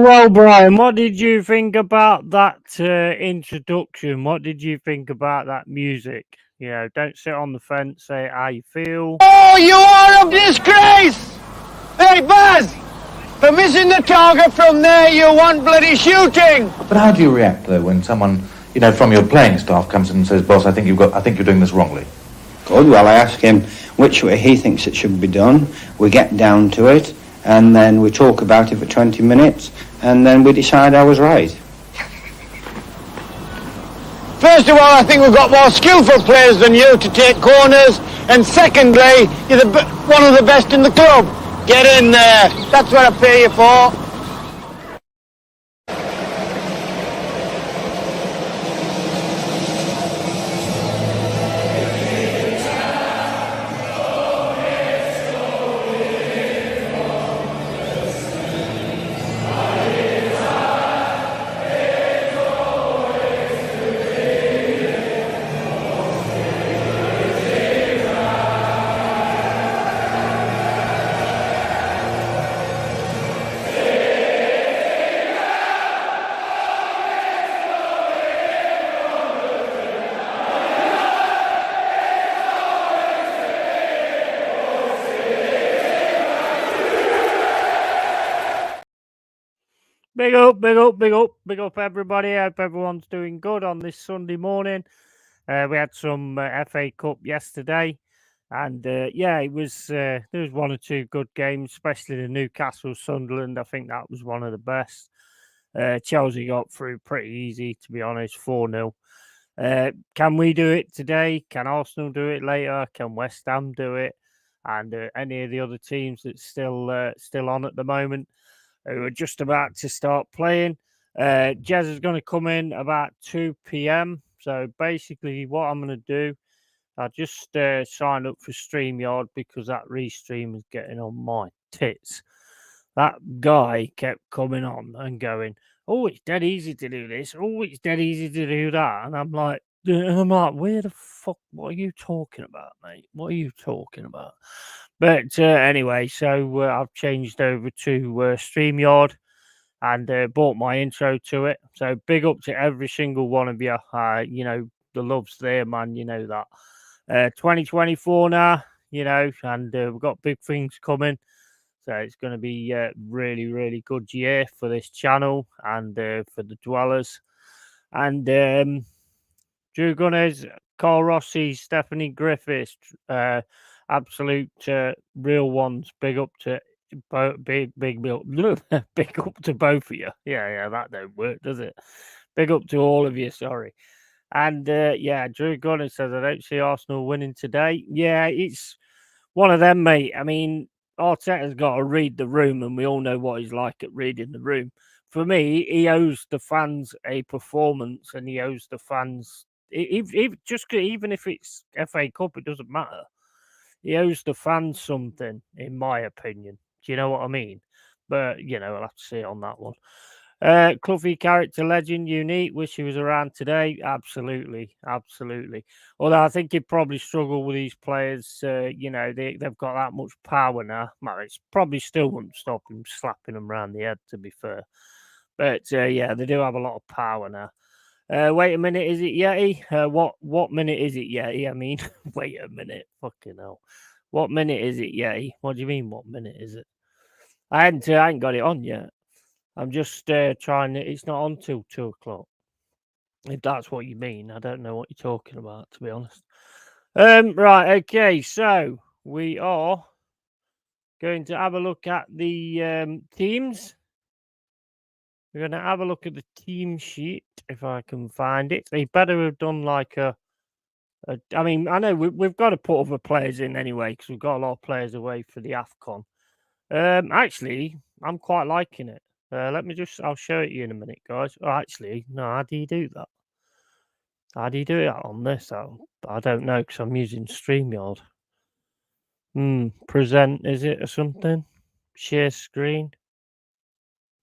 Well, Brian, what did you think about that introduction? What did you think about that music? You know, don't sit on the fence, say how you feel. Oh, you are a disgrace! Hey, Buzz! For missing the target from there, you want bloody shooting! But how do you react, though, when someone, you know, from your playing staff comes in and says, boss, I think you're doing this wrongly? Good, well, I ask him which way he thinks it should be done. We get down to it, and then we talk about it for 20 minutes, and then we decide I was right. First of all, I think we've got more skillful players than you to take corners, and secondly, you're one of the best in the club. Get in there. That's what I pay you for. Big up, everybody. I hope everyone's doing good on this Sunday morning. We had some FA Cup yesterday, and it was there was one or two good games, especially the Newcastle Sunderland. I think that was one of the best. Chelsea got through pretty easy, to be honest, 4-0. Can we do it today? Can Arsenal do it later? Can West Ham do it? And any of the other teams that's still on at the moment, who are just about to start playing. Jez is going to come in about 2 p.m. So basically what I'm going to do, I just signed up for StreamYard because that restream is getting on my tits. That guy kept coming on and going, oh, it's dead easy to do this. Oh, it's dead easy to do that. And I'm like, where the fuck, what are you talking about, mate? What are you talking about? But anyway, so I've changed over to StreamYard and bought my intro to it. So big up to every single one of you. You know, the love's there, man. You know that. 2024 now, you know, and we've got big things coming. So it's going to be a really, really good year for this channel and for the dwellers. And Drew Gunners, Carl Rossi, Stephanie Griffiths, absolute real ones. Big up to big up to both of you. Yeah, that don't work, does it? Big up to all of you. Sorry. And Drew Gunner says I don't see Arsenal winning today. Yeah, it's one of them, mate. I mean, Arteta's got to read the room, and we all know what he's like at reading the room. For me, he owes the fans a performance, and he owes the fans. Even if it's FA Cup, it doesn't matter. He owes the fans something, in my opinion. Do you know what I mean? But, you know, I'll have to see on that one. Cluffy character legend, unique. Wish he was around today. Absolutely. Although I think he'd probably struggle with these players. You know, they've got that much power now. Well, it's probably still wouldn't stop him slapping them around the head, to be fair. But, they do have a lot of power now. Wait a minute, is it Yeti? What minute is it, Yeti? I mean, wait a minute. Fucking hell. What minute is it, Yeti? What do you mean, what minute is it? I ain't got it on yet. I'm just trying to. It's not on till 2 o'clock. If that's what you mean, I don't know what you're talking about, to be honest. Right, okay. So we are going to have a look at the teams. We're going to have a look at the team sheet if I can find it. They better have done like I mean, I know we've got to put other players in anyway because we've got a lot of players away for the AFCON. Actually, I'm quite liking it. I'll show it you in a minute, guys. Oh, actually, no, how do you do that? How do you do it on this? I don't know because I'm using StreamYard. Present, is it or something? Share screen?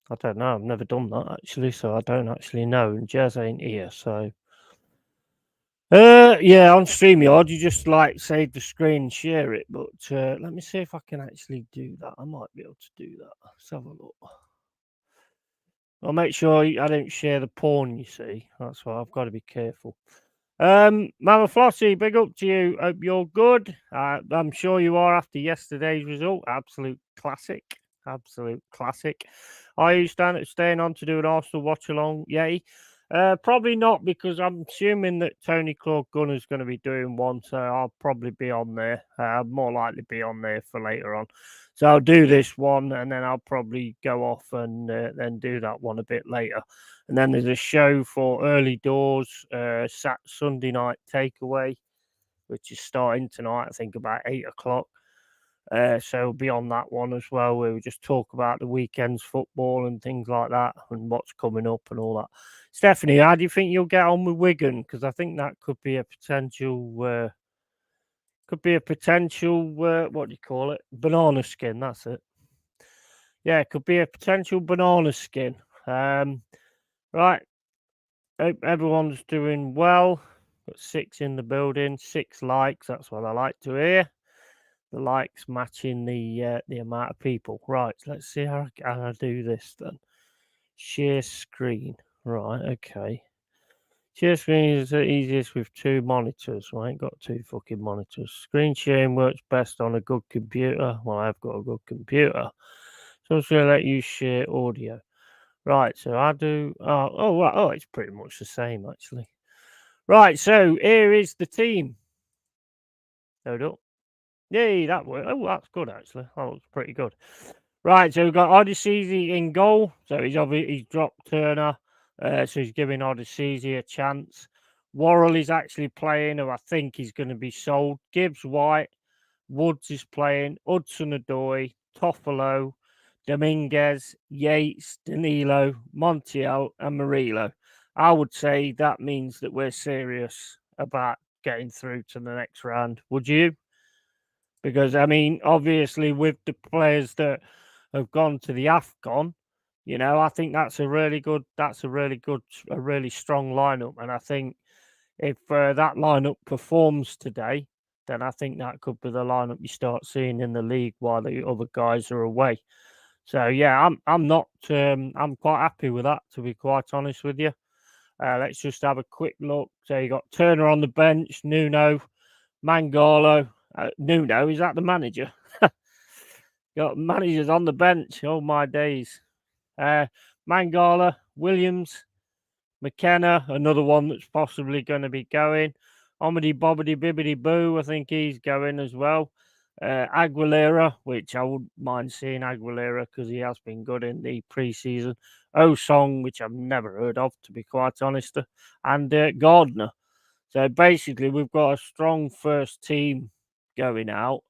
I don't know. I've never done that actually, so I don't actually know. And Jazz ain't here, so. On StreamYard, you just like save the screen and share it. But let me see if I can actually do that. I might be able to do that. Let's have a look. I'll make sure I don't share the porn, you see. That's why I've got to be careful. Mama Flossie, big up to you. Hope you're good. I'm sure you are after yesterday's result. Absolute classic. Absolute classic. Are you staying on to do an Arsenal watch along? Yay. Probably not, because I'm assuming that Tony Claude Gunner's going to be doing one, so I'll probably be on there. I'll more likely be on there for later on. So I'll do this one, and then I'll probably go off and then do that one a bit later. And then there's a show for early doors, Sunday night takeaway, which is starting tonight, I think about 8 o'clock. So we'll be on that one as well, where we just talk about the weekend's football and things like that, and what's coming up and all that. Stephanie, how do you think you'll get on with Wigan? Because I think that could be a potential, what do you call it? Banana skin. That's it. Yeah, it could be a potential banana skin. Right. Hope everyone's doing well. Got 6 in the building, 6 likes. That's what I like to hear. The likes matching the amount of people. Right, let's see how I do this then. Share screen. Right, okay. Share screen is the easiest with 2 monitors. I ain't got 2 fucking monitors. Screen sharing works best on a good computer. Well, I've got a good computer. So I'm just going to let you share audio. Right, so I do. Oh, it's pretty much the same, actually. Right, so here is the team. Load up. Yay, that worked. Oh, that's good, actually. That looks pretty good. Right, so we've got Odyssey in goal. So he's dropped Turner. So he's giving Odyssey a chance. Worrell is actually playing, who I think is going to be sold. Gibbs White. Woods is playing. Hudson-Odoi. Toffolo. Dominguez. Yates. Danilo. Montiel. And Murillo. I would say that means that we're serious about getting through to the next round. Would you? Because, I mean, obviously, with the players that have gone to the AFCON, I think that's a really strong lineup. And I think if that lineup performs today, then I think that could be the lineup you start seeing in the league while the other guys are away. So yeah, I'm quite happy with that, to be quite honest with you. Let's just have a quick look. So you got Turner on the bench, Nuno, Mangala. Nuno, is that the manager? Got managers on the bench. Oh my days. Mangala, Williams, McKenna, another one that's possibly going to be going. Omedy Bobbedy Bibbedy Boo, I think he's going as well. Aguilera, which I wouldn't mind seeing Aguilera because he has been good in the pre-season. Osong, which I've never heard of, to be quite honest. And Gardner. So basically, we've got a strong first team going out.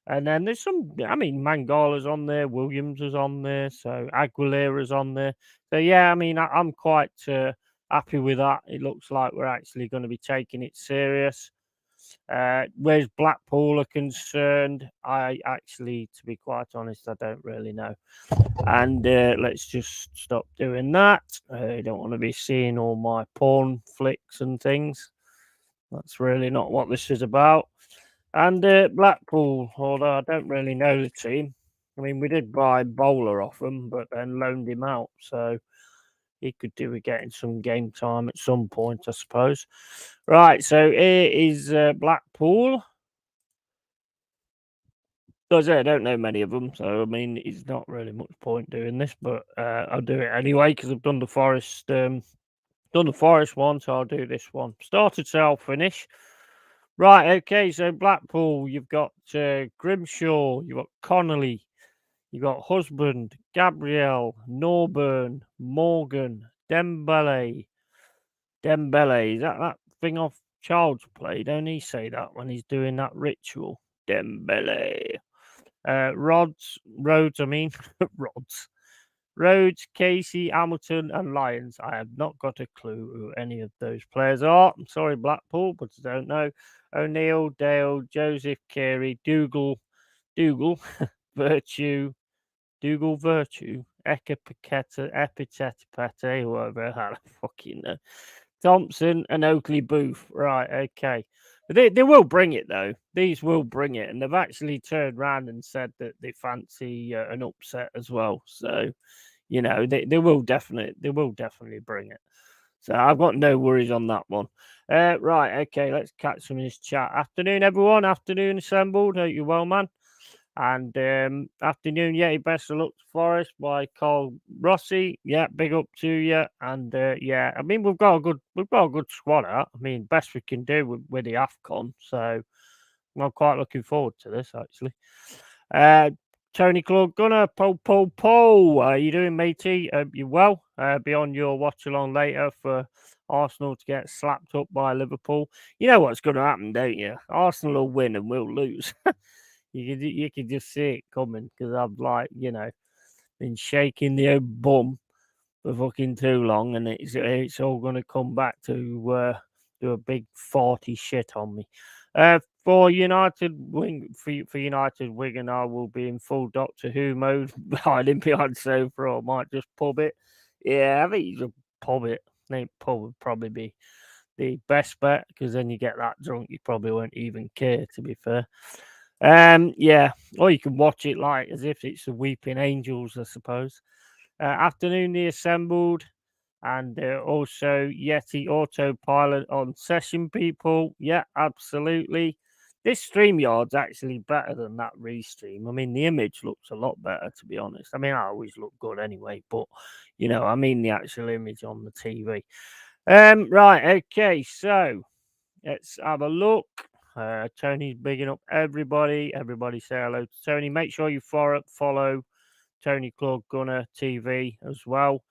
And then there's Mangala's on there, Williams is on there, so Aguilera's on there. So yeah, I'm quite happy with that. It looks like we're actually going to be taking it serious. Where's Blackpool are concerned, I actually, to be quite honest, I don't really know. And let's just stop doing that. I don't want to be seeing all my porn flicks and things. That's really not what this is about. And Blackpool, although I don't really know the team. I mean, we did buy Bowler off him, but then loaned him out. So he could do with getting some game time at some point, I suppose. Right, so here is Blackpool. As I don't know many of them, so I mean, it's not really much point doing this, but I'll do it anyway because I've done the Forest, one, so I'll do this one. Started, so I'll finish. Right, okay, so Blackpool, you've got Grimshaw, you've got Connolly, you've got Husband, Gabriel, Norburn, Morgan, Dembele. Is that thing off Child's Play? Don't he say that when he's doing that ritual? Dembele. Rhodes, Casey, Hamilton, and Lyons. I have not got a clue who any of those players are. I'm sorry, Blackpool, but I don't know. O'Neill, Dale, Joseph, Carey, Dougal, Virtue, Eka Paqueta, Epitete, whatever, I fucking know. Thompson and Oakley Booth. Right, okay. They will bring it, though. These will bring it. And they've actually turned around and said that they fancy an upset as well. So, you know, they will definitely bring it. So I've got no worries on that one. Right, okay, let's catch some of this chat. Afternoon, everyone. Afternoon, assembled. Hope you're well, man. And afternoon, yeah, best of luck to Forest by Carl Rossi. Yeah, big up to you. And yeah, I mean we've got a good squad out. I mean, best we can do with the AFCON. So I'm quite looking forward to this actually. Tony Claude Gunner, How are you doing, matey? You well? Be on your watch along later for Arsenal to get slapped up by Liverpool. You know what's going to happen, don't you? Arsenal will win and we'll lose. You can just see it coming because I've been shaking the old bum for fucking too long, and it's all going to come back to do a big 40 shit on me. For United Wigan, I will be in full Doctor Who mode, hiding behind the sofa, or I might just pub it. Yeah, I think you should pub it. I think pub would probably be the best bet because then you get that drunk, you probably won't even care. To be fair, yeah, or you can watch it like as if it's the Weeping Angels, I suppose. Afternoon, the assembled. And also Yeti Autopilot on session, people. Yeah, absolutely. This StreamYard's actually better than that restream. I mean, the image looks a lot better, to be honest. I mean, I always look good anyway, but I mean the actual image on the TV. Right, okay, so let's have a look. Tony's bigging up everybody. Everybody say hello to Tony. Make sure you follow Tony Claude Gunner TV as well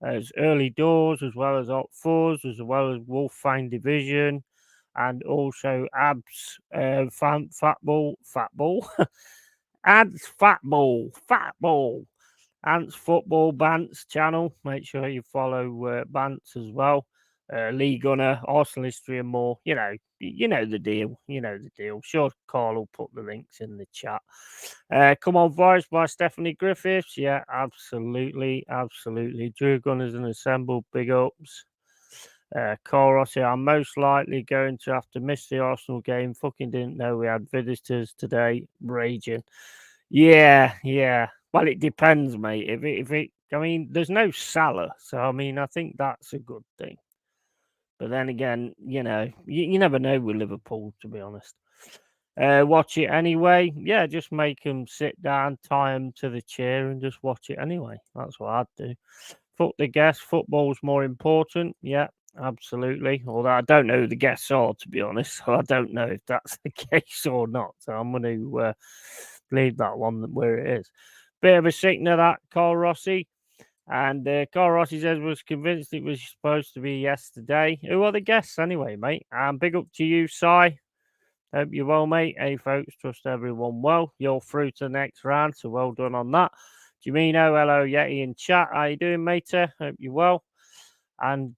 as Early Doors, as well as Op Fours, as well as Wolfang Division, and also Abs Fatball, Ads Fatball, Ants Football Bants channel. Make sure you follow Bants as well. Lee Gunner, Arsenal history, and more. You know the deal. You know the deal. Sure, Carl will put the links in the chat. Come on, Voice by Stephanie Griffiths. Yeah, absolutely. Drew Gunners and Assembled, big ups. Carl Rossi, I'm most likely going to have to miss the Arsenal game. Fucking didn't know we had visitors today. Raging. Yeah. Well, it depends, mate. I mean, there's no Salah, so I mean, I think that's a good thing. But then again, you never know with Liverpool, to be honest. Watch it anyway. Yeah, just make them sit down, tie them to the chair, and just watch it anyway. That's what I'd do. Fuck the guests. Football's more important. Yeah, absolutely. Although I don't know who the guests are, to be honest. So I don't know if that's the case or not. So I'm going to leave that one where it is. Bit of a sickener, that, Carl Rossi. And Carl Rossi says was convinced it was supposed to be yesterday. Who are the guests anyway, mate? Big up to you, Si. Hope you're well, mate. Hey, folks, trust everyone well. You're through to the next round, so well done on that. Jamino, hello, Yeti in chat. How you doing, mate? Hope you're well. And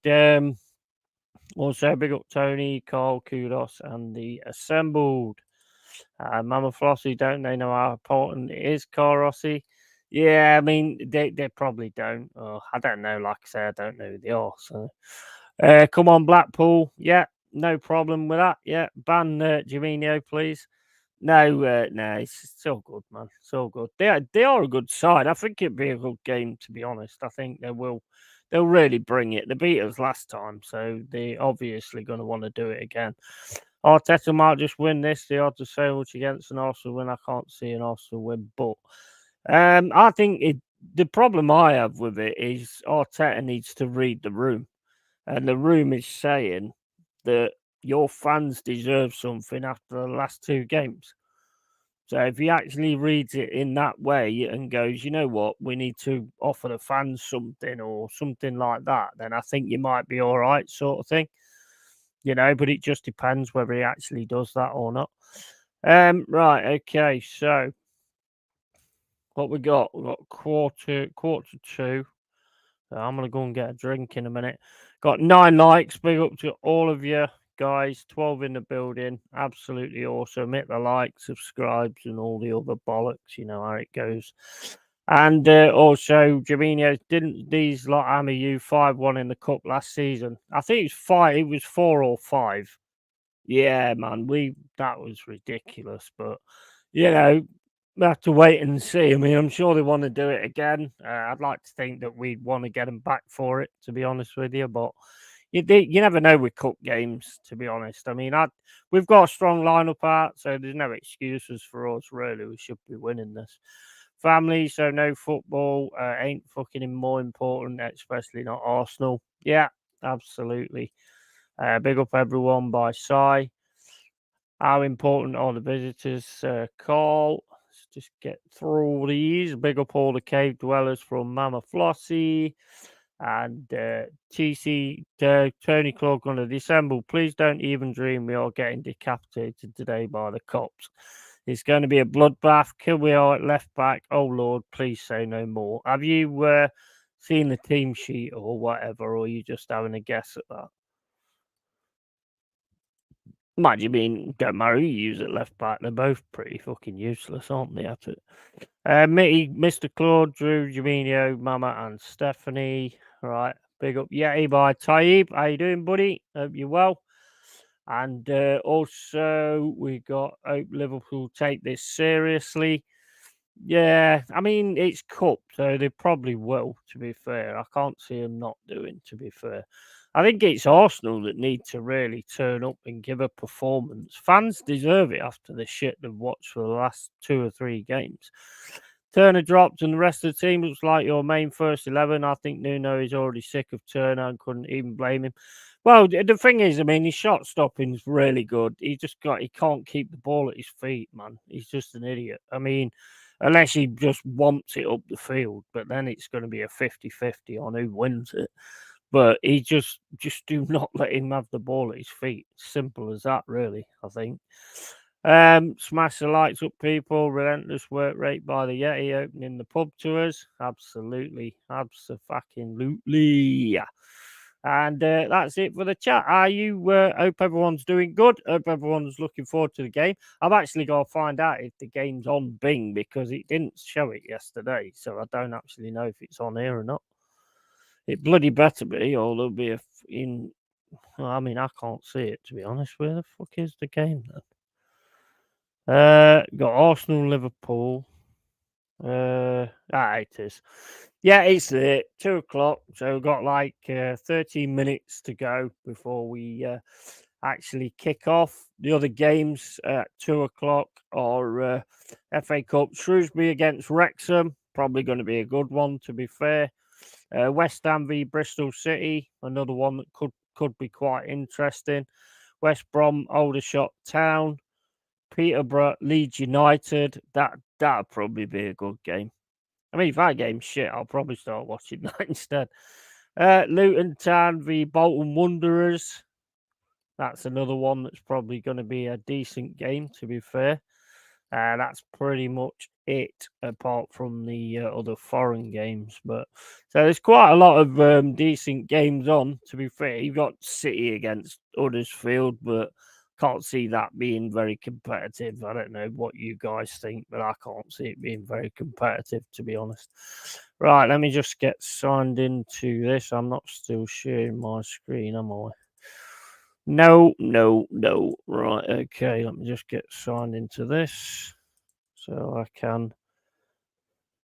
also big up Tony, Carl, Kudos, and the assembled. Mama Flossie, don't they know how important it is, Carl Rossi? Yeah, I mean, they probably don't. Oh, I don't know. Like I say, I don't know who they are. So, come on, BlackPool. Yeah, no problem with that. Yeah, ban Jamino, please. No, it's all good, man. It's all good. They are a good side. I think it'd be a good game, to be honest. I think they'll really bring it. They beat us last time, so they're obviously going to want to do it again. Arteta might just win this. The odds are so much against an Arsenal win. I can't see an Arsenal win, but I think the problem I have with it is Arteta needs to read the room, and the room is saying that your fans deserve something after the last two games. So if he actually reads it in that way and goes, you know what, we need to offer the fans something or something like that, then I think you might be all right, sort of thing. But it just depends whether he actually does that or not. Right, okay, so what we got? We got quarter to two. So I'm gonna go and get a drink in a minute. Got 9 likes. Big up to all of you guys. 12 in the building. Absolutely awesome. Hit the like, subscribes, and all the other bollocks. You know how it goes. And also, Javinho, didn't these lot hammer you 5-1 in the cup last season? I think it was 5. It was 4 or 5. Yeah, man. That was ridiculous. But we have to wait and see. I mean, I'm sure they want to do it again. I'd like to think that we'd want to get them back for it, to be honest with you. But you never know with cup games, to be honest. I mean, we've got a strong lineup out, so there's no excuses for us, really. We should be winning this. Family, so no football ain't fucking more important, especially not Arsenal. Yeah, absolutely. Big up everyone by Sai. How important are the visitors? Call. Let's just get through these. Big up all the cave dwellers from Mama Flossie and TC Tony Clark on the dissemble. Please don't even dream we are getting decapitated today by the cops. It's going to be a bloodbath. Kill we are at left back. Oh Lord, please say no more. Have you seen the team sheet or whatever, or are you just having a guess at that? Might you mean don't matter who you use at left back? They're both pretty fucking useless, aren't they? At it. Mitty, Mr. Claude, Drew, Jaminio, Mama, and Stephanie. Right, big up Yeti by Taib. How you doing, buddy? Hope you're well. And also we got hope Liverpool take this seriously. Yeah, I mean it's cup, so they probably will. To be fair, I can't see them not doing. To be fair, I think it's Arsenal that need to really turn up and give a performance. Fans deserve it after the shit they've watched for the last 2 or 3 games. Turner dropped, and the rest of the team looks like your main first 11. I think Nuno is already sick of Turner and couldn't even blame him. Well, the thing is, I mean, his shot stopping is really good. He can't keep the ball at his feet, man. He's just an idiot. I mean, unless he just wants it up the field, but then it's going to be a 50-50 on who wins it. But he just do not let him have the ball at his feet. Simple as that, really, I think. Smash the lights up, people. Relentless work rate by the Yeti opening the pub to us. Absolutely. Abso-fucking-lutely. And that's it for the chat. Hope everyone's doing good. Hope everyone's looking forward to the game. I've actually got to find out if the game's on Bing because it didn't show it yesterday. So I don't actually know if it's on here or not. It bloody better be, or there'll be I mean, I can't see it, to be honest. Where the fuck is the game then? Got Arsenal, Liverpool. It is. Yeah, it's there. 2 o'clock. So we've got like 13 minutes to go before we actually kick off. The other games at 2 o'clock are FA Cup Shrewsbury against Wrexham. Probably going to be a good one, to be fair. West Ham v Bristol City, another one that could be quite interesting. West Brom, Aldershot Town, Peterborough, Leeds United. That'll probably be a good game. I mean, if that game's shit, I'll probably start watching that instead. Luton Town v Bolton Wanderers. That's another one that's probably going to be a decent game, to be fair. That's pretty much it, apart from the other foreign games. But so there's quite a lot of decent games on. To be fair, you've got City against Huddersfield, but can't see that being very competitive. I don't know what you guys think, but I can't see it being very competitive, to be honest. Right, let me just get signed into this. I'm not still sharing my screen, am I? No. Right, okay, let me just get signed into this so I can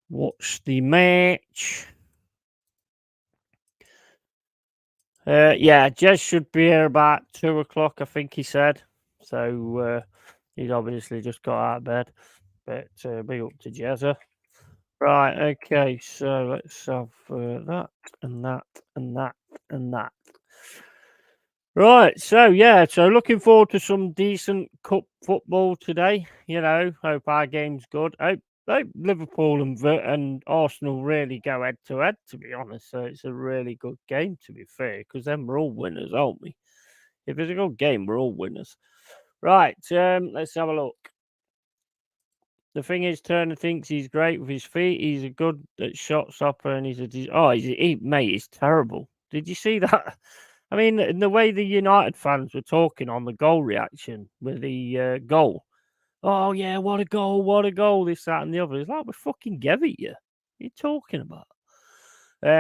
watch the match. Yeah, Jez should be here about 2 o'clock, I think he said. So he's obviously just got out of bed. But big up to Jezza. Right, okay, so let's have that and that and that and that. Right, so looking forward to some decent cup football today. Hope our game's good. Hope Liverpool and Arsenal really go head to head, to be honest. So it's a really good game, to be fair, because then we're all winners, aren't we? If it's a good game, we're all winners. Right, let's have a look. The thing is, Turner thinks he's great with his feet. He's a good at shot stopper, and he's terrible. Did you see that? I mean, the way the United fans were talking on the goal reaction with the goal. Oh, yeah, what a goal, this, that, and the other. It's like we fucking gave it you. What are you talking about?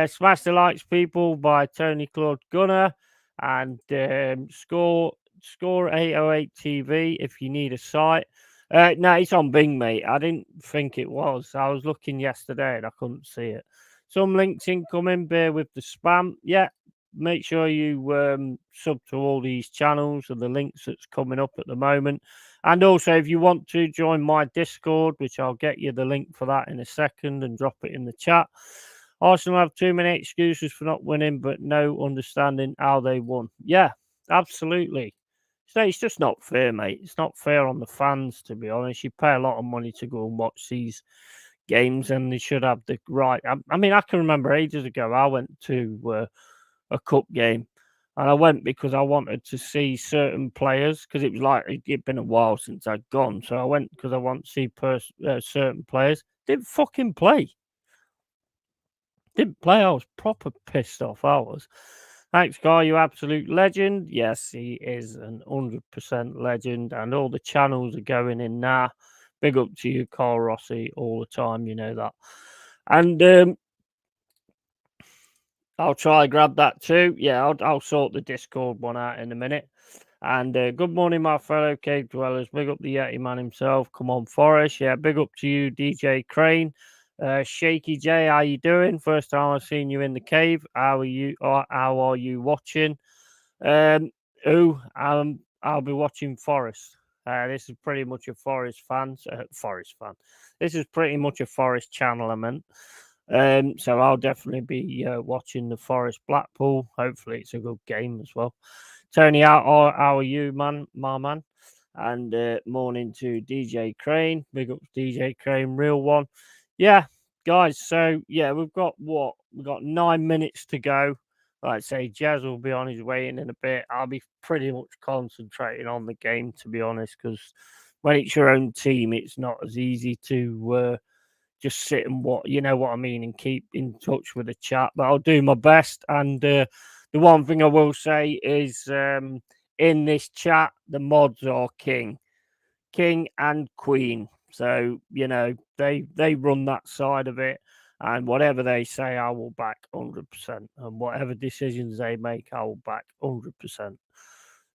Smash the Likes, people, by Tony Claude Gunner. And score 808 TV if you need a site. No, it's on Bing, mate. I didn't think it was. I was looking yesterday and I couldn't see it. Some links incoming. Bear with the spam. Yeah, make sure you sub to all these channels and the links that's coming up at the moment. And also, if you want to join my Discord, which I'll get you the link for that in a second and drop it in the chat. Arsenal have too many excuses for not winning, but no understanding how they won. Yeah, absolutely. So it's just not fair, mate. It's not fair on the fans, to be honest. You pay a lot of money to go and watch these games, and they should have the right. I mean, I can remember ages ago, I went to a cup game, and I went because I wanted to see certain players because it was like it'd been a while since I'd gone. So I went because I want to see certain players. Didn't fucking play. Didn't play. I was proper pissed off. I was. Thanks, Guy. You absolute legend. Yes, he is an 100% legend, and all the channels are going in now. Big up to you, Carl Rossi, all the time. You know that. And I'll try to grab that too. Yeah, I'll sort the Discord one out in a minute. And good morning, my fellow cave dwellers. Big up the Yeti man himself. Come on, Forest. Yeah, big up to you, DJ Crane. Shaky J, how you doing? First time I've seen you in the cave. How are you? How are you watching? I'll be watching Forest. This is pretty much a Forest fan. This is pretty much a Forest channel, I meant. So I'll definitely be watching the Forest BlackPool. Hopefully, it's a good game as well. Tony, how are you, man, my man? And morning to DJ Crane. Big up DJ Crane, real one. Yeah, guys. So yeah, we've got 9 minutes to go. Like I say, Jazz will be on his way in a bit. I'll be pretty much concentrating on the game, to be honest, because when it's your own team, it's not as easy to just sit and you know what I mean, and keep in touch with the chat. But I'll do my best. And the one thing I will say is in this chat, the mods are king and queen. So, you know, they run that side of it. And whatever they say, I will back 100%. And whatever decisions they make, I will back 100%.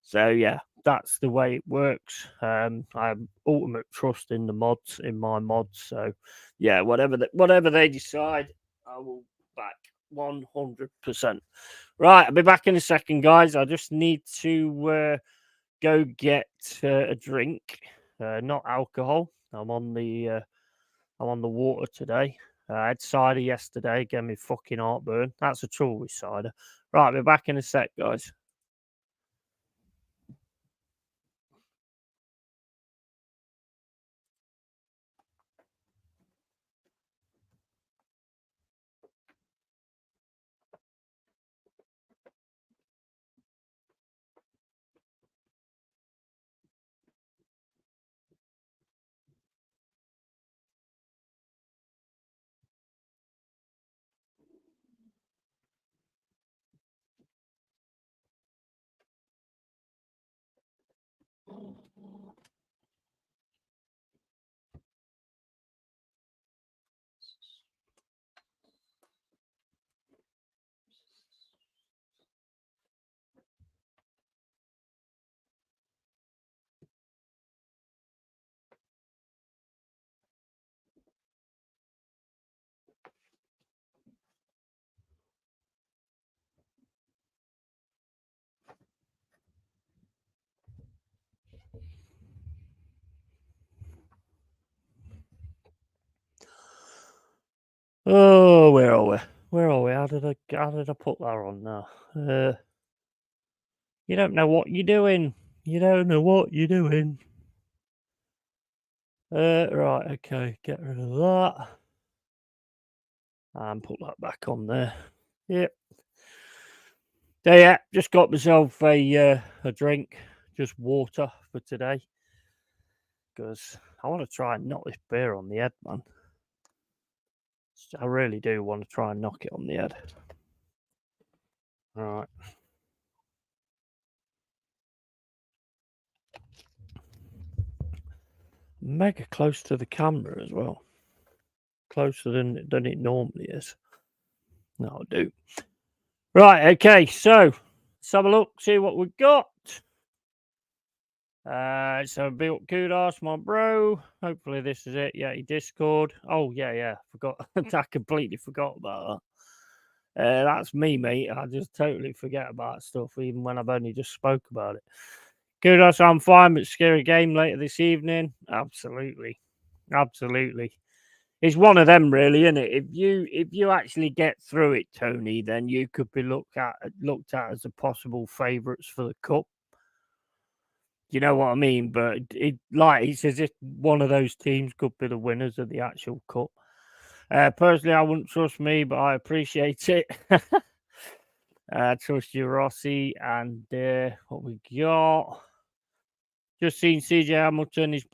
So, yeah, that's the way it works. I have ultimate trust in the mods, in my mods. So, yeah, whatever they decide, I will back 100%. Right, I'll be back in a second, guys. I just need to go get a drink, not alcohol. I'm on the water today. I had cider yesterday, gave me fucking heartburn. That's the trouble with cider. Right, I'll be back in a sec, guys. Oh, where are we? Where are we? How did I put that on now? You don't know what you're doing. You don't know what you're doing. Right, okay, get rid of that. And put that back on there. Yep. So yeah, just got myself a drink, just water for today. Because I want to try and knock this beer on the head, man. I really do want to try and knock it on the head. All right. Mega close to the camera as well. Closer than it normally is. No, I'll do. Right, okay, so let's have a look, see what we've got. So big up kudos, my bro. Hopefully this is it. Yeah, Discord. Oh yeah. Forgot. I completely forgot about that. That's me, mate. I just totally forget about stuff, even when I've only just spoke about it. Kudos, I'm fine, but scary game later this evening. Absolutely. It's one of them, really, isn't it? If you actually get through it, Tony, then you could be looked at as the possible favourites for the cup. You know what I mean? But it's as if one of those teams could be the winners of the actual cup. Personally, I wouldn't trust me, but I appreciate it. Trust you, Rossi, and what we got. Just seen CJ Hamilton is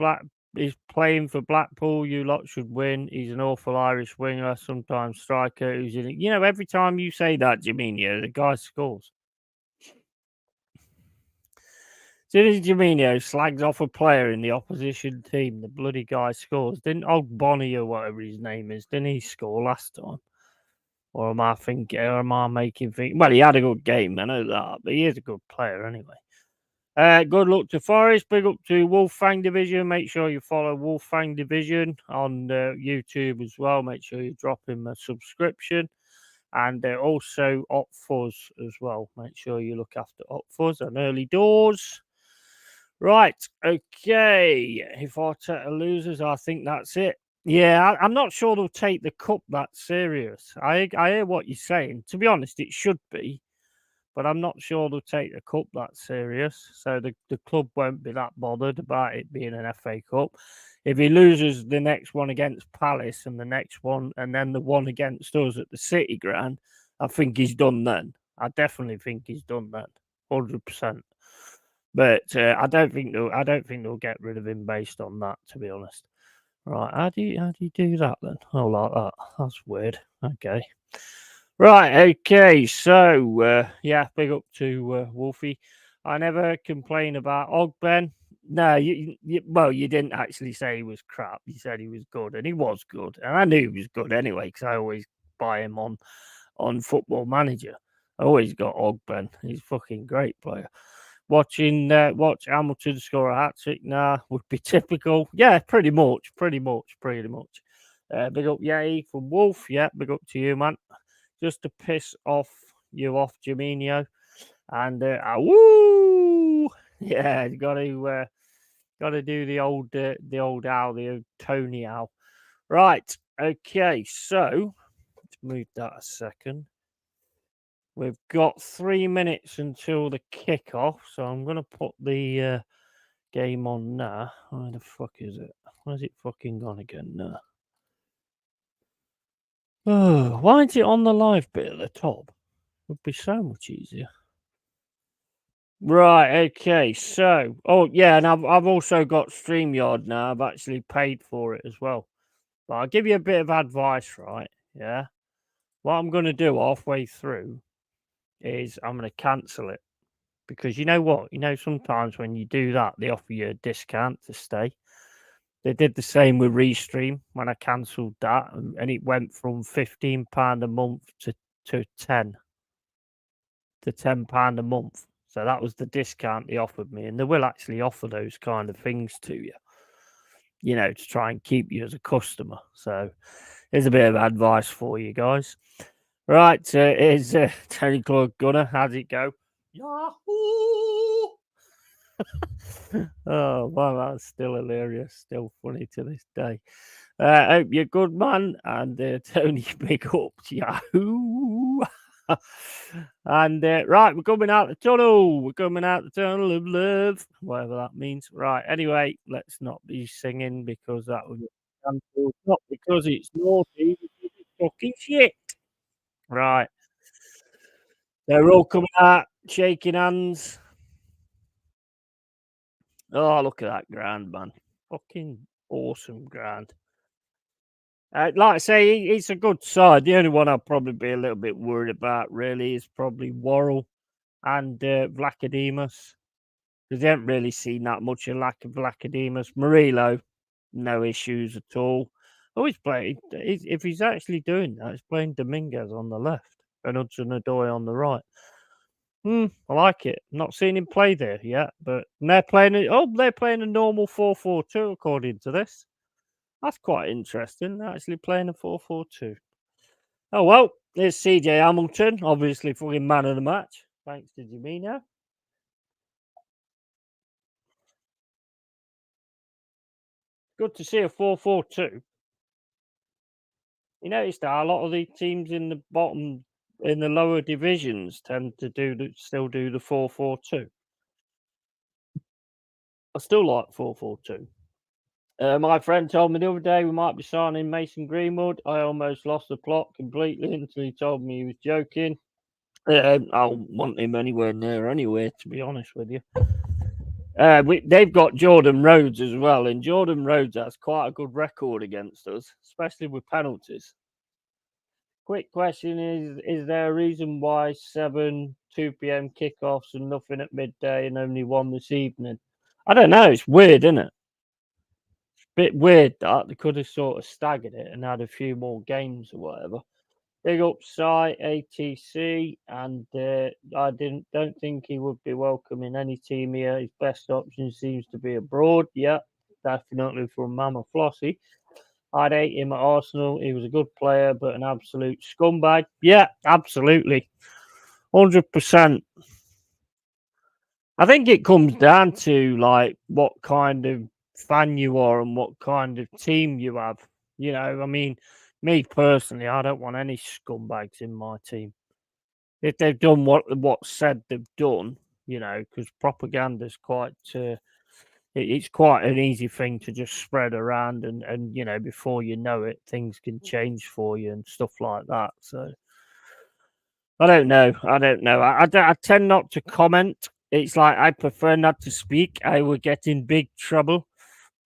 playing for Blackpool. You lot should win. He's an awful Irish winger, sometimes striker. Who's in it. You know, every time you say that, Jaminio, the guy scores. As soon as Jaminio slags off a player in the opposition team, the bloody guy scores. Didn't old Bonnie or whatever his name is, didn't he score last time? Or am I making things? Well, he had a good game, I know that, but he is a good player anyway. Good luck to Forest. Big up to Wolfang Division. Make sure you follow Wolfang Division on YouTube as well. Make sure you drop him a subscription. And also Opfuzz as well. Make sure you look after Opfuzz and early doors. Right. Okay. If I take the losers, I think that's it. Yeah, I'm not sure they'll take the cup that serious. I hear what you're saying. To be honest, it should be. But I'm not sure they'll take the cup that serious. So the club won't be that bothered about it being an FA Cup. If he loses the next one against Palace and the next one and then the one against us at the City Ground, I think he's done then. I definitely think he's done then, 100%. But I don't think they'll get rid of him based on that, to be honest. Right, how do you do that then? Oh, like that. That's weird. Okay. Right, okay, so yeah, big up to Wolfie. I never complain about Ogben. No, you didn't actually say he was crap. You said he was good, and he was good, and I knew he was good anyway because I always buy him on Football Manager. I always got Ogben. He's a fucking great player. Watch Hamilton score a hat trick now would be typical. Yeah, pretty much. Big up Yay from Wolf. Yeah, big up to you, man. Just to piss you off, Jaminio. And woo, yeah, you got to do the old owl, the old Tony owl. Right, okay, so let's move that a second. We've got 3 minutes until the kickoff, so I'm gonna put the game on now. Where the fuck is it? Where's it fucking gone again now? Oh, why is it on the live bit at the top? Would be so much easier. Right, okay, so and I've also got StreamYard now. I've actually paid for it as well. But I'll give you a bit of advice, right? Yeah. What I'm gonna do halfway through is I'm gonna cancel it. Because you know what? You know, sometimes when you do that, they offer you a discount to stay. They did the same with Restream when I cancelled that, and it went from £15 a month to £10 a month. So that was the discount they offered me, and they will actually offer those kind of things to you, you know, to try and keep you as a customer. So here's a bit of advice for you guys. Right, here's Tony Claude Gunner. How's it go? Yahoo! Oh, wow, that's still hilarious, still funny to this day. Hope you're good, man. And Tony, big up, Yahoo! And right, we're coming out the tunnel. We're coming out the tunnel of love, whatever that means. Right, anyway, let's not be singing because that would be cancelled. Not because it's naughty, because it's fucking shit. Right, they're all coming out, shaking hands. Oh, look at that ground, man. Fucking awesome ground. Like I say, it's a good side. The only one I'll probably be a little bit worried about, really, is probably Worrell and Vlachodimos. Because they haven't really seen that much of Vlachodimos. Murillo, no issues at all. Oh, he's playing. If he's actually doing that, he's playing Dominguez on the left and Hudson-Odoi on the right. I like it. Not seen him play there yet, but they're playing it. Oh, they're playing a normal 4-4-2 according to this. That's quite interesting. They're actually playing a 4-4-2. Oh well, there's CJ Hamilton, obviously fucking man of the match. Thanks to Jamino. Good to see a 4-4-2. You notice that a lot of the teams in the bottom, in the lower divisions, tend to still do the 4-4-2. I still like 4-4-2. My friend told me the other day we might be signing Mason Greenwood. I almost lost the plot completely until he told me he was joking. I don't want him anywhere near anywhere, to be honest with you. They've got Jordan Rhodes as well, and Jordan Rhodes has quite a good record against us, especially with penalties. Quick question is there a reason why 2 p.m. kickoffs and nothing at midday and only one this evening? I don't know. It's weird, isn't it? It's a bit weird that they could have sort of staggered it and had a few more games or whatever. Big up ATC, and I don't think he would be welcome in any team here. His best option seems to be abroad. Yeah, definitely from Mama Flossie. I'd hate him at Arsenal. He was a good player, but an absolute scumbag. Yeah, absolutely. 100%. I think it comes down to like what kind of fan you are and what kind of team you have. You know, I mean, me personally, I don't want any scumbags in my team. If they've done what's said they've done, you know, because propaganda's quite it's quite an easy thing to just spread around, and you know, before you know it, things can change for you and stuff like that. So I don't know. I tend not to comment. It's like I prefer not to speak. I would get in big trouble.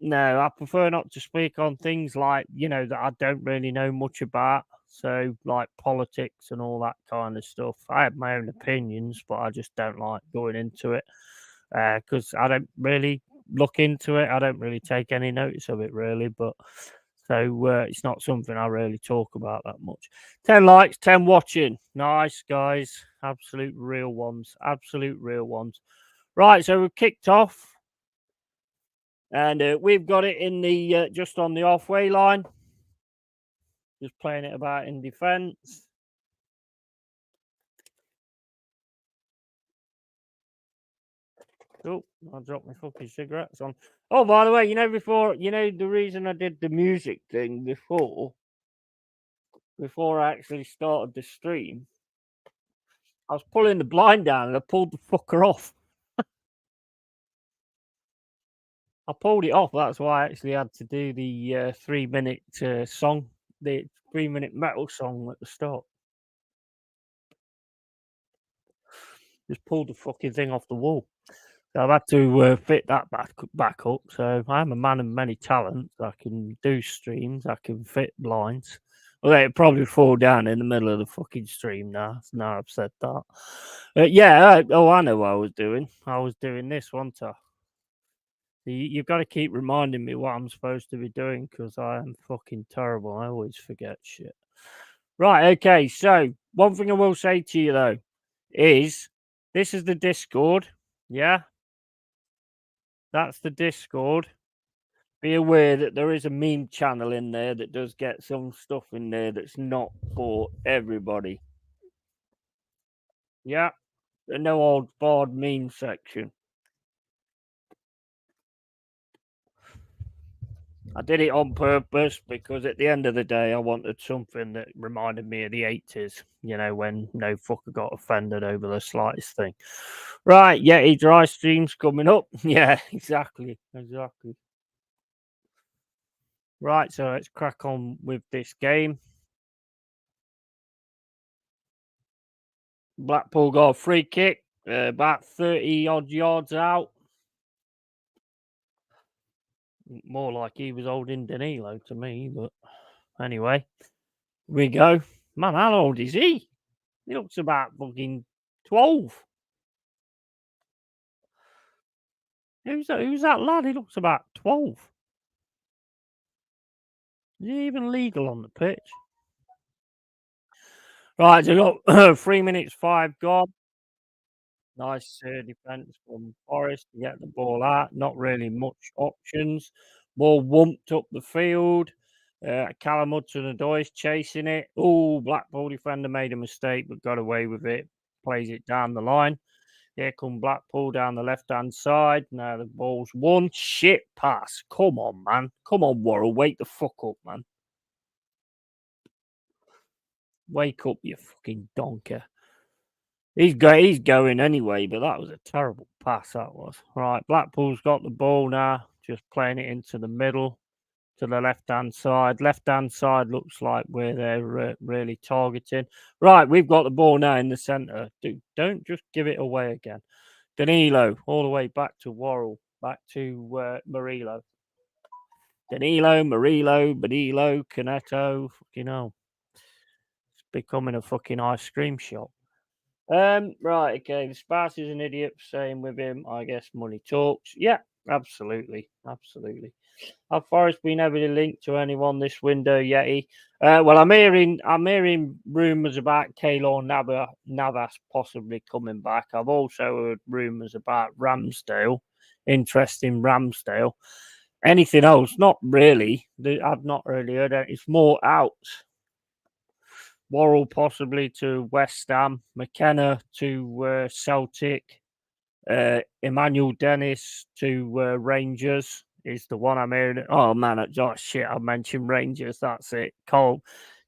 No, I prefer not to speak on things like, you know, that I don't really know much about. So, like politics and all that kind of stuff. I have my own opinions, but I just don't like going into it because I don't really look into it. I don't really take any notice of it, really. But so it's not something I really talk about that much. 10 likes, 10 watching. Nice, guys. Absolute real ones. Absolute real ones. Right, so we've kicked off. And we've got it in the just on the halfway line. Just playing it about in defence. Oh, I dropped my fucking cigarettes on. Oh, by the way, you know, the reason I did the music thing before I actually started the stream, I was pulling the blind down and I pulled the fucker off. I pulled it off. That's why I actually had to do the 3-minute song, the 3-minute metal song at the start. Just pulled the fucking thing off the wall. So I've had to fit that back up. So I'm a man of many talents. I can do streams. I can fit blinds. Well, it'd probably fall down in the middle of the fucking stream now. Now I've said that. I know what I was doing. I was doing this, wasn't I? You've got to keep reminding me what I'm supposed to be doing because I am fucking terrible. I always forget shit. Right, okay. So one thing I will say to you though is this is the Discord. Yeah. That's the Discord. Be aware that there is a meme channel in there that does get some stuff in there that's not for everybody. Yeah. The no old barred meme section. I did it on purpose because at the end of the day, I wanted something that reminded me of the 80s, you know, when no fucker got offended over the slightest thing. Right, Yeti dry streams coming up. Yeah, exactly. Right, so let's crack on with this game. Blackpool got a free kick, about 30 odd yards out. More like he was holding Danilo to me, but anyway, we go. Man, how old is he? He looks about fucking 12. Who's that lad? He looks about 12. Is he even legal on the pitch? Right, so we've got 3 minutes 5 gone. Nice defence from Forest to get the ball out. Not really much options. Ball wumped up the field. Callum Hudson-Odoi chasing it. Oh, Blackpool defender made a mistake but got away with it. Plays it down the line. Here come Blackpool down the left-hand side. Now the ball's won. Shit pass. Come on, man. Come on, Worrell. Wake the fuck up, man. Wake up, you fucking donker. He's going anyway, but that was a terrible pass, that was. Right, Blackpool's got the ball now. Just playing it into the middle to the left-hand side. Left-hand side looks like where they're really targeting. Right, we've got the ball now in the centre. Don't just give it away again. Danilo, all the way back to Worrell, back to Murillo. Danilo, Murillo, Benilo, Canetto. Fucking hell. It's becoming a fucking ice cream shop. Right, okay. The Sparse is an idiot for saying with him, I guess money talks. Yeah, absolutely. Absolutely. Have Forest been able to link to anyone this window, Yeti? Well, I'm hearing rumours about Keylor Navas possibly coming back. I've also heard rumours about Ramsdale, interest in Ramsdale. Anything else? Not really. I've not really heard it. It's more outs. Worrell possibly to West Ham, McKenna to Celtic, Emmanuel Dennis to Rangers is the one I'm hearing. Oh man, oh shit, I mentioned Rangers. That's it. Cole,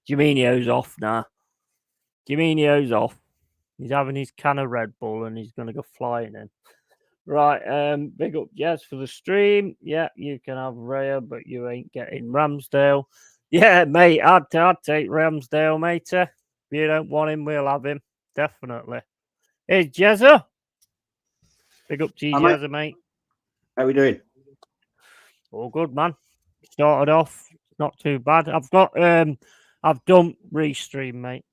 Jimenio's off now. Jimenio's off. He's having his can of Red Bull and he's going to go flying in. Right, big up Jez for the stream. Yeah, you can have Raya, but you ain't getting Ramsdale. Yeah, mate, I'd take Ramsdale, mate. If you don't want him, we'll have him. Definitely. Here's Jezza. Big up to you, Jezza, mate. How we doing? All good, man. Started off not too bad. I've done Restream, mate.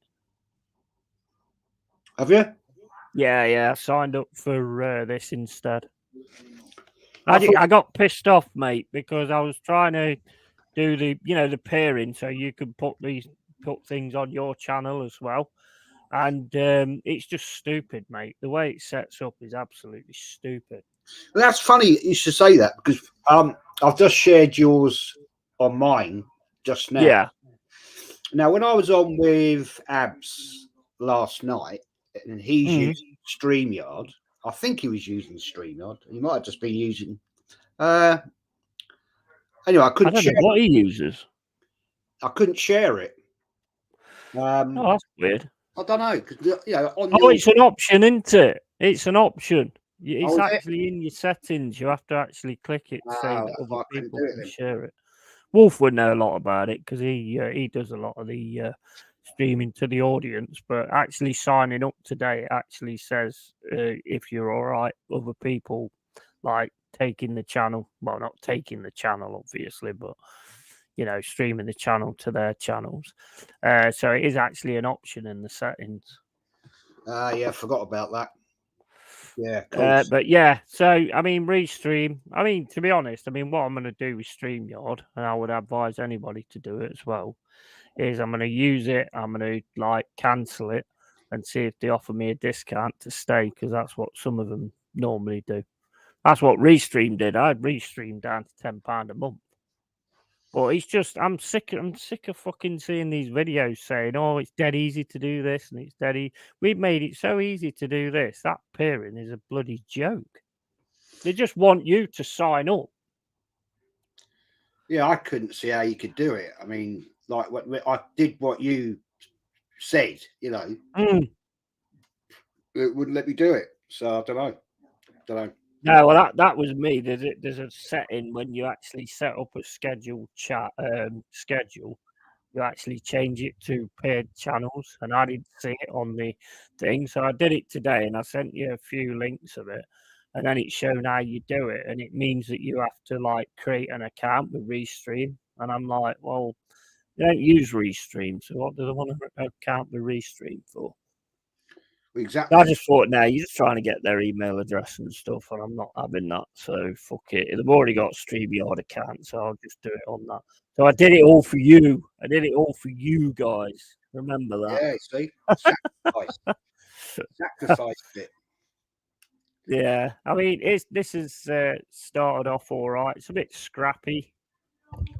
Have you? Yeah. I signed up for this instead. I got pissed off, mate, because I was trying to do the pairing so you could put things on your channel as well. And it's just stupid, mate. The way it sets up is absolutely stupid. Well, that's funny you should say that because I've just shared yours on mine just now. Yeah. Now, when I was on with Abs last night, and he's using StreamYard, I think he was using StreamYard. He might have just been using. Anyway, I couldn't share what he uses. I couldn't share it. Oh, that's weird. I don't know because it's an option, isn't it? It's an option. It's Oh, actually in your settings. You have to actually click it to say that that's why other I couldn't people do it can then. share it. Wolf would know a lot about it because he does a lot of the streaming to the audience. But actually signing up today actually says if you're all right, other people like taking the channel. Well, not taking the channel, obviously, but streaming the channel to their channels. So it is actually an option in the settings. Yeah, I forgot about that. Yeah, cool. But yeah, so I mean, Restream. I mean, to be honest, what I'm going to do with StreamYard, and I would advise anybody to do it as well, is I'm going to use it. I'm going to cancel it and see if they offer me a discount to stay because that's what some of them normally do. That's what Restream did. I had Restream down to £10 a month. But it's just I'm sick of fucking seeing these videos saying, "Oh, it's dead easy to do this," and it's dead easy. We've made it so easy to do this. That pairing is a bloody joke. They just want you to sign up. Yeah, I couldn't see how you could do it. I mean, like I did what you said, it wouldn't let me do it. So I don't know. No, well, that was me. There's a setting when you actually set up a schedule. You actually change it to paired channels, and I didn't see it on the thing, so I did it today, and I sent you a few links of it, and then it's shown how you do it, and it means that you have to create an account with Restream, and I'm like, well, they don't use Restream, so what do they want an account with Restream for? Exactly. I just thought, now you're just trying to get their email address and stuff, and I'm not having that. So fuck it. They've already got StreamYard account, so I'll just do it on that. So I did it all for you. I did it all for you guys. Remember that? Yeah, see, sacrificed it. Yeah, I mean, this has started off all right. It's a bit scrappy,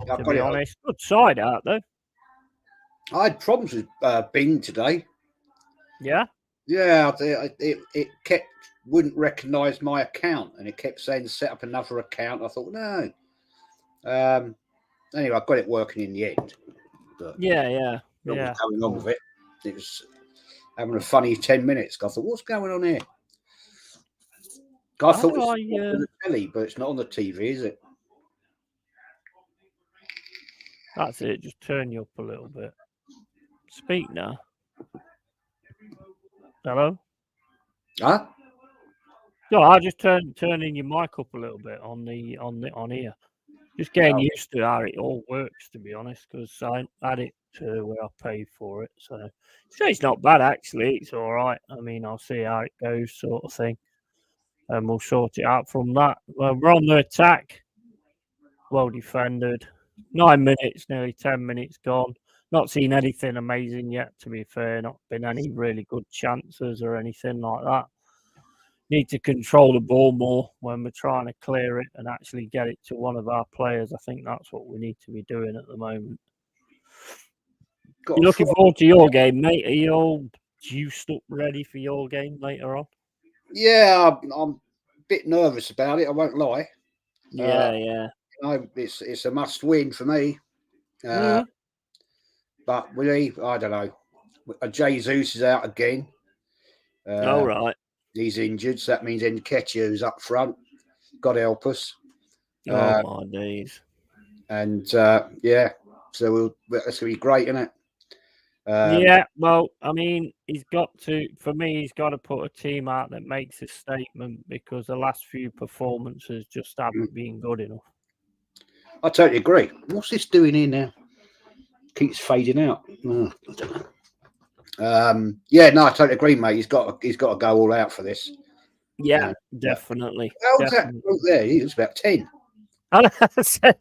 to be honest. Good side out though. I had problems with Bing today. Yeah. Yeah, it kept wouldn't recognise my account, and it kept saying set up another account. I thought no. Anyway, I got it working in the end. But Yeah. what was going on with it? It was having a funny 10 minutes. I thought, what's going on here? I thought it's on the telly, but it's not on the TV, is it? That's it. Just turn you up a little bit. Speak now. Hello. Huh? No, I just turning your mic up a little bit on here. Just getting used to how it all works, to be honest, because I had it where I paid for it. So it's not bad actually. It's all right. I mean, I'll see how it goes, sort of thing, and we'll sort it out from that. Well, we're on the attack. Well defended. 9 minutes, nearly 10 minutes gone. Not seen anything amazing yet, to be fair. Not been any really good chances or anything like that. Need to control the ball more when we're trying to clear it and actually get it to one of our players. I think that's what we need to be doing at the moment. You looking forward to your game, mate? Are you all juiced up, ready for your game later on? Yeah, I'm a bit nervous about it. I won't lie. Yeah. You know, it's a must win for me. But I don't know. Jesus is out again. All right. He's injured, so that means Nketiah's up front. God help us. Oh my days. And yeah, so that's gonna be great, isn't it? Yeah, well, I mean, he's got to put a team out that makes a statement, because the last few performances just haven't been good enough. I totally agree. What's this doing here now? Keeps fading out. Oh, I don't know. Yeah, no, I totally agree, mate. He's got to go all out for this. Yeah, definitely. How's that there? He was about 10. I said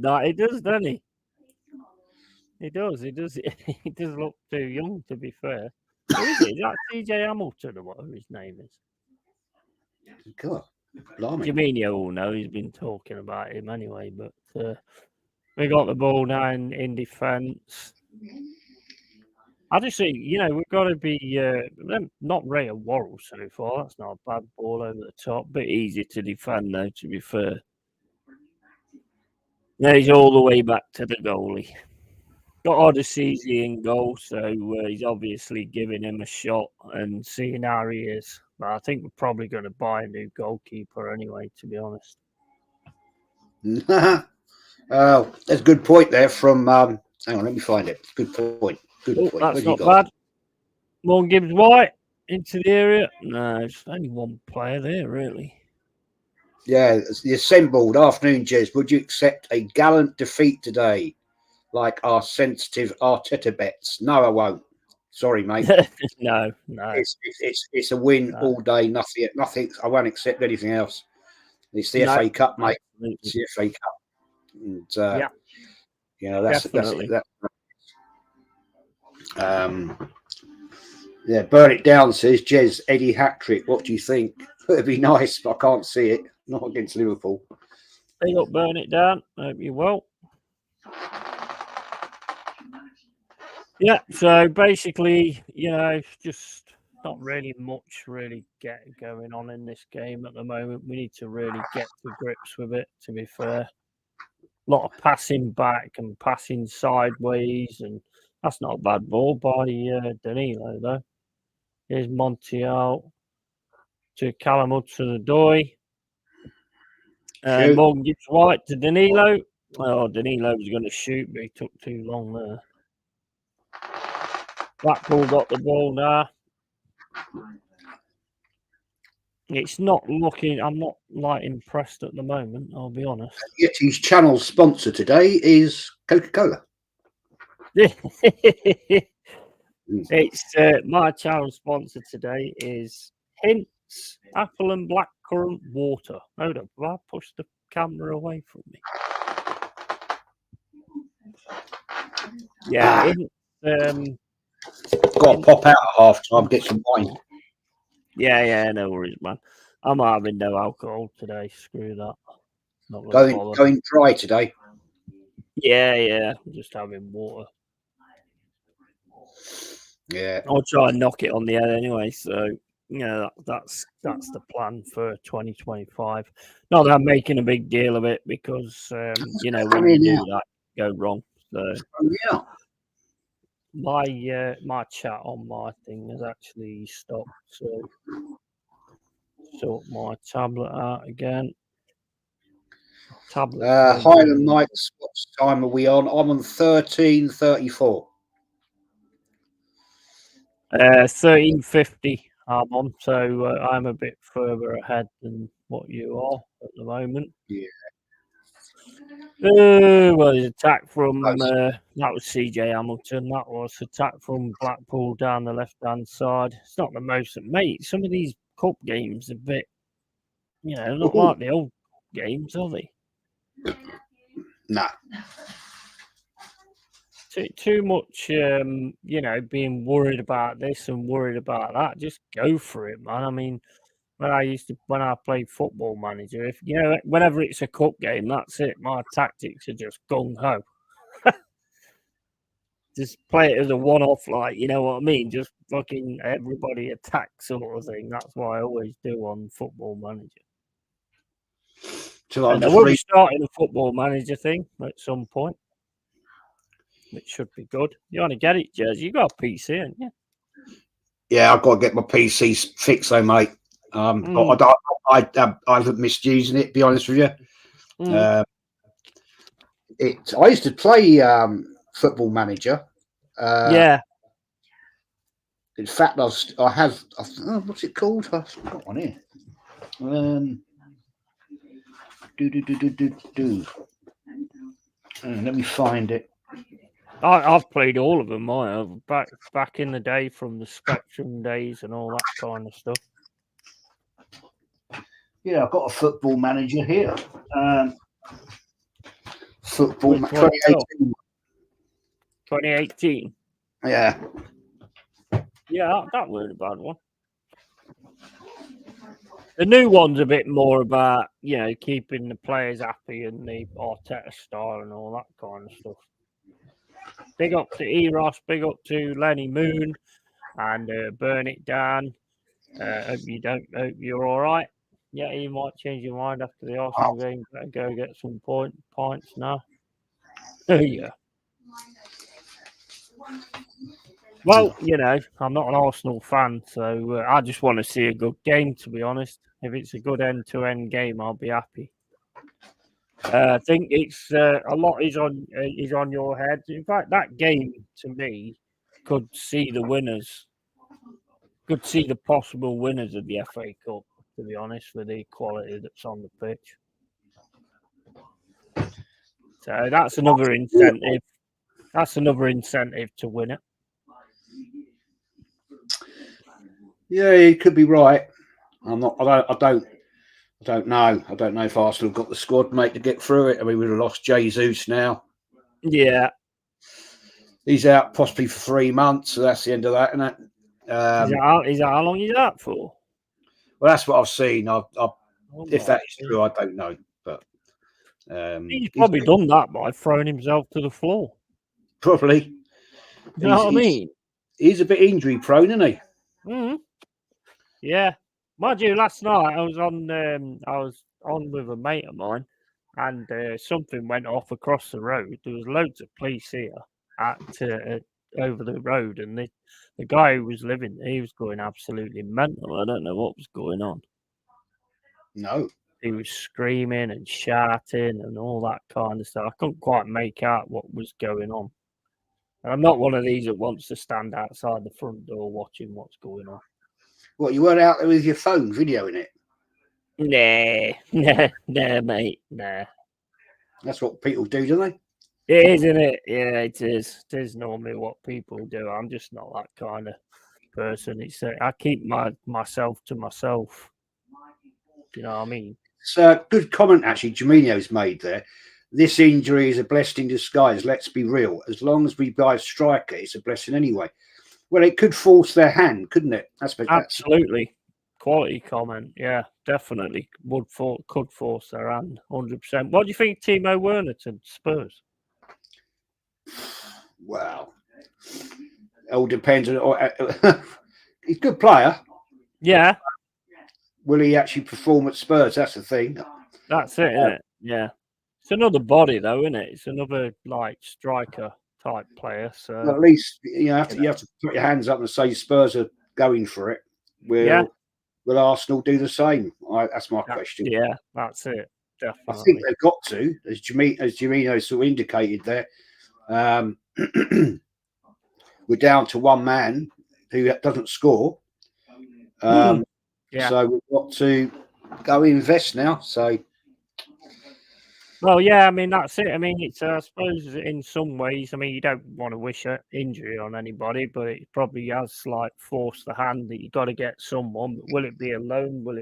that. He does, doesn't he? He does. He does look too young, to be fair. Who is it? Is that TJ Hamilton or whatever his name is? God, blimey. Jaminio will know. He's been talking about him anyway. But we got the ball now in defence. I just think, we've got to be not Ray and Worrell so far. That's not a bad ball over the top. Bit easy to defend, though, to be fair. Now he's all the way back to the goalie. Got Odyssey in goal, so he's obviously giving him a shot and seeing how he is. But I think we're probably going to buy a new goalkeeper anyway, to be honest. That's a good point there from... hang on, let me find it. Good point. Good point. That's not bad. Morgan Gibbs-White into the area. No, there's only one player there, really. Yeah, the assembled afternoon, Jez. Would you accept a gallant defeat today, like our sensitive Arteta bets? No, I won't. Sorry, mate. No. It's a win all day. Nothing. I won't accept anything else. It's the FA Cup, mate. Absolutely. It's the FA Cup, and that's definitely. Yeah, burn it down, says Jez. Eddie hat-trick. What do you think? It'd be nice, but I can't see it. Not against Liverpool. Big up, burn it down. Hope you will. Yeah, so basically, just not really much going on in this game at the moment. We need to really get to grips with it, to be fair. A lot of passing back and passing sideways, and that's not a bad ball by Danilo, though. Here's Montiel to Callum Hudson-Odoi. Morgan Gibbs-White to Danilo. Oh, Danilo was going to shoot, but he took too long there. BlackPool got the ball now. It's not looking... I'm not, impressed at the moment, I'll be honest. Yeti's channel sponsor today is Coca-Cola. It's my channel sponsor today is Hints Apple and Blackcurrant Water. Hold up, have I pushed the camera away from me? Yeah, got to pop out at half time, get some wine. Yeah, no worries, man. I'm having no alcohol today. Screw that. Not gonna bother. Going dry today. Yeah. I'm just having water. Yeah. I'll try and knock it on the head anyway. So that's the plan for 2025. Not that I'm making a big deal of it because when you do that, go wrong. So yeah. My chat on my thing has actually stopped. So sort my tablet out again. Tablet. Highland Knights. What time are we on? I'm on 13:34. 13:50 I'm on, so I'm a bit further ahead than what you are at the moment. Yeah. Well, there's attack from that was CJ Hamilton. That was attack from BlackPool down the left-hand side. It's not the most, mate. Some of these cup games are a bit, not like the old games, are they? Nah. Too much, being worried about this and worried about that. Just go for it, man. I mean, when I played Football Manager, if whenever it's a cup game, that's it. My tactics are just gung ho. Just play it as a one-off, like, you know what I mean? Just fucking everybody attack sort of thing. That's what I always do on Football Manager. And I will be starting a Football Manager thing at some point, which should be good. You want to get it, Jez? You got a PC, haven't you? Yeah, I've got to get my PC fixed, though, mate. But I haven't missed using it, to be honest with you. I used to play Football Manager. Yeah. In fact, I have. What's it called? I've got one here. Let me find it. I've played all of them. I have back in the day, from the Spectrum days and all that kind of stuff. Yeah, I've got a Football Manager here. Football 2018. 2018. Yeah. Yeah, that weren't a bad one. The new one's a bit more about, keeping the players happy and the Arteta style and all that kind of stuff. Big up to Eros, big up to Lenny Moon, and Burn It Down. Hope you're all right. Yeah, you might change your mind after the Arsenal game. Better go get some points now. Yeah. Well, I'm not an Arsenal fan, so I just want to see a good game, to be honest. If it's a good end-to-end game, I'll be happy. I think it's a lot is on your head. In fact, that game, to me, could see the winners. Could see the possible winners of the FA Cup, to be honest, with the quality that's on the pitch. So that's another incentive. That's another incentive to win it. Yeah, you could be right. I don't know. I don't know if Arsenal have got the squad, mate, to get through it. I mean, we've lost Jesus now. Yeah. He's out possibly for 3 months, so that's the end of that, isn't it? Is that how long he's out for? Well, that's what I've seen. If that is true, I don't know. But he's probably done that by throwing himself to the floor. Probably. You know what I mean? He's a bit injury prone, isn't he? Mm-hmm. Yeah. Mind you, last night I was on with a mate of mine, and something went off across the road. There was loads of police here at over the road, and the guy who was living there, he was going absolutely mental. I don't know what was going on. No. He was screaming and shouting and all that kind of stuff. I couldn't quite make out what was going on. And I'm not one of these that wants to stand outside the front door watching what's going on. What, you weren't out there with your phone videoing it? Nah, mate, nah. That's what people do, don't they? It is, isn't it? Yeah, it is. It is normally what people do. I'm just not that kind of person. I keep myself to myself. You know what I mean? It's a good comment, actually, Jaminho's made there. This injury is a blessing in disguise. Let's be real. As long as we buy a striker, it's a blessing anyway. Well, it could force their hand, couldn't it? Absolutely. quality comment. Yeah, definitely could force their hand 100%. What do you think, Timo Werner to Spurs? Well, it all depends on. He's a good player. Yeah, Will he actually perform at Spurs? That's the thing. that's it, isn't it? Yeah, it's another body though, isn't it? It's another like striker type player. So Well, at least you have to put your hands up and say Spurs are going for it. Will Arsenal do the same? That's my question. Yeah, that's it. Definitely. I think they've got to, as Jamino sort of indicated there. We're down to one man who doesn't score. So we've got to go invest now. So, well, yeah, I mean that's it. I mean, it's I suppose in some ways, I mean, you don't want to wish an injury on anybody, but it probably has like forced the hand that you got to get someone. But will it be a loan? Will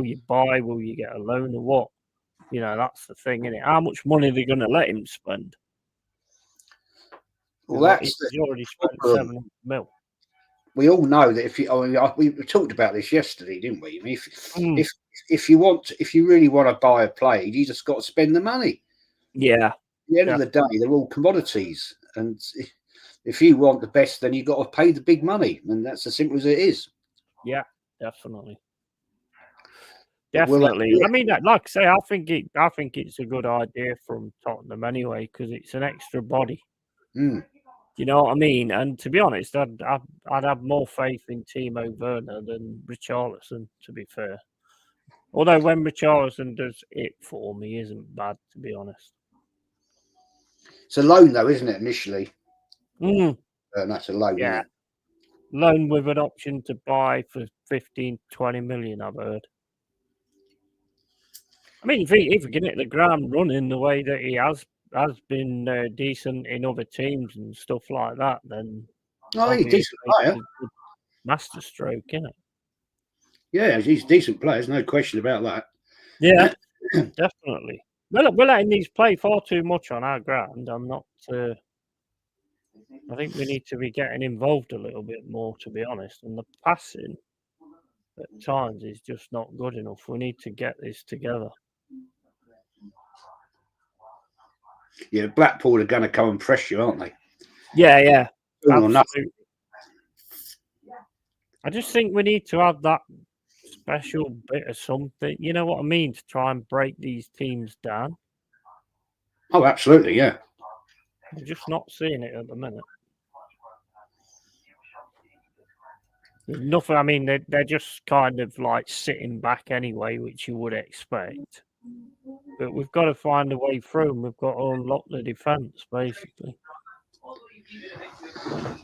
you buy? Will you get a loan or what? You know, that's the thing, isn't it? How much money are they going to let him spend? well, he's already spent 700 mil. We all know that we talked about this yesterday, didn't we? I mean, if you really want to buy a player, you just got to spend the money. Yeah. At the end of the day, they're all commodities, and if you want the best, then you got to pay the big money, and that's as simple as it is. Yeah, definitely. Definitely. I mean, like I say, I think it's a good idea from Tottenham anyway because it's an extra body. You know what I mean? And to be honest, I'd have more faith in Timo Werner than Richarlison, to be fair. Although when Richarlison does it for me, isn't bad, to be honest. It's a loan, though, isn't it? Initially, that's a loan. Yeah, loan with an option to buy for 15, 20 million. I've heard. I mean, if he can hit the ground running the way that he has been decent in other teams and stuff like that, then he's a decent player. Master stroke, isn't it? Yeah, he's a decent player. There's no question about that. Yeah, definitely. We're letting these play far too much on our ground. I'm not. I think we need to be getting involved a little bit more, to be honest. And the passing at times is just not good enough. We need to get this together. Yeah, Blackpool are going to come and press you, aren't they? Yeah. Absolutely. I just think we need to have that special bit of something. You know what I mean? To try and break these teams down. Oh, absolutely, yeah. I'm just not seeing it at the minute. There's nothing. I mean, they're just kind of like sitting back anyway, which you would expect. But we've got to find a way through, and we've got to unlock the defence, basically.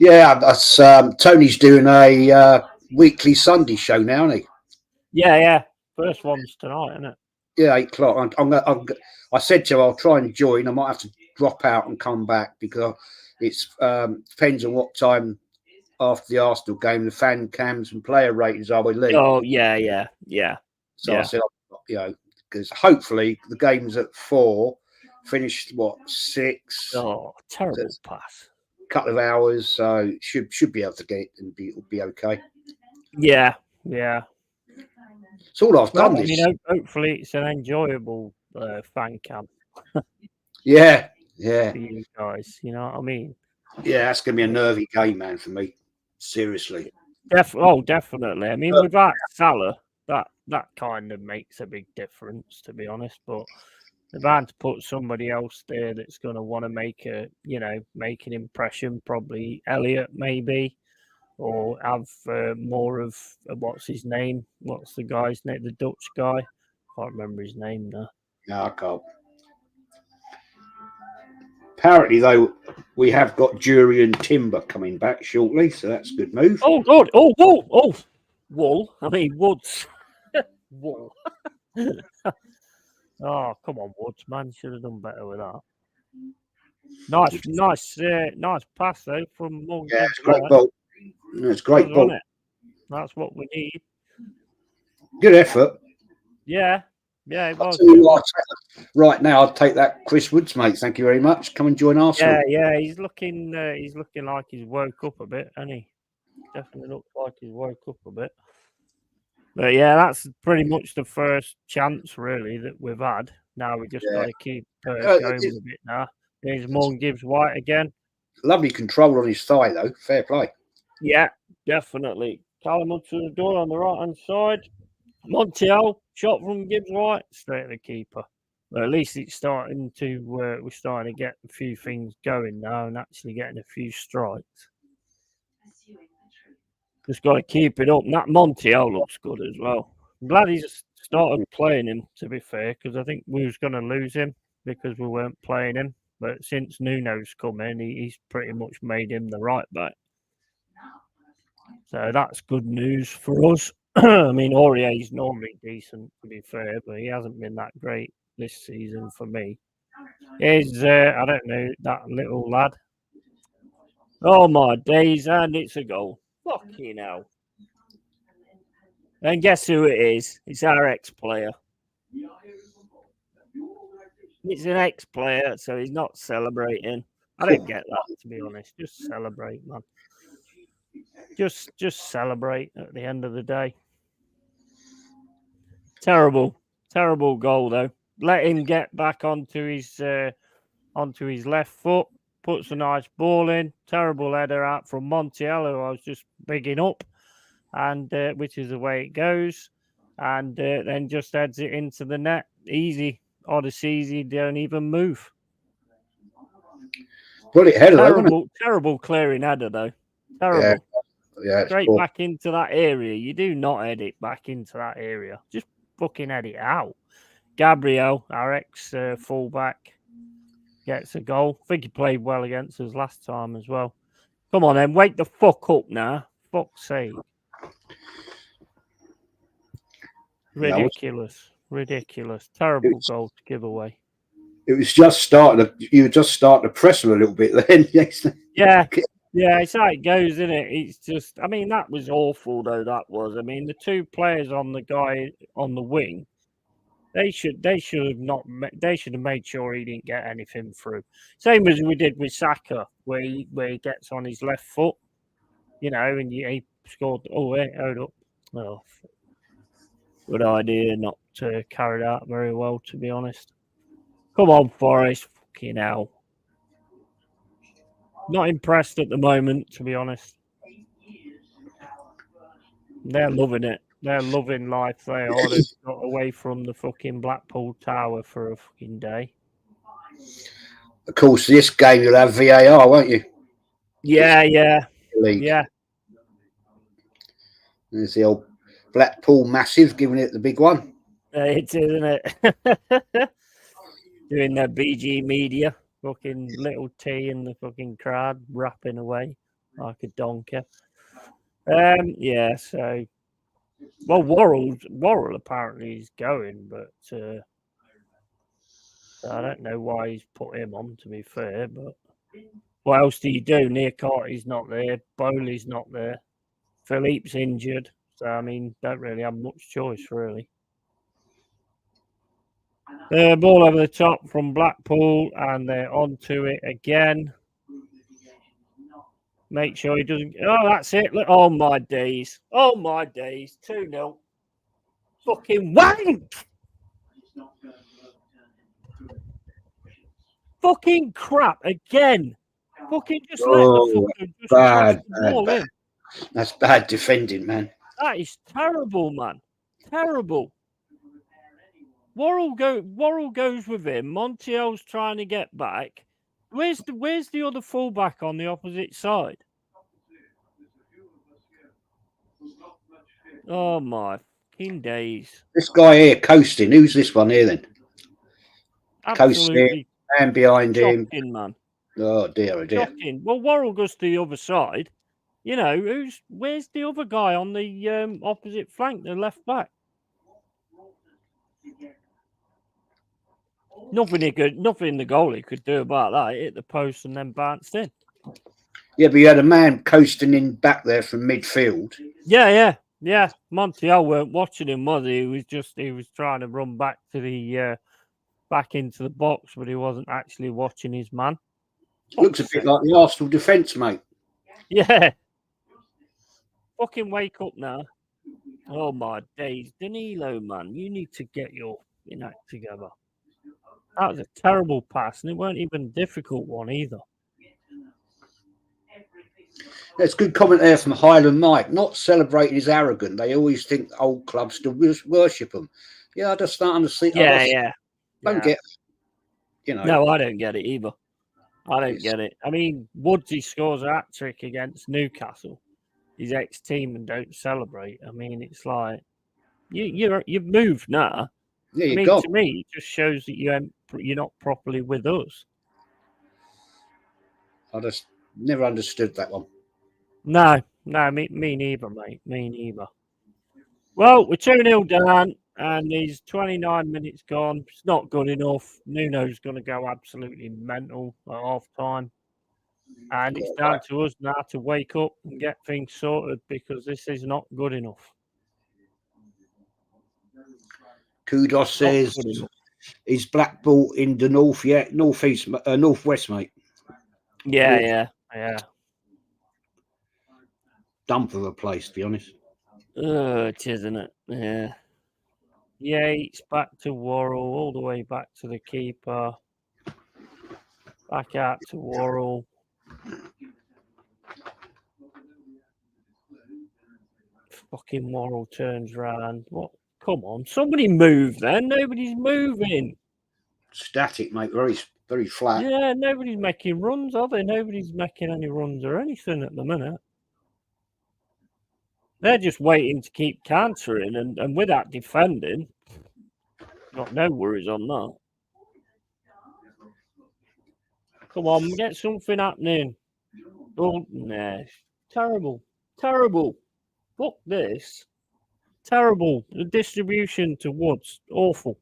Yeah, that's Tony's doing a weekly Sunday show now, isn't he? Yeah. First one's tonight, isn't it? Yeah, 8 o'clock. I said to him I'll try and join. I might have to drop out and come back because it's depends on what time after the Arsenal game the fan cams and player ratings are with Lee. Oh yeah. So I said, because hopefully the game's at 4, finished 6. Oh, terrible pass. Couple of hours, so should be able to get it and be okay. Yeah. It's all I've done. I mean, hopefully it's an enjoyable fan camp. Yeah. For you guys, you know what I mean? Yeah, that's gonna be a nervy game, man, for me. Seriously. Definitely. I mean, without Salah, that kind of makes a big difference, to be honest. But they're bound to put somebody else there that's going to want to make an impression. Probably Elliot, maybe, or have more of what's his name? What's the guy's name? The Dutch guy. Can't remember his name now. No, I can't. Apparently, though, we have got Jurian Timber coming back shortly, so that's a good move. Oh, God. Oh, Wool. I mean, Woods. Wool. Oh, come on, Woods, man. Should have done better with that. Nice pass, though, from Morgan. Yeah, it's great ball. It's great ball. That's what we need. Good effort. Yeah, it was. Right now, I'd take that Chris Woods, mate. Thank you very much. Come and join Arsenal. Yeah. He's looking like he's woke up a bit, hasn't he? Definitely looks like he's woke up a bit. But yeah, that's pretty much the first chance really that we've had. Now we just Yeah. got to keep going It's with it now. There's Morgan Gibbs White again. lovely control on his thigh, though. Fair play. Yeah, definitely. Callum up to the door on the right hand side. Montiel shot from Gibbs White straight at the keeper. But at least it's starting to we're starting to get a few things going now and actually getting a few strikes. Just got to keep it up. And that Montiel looks good as well. I'm glad he's started playing him, to be fair, because I think we was going to lose him because we weren't playing him. But since Nuno's come in, he's pretty much made him the right back. So that's good news for us. I mean, Aurier's normally decent, to be fair, but he hasn't been that great this season for me. Is I don't know, that little lad. Oh my days, and it's a goal. Fucking hell. And guess who it is? It's our ex-player. It's an ex-player, so he's not celebrating. I don't get that, to be honest. Just celebrate, man. Just celebrate at the end of the day. Terrible goal though. Let him get back onto his left foot. Puts a nice ball in. Terrible header out from Montiel, who I was just bigging up, and which is the way it goes. And then just heads it into the net. Easy. Odyssey easy. Don't even move. Bullet header, Terrible clearing header though. Terrible. Yeah, straight back into that area. You do not head it back into that area. Just fucking head it out. Gabriel, our ex fullback, gets a goal. I think he played well against us last time as well. Come on then, wake the fuck up now. Fuck's sake. Ridiculous. Terrible goal to give away. It was just starting. You were just starting to press him a little bit then. Yeah, it's how it goes, isn't it? It's just, I mean, that was awful, though, that was. I mean, the two players on the guy on the wing, they should have made sure he didn't get anything through. Same as we did with Saka, where he gets on his left foot, you know, and he scored. Oh, wait, hold up. Oh, good idea not to carry that very well, to be honest. Come on, Forest. Fucking hell. Not impressed at the moment, to be honest. They're loving it. They're loving life. They are. They've got away from the fucking BlackPool Tower for a fucking day. Of course, this game you'll have VAR, won't you? Yeah. There's the old BlackPool Massive giving it the big one. It is, isn't it? Doing their BG media. Fucking little T in the fucking crowd, rapping away like a donkey. Yeah, so well, Worrell apparently is going, but I don't know why he's put him on, to be fair, but what else do you do? Niakarte's not there, Bowley's not there, Philippe's injured, so I mean, don't really have much choice, really. Ball over the top from Blackpool, and they're onto it again. Make sure he doesn't. Oh, that's it. Oh, my days. 2-0. Fucking wank. Fucking crap again. Fucking just let the fucking bad. ball in. That's bad defending, man. That is terrible, man. Terrible. Worrell goes with him. Montiel's trying to get back. Where's the other fullback on the opposite side? Oh my fucking days! This guy here coasting. Who's this one here then? Absolutely coasting, man behind shocking, him. Man. Oh dear, Shocking. Well, Worrell goes to the other side. You know, where's the other guy on the opposite flank, the left back? Nothing the goalie could do about that. It hit the post and then bounced in. Yeah, but you had a man coasting in back there from midfield. Yeah. Montiel weren't watching him, was he? He was trying to run back to the back into the box, but he wasn't actually watching his man. Looks a bit like the Arsenal defence, mate. Yeah. Fucking wake up now. Oh my days, Danilo, man, you need to get your act together. That was a terrible pass, and it weren't even a difficult one either. There's good comment there from Highland Mike. Not celebrating is arrogant. They always think old clubs still worship them. Yeah, I just don't understand. Yeah. Don't get, No, I don't get it either. I don't get it. I mean, Woodsy scores a hat-trick against Newcastle, his ex-team, and don't celebrate. I mean, it's like, you've moved now. Yeah, I mean, to me, it just shows that you're not properly with us. I just never understood that one. No, me neither, mate. Me neither. Well, we're 2-0 down, and there's 29 minutes gone. It's not good enough. Nuno's going to go absolutely mental at half-time. And it's down to us now to wake up and get things sorted, because this is not good enough. Kudos says, is BlackPool in the north yet? Northeast, northwest, mate. Yeah. Dump of a place, to be honest. It is, isn't it? Yeah. Yates back to Worrell, all the way back to the keeper. Back out to Worrell. Fucking Worrell turns round. What? Come on, somebody move then. Nobody's moving. Static, mate. Very, very flat. Yeah, nobody's making runs, are they? Nobody's making any runs or anything at the minute. They're just waiting to keep countering, and with that defending, got no worries on that. Come on, get something happening. Oh, nah. Terrible. Fuck this. Terrible. The distribution to Woods. Awful.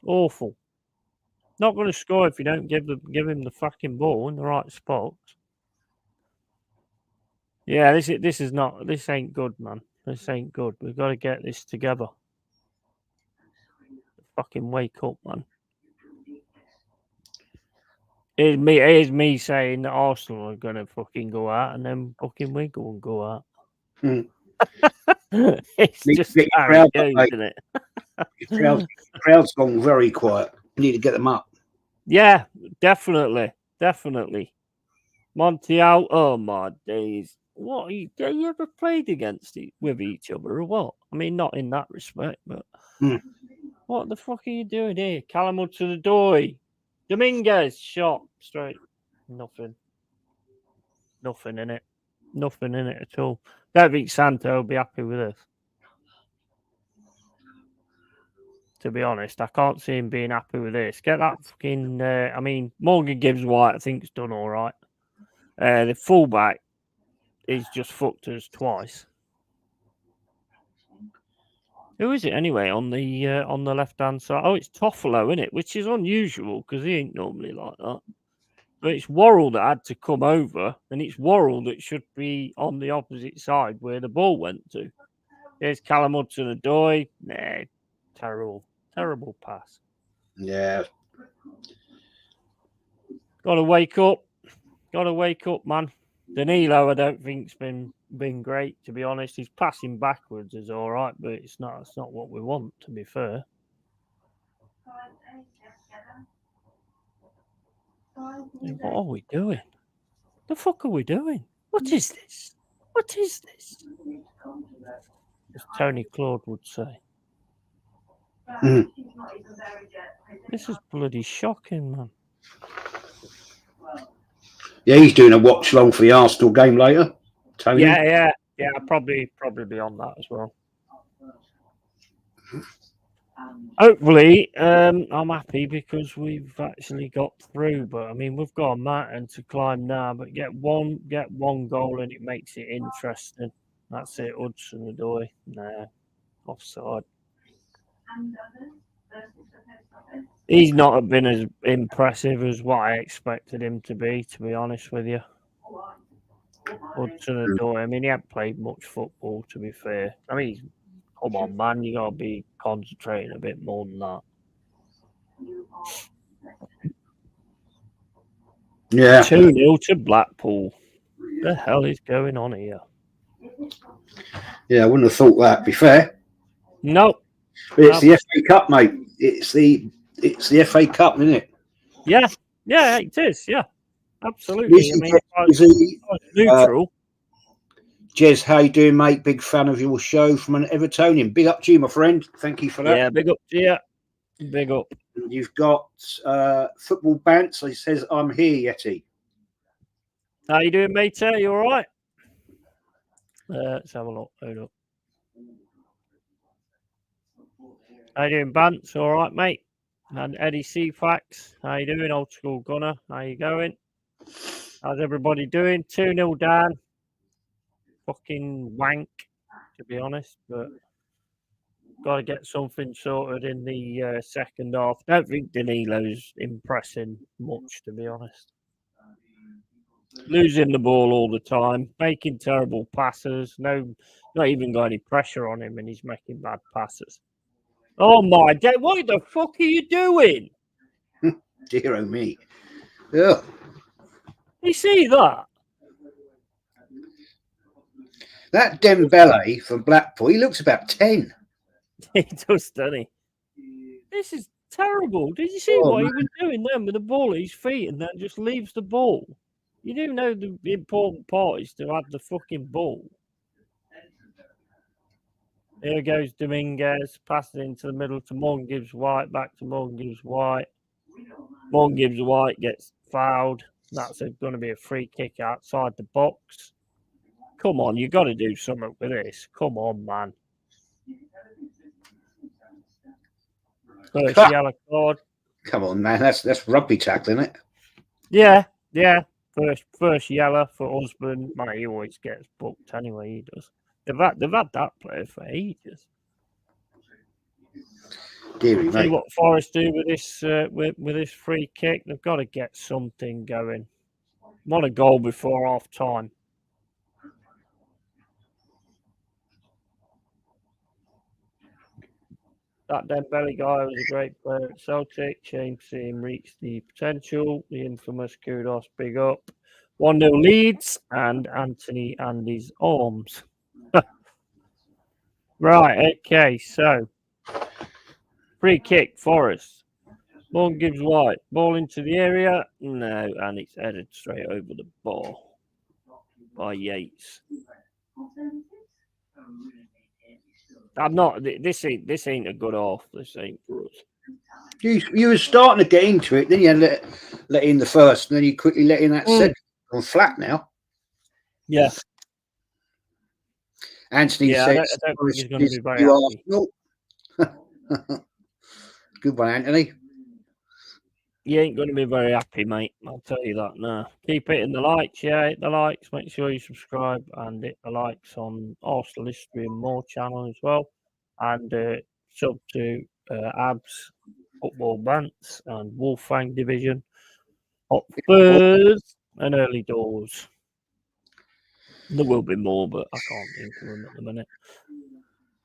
Not going to score if you don't give him the fucking ball in the right spot. Yeah, this ain't good, man. This ain't good. We've got to get this together. Fucking wake up, man. Here's me saying that Arsenal are going to fucking go out, and then fucking we go out. It's just how it goes, isn't it? Crowd's gone very quiet. We need to get them up. Yeah, definitely. Montiel, oh my days. What, you ever played with each other or what? I mean, not in that respect, but what the fuck are you doing here? Callum Hudson-Odoi. Dominguez shot straight. Nothing in it. Nothing in it at all. Don't think Santo will be happy with this. To be honest, I can't see him being happy with this. Get that fucking. I mean, Morgan Gibbs-White, I think, has done all right. The fullback is just fucked us twice. Who is it anyway on the left hand side? Oh, it's Toffolo, isn't it? Which is unusual because he ain't normally like that. But it's Worrell that had to come over, and it's Worrell that should be on the opposite side where the ball went to. There's Callum Hudson-Odoi. Nah, terrible pass. Yeah. Got to wake up, man. Danilo, I don't think's been great, to be honest. His passing backwards is all right, but it's not what we want, to be fair. What are we doing? The fuck are we doing? What is this? As Tony Claude would say. This is bloody shocking, man. Yeah, he's doing a watch long for the Arsenal game later. Tony. Yeah. I'll probably be on that as well. Hopefully, I'm happy because we've actually got through. But I mean, we've got a mountain to climb now. But get one goal and it makes it interesting. That's it. Hudson-Odoi. Nah, offside. He's not been as impressive as what I expected him to be honest with you. Hudson-Odoi, I mean, he hasn't played much football, to be fair. I mean, come on, man, you got to be concentrating a bit more than that. Yeah. 2-0 to BlackPool. What the hell is going on here? Yeah, I wouldn't have thought that. To be fair, No. but it's the FA Cup, mate. It's the FA Cup, isn't it? Yeah, it is. Yeah, absolutely. I mean, neutral. Jez, how you doing, mate? Big fan of your show from an Evertonian. Big up to you, my friend. Thank you for that. Yeah, big up to you. Big up. You've got Football Bants. He says, I'm here, Yeti. How you doing, mate? You all right? Let's have a look. Hold up. How you doing, Bants? All right, mate? And Eddie Cefax. How you doing, old school gunner? How you going? How's everybody doing? 2-0 down. Fucking wank, to be honest, but got to get something sorted in the second half. Don't think Danilo's impressing much, to be honest. Losing the ball all the time, making terrible passes. No, not even got any pressure on him, and he's making bad passes. Oh my God! What the fuck are you doing? Dear oh me. Yeah. You see that? That Dembele from Blackpool, he looks about 10. He does, doesn't he? This is terrible. Did you see what he was doing then with the ball at his feet and then just leaves the ball? You do know the important part is to have the fucking ball. Here goes Dominguez, passes into the middle to Morgan Gibbs White, back to Morgan Gibbs White. Morgan Gibbs White gets fouled. That's going to be a free kick outside the box. Come on, you got to do something with this. Come on, man. First yellow card. Come on, man. That's rugby tackling, isn't it? Yeah. First yellow for Husband. Man, he always gets booked anyway. He does. They've had that player for ages. Deary, See what Forest do with this with this free kick. They've got to get something going. Want a goal before half time. That Dembele guy was a great player at Celtic. Shame to see him reach the potential. The infamous kudos, big up. 1-0 leads and Anthony and his arms. Right, okay, so free kick, Forest. Ball gives White. Ball into the area. No, and it's headed straight over the bar by Yates. I'm not. This ain't a good half. This ain't for us. You were starting to get into it, then you let in the first, and then you quickly let in that second. On flat now. Yeah. Anthony says, I don't think he's going to be very happy. Good one, Anthony. You ain't going to be very happy, mate. I'll tell you that now. Keep hitting the likes. Yeah, hit the likes. Make sure you subscribe and hit the likes on Arsenal History and More channel as well. And sub to Abs, Football Bants and Wolfgang Division. Hot Furs and Early Doors. There will be more, but I can't think of them at the minute.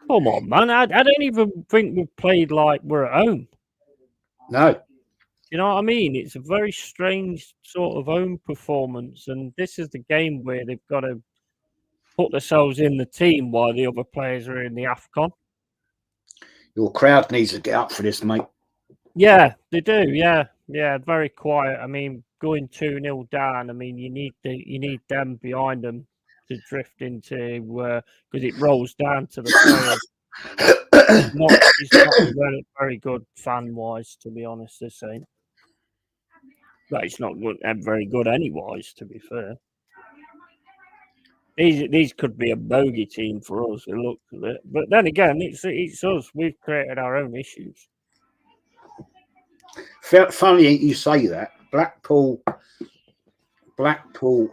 Come on, man. I don't even think we've played like we're at home. No. You know what I mean? It's a very strange sort of home performance, and this is the game where they've got to put themselves in the team while the other players are in the AFCON. Your crowd needs to get up for this, mate. Yeah, they do. Yeah, very quiet. I mean, going 2-0 down. I mean, you need them behind them to drift into because it rolls down to the players. It's not very, very good fan-wise, to be honest. This ain't. But it's not good, very good anywise, to be fair. These could be a bogey team for us. It looks at it, but then again, it's us. We've created our own issues. Funny you say that. Blackpool,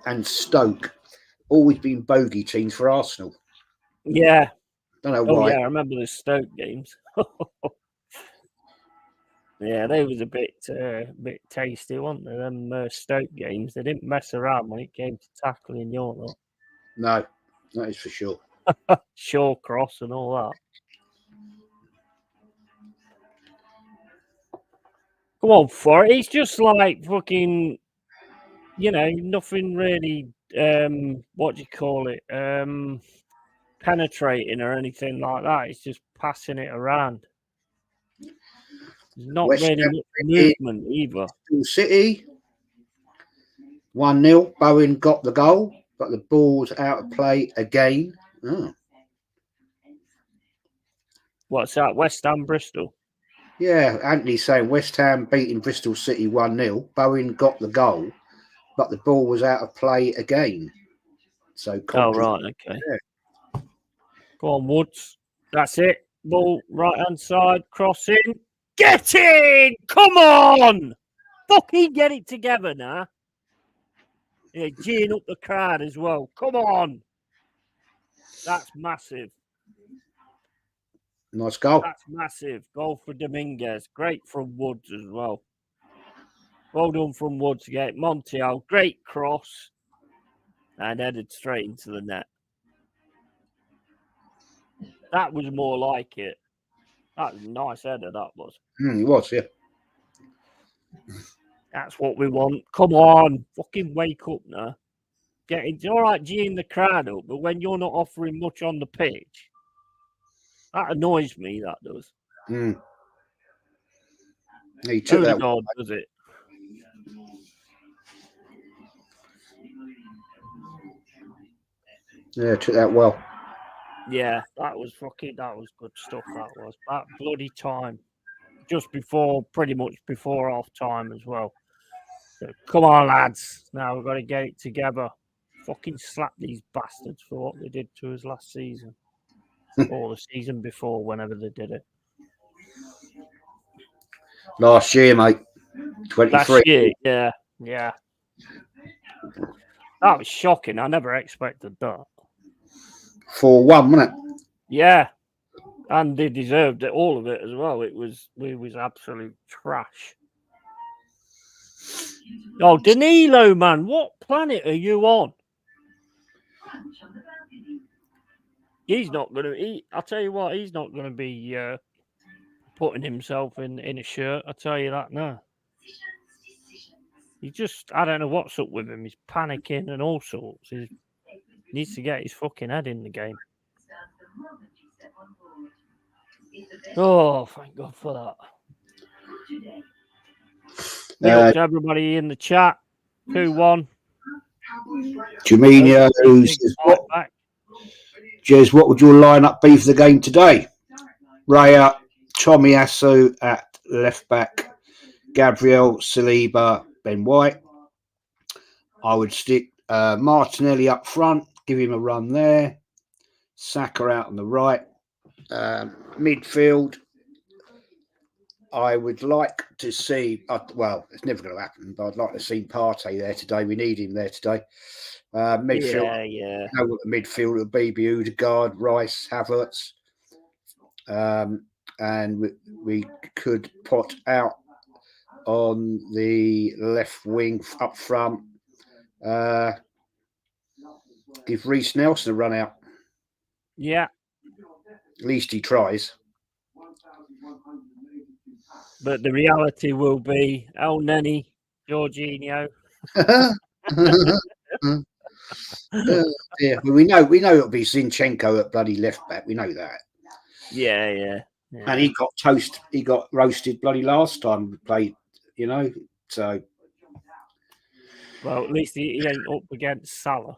and Stoke always been bogey teams for Arsenal. Yeah. Don't know why. Yeah, I remember the Stoke games. Yeah, they was a bit tasty, weren't they? Them Stoke games. They didn't mess around when it came to tackling your lot. No, that is for sure. Shawcross and all that. Come on, for it. It's just like fucking, nothing really. What do you call it? penetrating or anything like that. It's just passing it around. There's not West really Ham much movement either. City 1-0. Bowen got the goal, but the ball's out of play again. Oh. What's that? West Ham Bristol. Yeah, Anthony's saying West Ham beating Bristol City 1-0. Bowen got the goal, but the ball was out of play again. So Oh, right, okay. Yeah. Go on, Woods. That's it. Ball right hand side, crossing. Get in! Come on! Fucking get it together now. Yeah, geeing up the crowd as well. Come on. That's massive. Nice goal. That's massive. Goal for Dominguez. Great from Woods as well. Well done from Woods to get Montiel. Great cross. And headed straight into the net. That was more like it. That was a nice header, that was. It was, yeah. That's what we want. Come on. Fucking wake up now. It's all right geeing the crowd up, but when you're not offering much on the pitch, that annoys me, that does. He took that. God, does it? Yeah, took that well. Yeah, that was good stuff, that was. That bloody time. Just before, pretty much before half time as well. So, come on, lads. Now we've got to get it together. Fucking slap these bastards for what they did to us last season. Or the season before, whenever they did it. Last year, mate. 23. Last year, yeah. That was shocking. I never expected that. 4-1, wasn't it? Yeah. And they deserved it, all of it as well. It was absolute trash. Oh, Danilo, man, what planet are you on? He's not going to. I'll tell you what, he's not going to be putting himself in a shirt. I'll tell you that now. I don't know what's up with him. He's panicking and all sorts. He needs to get his fucking head in the game. Oh, thank God for that. To everybody in the chat. 2-1. Juminho says, Jez, what would your lineup be for the game today? Raya, Tomiyasu at left back, Gabriel, Saliba, Ben White. I would stick Martinelli up front, give him a run there. Saka out on the right. Midfield, I would like to see, well, it's never going to happen, but I'd like to see Partey there today. We need him there today. Midfield, yeah. I know what the midfield would be Odegaard, Rice, Havertz. And we could put out on the left wing up front. Give Reece Nelson a run out. Yeah. At least he tries. But the reality will be El Neni, Jorginho. Yeah, we know it'll be Zinchenko at bloody left back. We know that. Yeah. And he got roasted bloody last time we played, so. Well, at least he ain't up against Salah.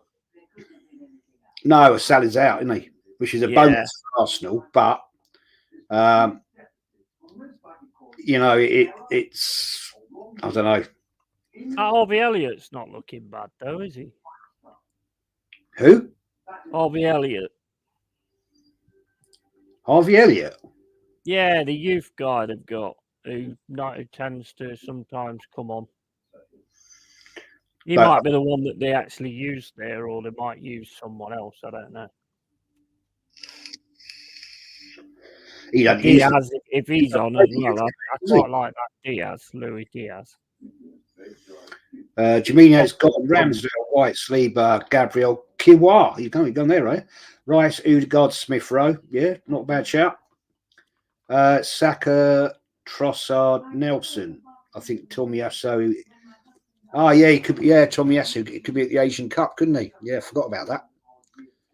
No, Salah's out, isn't he? Which is a bonus for Arsenal, but it's I don't know. Harvey Elliott's not looking bad though, is he? Who? Harvey Elliott. Harvey Elliott? Yeah, the youth guy they've got who tends to sometimes come on. He might be the one that they actually use there, or they might use someone else. I don't know. Diaz, if he's on as well, I quite like that Diaz, Luis Diaz. Jaminho's got Ramsdale, White, Saliba, Gabriel, Kiwa. You've gone there, right? Rice, Odegaard, Smith Rowe. Yeah, not a bad shout. Saka, Trossard, Nelson. I think Tomiyasu. Oh, yeah, he could be. Yeah, Tomiyasu. It could be at the Asian Cup, couldn't he? Yeah, forgot about that.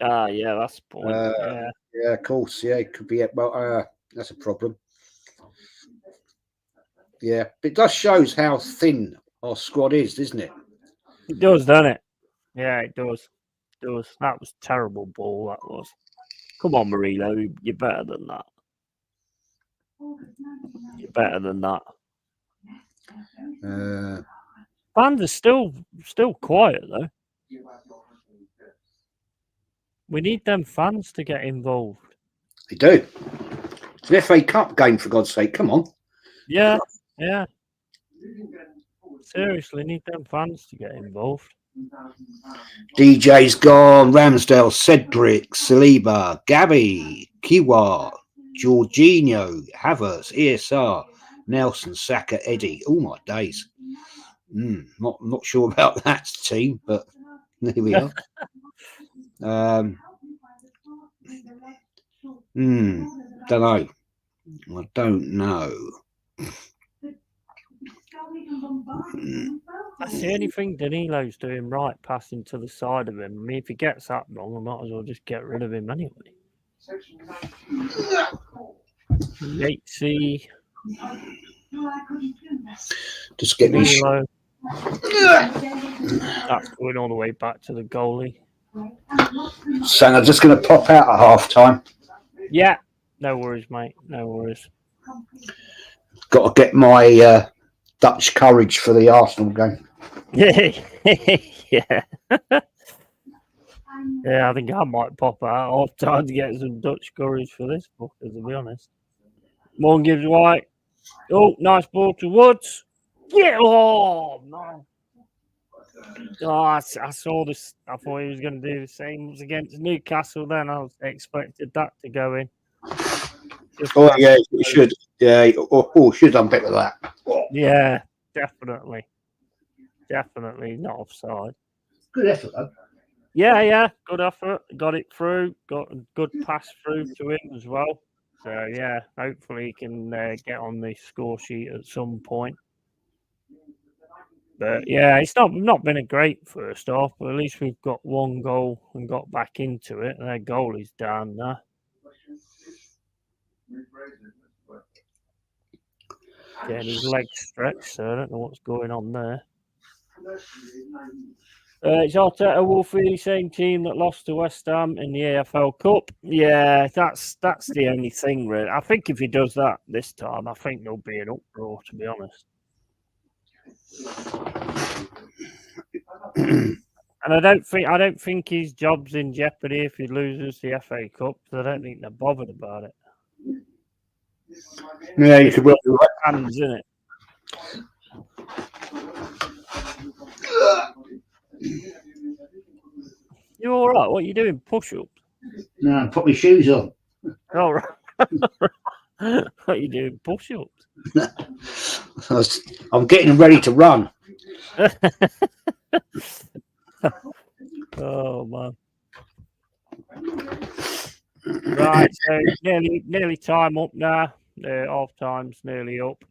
Yeah, that's the point. Yeah. Yeah, of course. Yeah, it could be. Well, that's a problem. Yeah, but it does shows how thin our squad is, doesn't it? It does, doesn't it? Yeah, it does. It does. That was terrible ball, that was. Come on, Marino, you're better than that. You're better than that. Fans are still quiet though. We need them fans to get involved. They do. It's an FA Cup game, for God's sake. Come on. Yeah, yeah. Seriously, need them fans to get involved. DJ's gone. Ramsdale, Cedric, Saliba, Gabby, Kiwa, Jorginho, Havertz, ESR, Nelson, Saka, Eddie. Oh my days. Not sure about that team, but there we are. Don't know. I don't know. That's the only thing Danilo's doing right, passing to the side of him. I mean, if he gets that wrong, I might as well just get rid of him anyway. Yatesy. Just get me. That's going all the way back to the goalie. So I'm just going to pop out at half time. Yeah, no worries, mate. No worries. Got to get my Dutch courage for the Arsenal game. Yeah. Yeah, I think I might pop out half time to get some Dutch courage for this book, to be honest. Morgan gives White. Oh, nice ball to Woods. Yeah, oh, man. Oh, I saw this. I thought he was going to do the same against Newcastle then. I expected that to go in. Yeah, it should. Yeah, should have done better than that. Yeah, definitely. Definitely not offside. Good effort, though. Yeah, good effort. Got it through. Got a good pass through to him as well. So, yeah, hopefully he can get on the score sheet at some point. But, yeah, it's not been a great first half, but at least we've got one goal and got back into it. And their goal is down there. Getting his legs stretched, so I don't know what's going on there. It's Arteta Wolfie, same team that lost to West Ham in the AFL Cup. Yeah, that's the only thing, really. I think if he does that this time, I think there'll be an uproar, to be honest. And I don't think his job's in jeopardy if he loses the FA Cup. So I don't think they're bothered about it. Yeah, you could well do that. Hands in it. You all right? What are you doing? Push-ups? No, put my shoes on. All right. What are you doing? Push-ups? I'm getting ready to run. Oh man! Right, so nearly time up now. Half time's nearly up.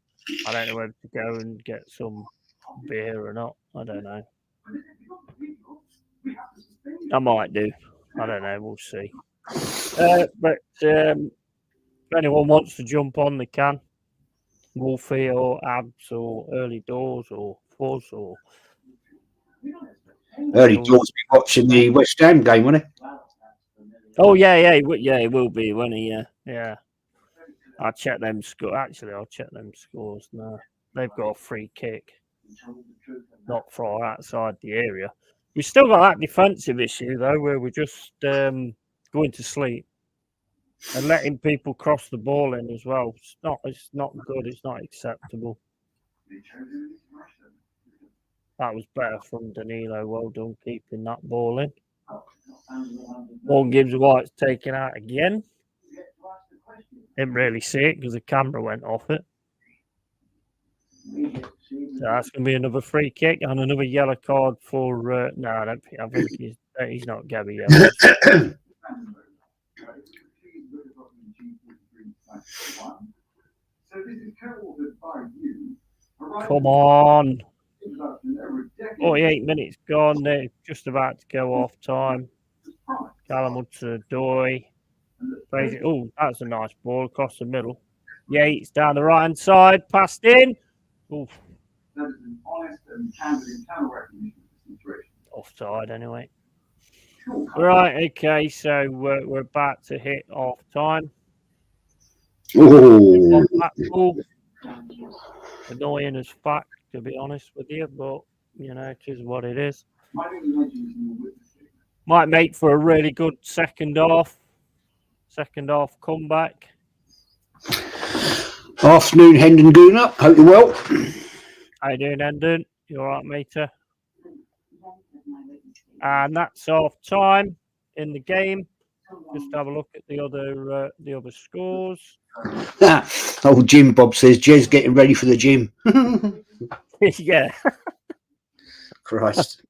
I don't know whether to go and get some beer or not. I don't know. I might do. I don't know. We'll see. But if anyone wants to jump on, they can. Wolfie or Abs or Early Doors or Fuzz or Early Doors be watching the West Ham game, won't he? Oh yeah, he will be, won't he? Yeah. I'll check them scores. Actually, I'll check them scores now. They've got a free kick, not far outside the area. We've still got that defensive issue though, where we're just going to sleep and letting people cross the ball in as well. It's not good. It's not acceptable. That was better from Danilo. Well done keeping that ball in. Morgan Gibbs White's taken out again. Didn't really see it because the camera went off it. So that's going to be another free kick and another yellow card for. No, I think he's not Gabby yellow. Come on. 48 minutes gone. They're just about to go off time. Callum Hudson-Odoi. Oh, that's a nice ball across the middle. Yates down the right hand side, passed in. Oof. Offside anyway. Right, okay, so we're about to hit half time. Oh, BlackPool. Annoying as fuck, to be honest with you, but you know, it is what it is. Might make for a really good second half. Second half comeback. afternoon, Hendon Gooner. Hope you're well. How you doing, Hendon? You all right, matey? And that's half time in the game. Just have a look at the other scores. Old Jim Bob says Jez getting ready for the gym. Yeah. Christ.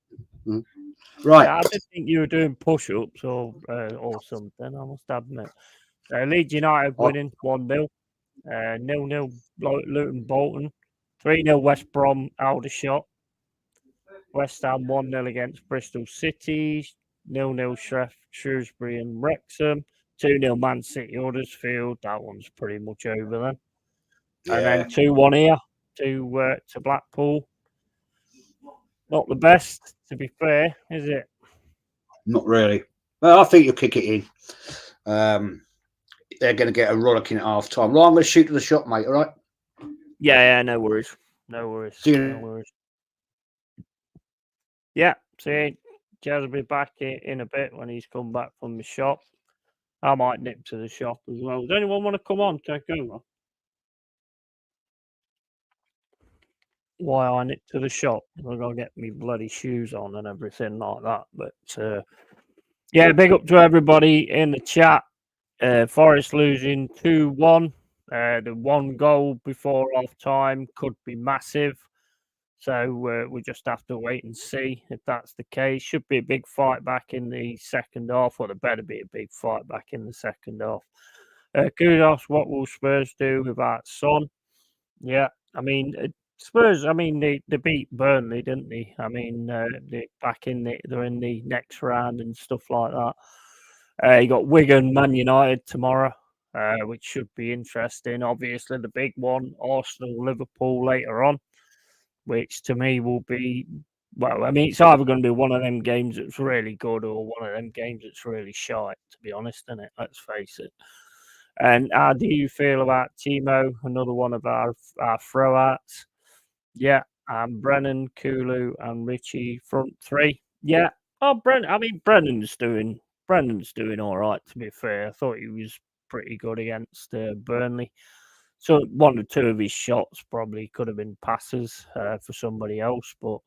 Right. Yeah, I didn't think you were doing push-ups or something, I must admit. Leeds United winning 1-0. 0-0 Luton Bolton. 3-0 West Brom Aldershot. West Ham 1-0 against Bristol City. 0-0 Shrewsbury and Wrexham. 2-0 Man City Huddersfield. That one's pretty much over then. Yeah. And then 2-1 here to Blackpool. Not the best, to be fair, is it? Not really. Well, I think you'll kick it in. They're going to get a rollicking at half time. Well, I'm going to shoot to the shot, mate. All right. Yeah, no worries. No worries. See you. No worries. Yeah, see, Jazz will be back in a bit when he's come back from the shop. I might nip to the shop as well. Does anyone want to come on, take over? Why I nip to the shop? I've got to get me bloody shoes on and everything like that. But yeah, big up to everybody in the chat. Forest losing 2-1. The one goal before half time could be massive. So we just have to wait and see if that's the case. Should be a big fight back in the second half. Well, there better be a big fight back in the second half. Kudos, what will Spurs do without Son? Yeah, I mean, Spurs, I mean, they beat Burnley, didn't they? I mean, they're in the next round and stuff like that. You got Wigan, Man United tomorrow, which should be interesting. Obviously, the big one, Arsenal, Liverpool later on, which to me will be, well, I mean, it's either going to be one of them games that's really good or one of them games that's really shite, to be honest, isn't it? Let's face it. And how do you feel about Timo, another one of our throwouts? Yeah, Brennan, Kulu, and Richie front three. Yeah. Oh, Brennan. I mean, Brennan's doing all right. To be fair, I thought he was pretty good against Burnley. So one or two of his shots probably could have been passes for somebody else, but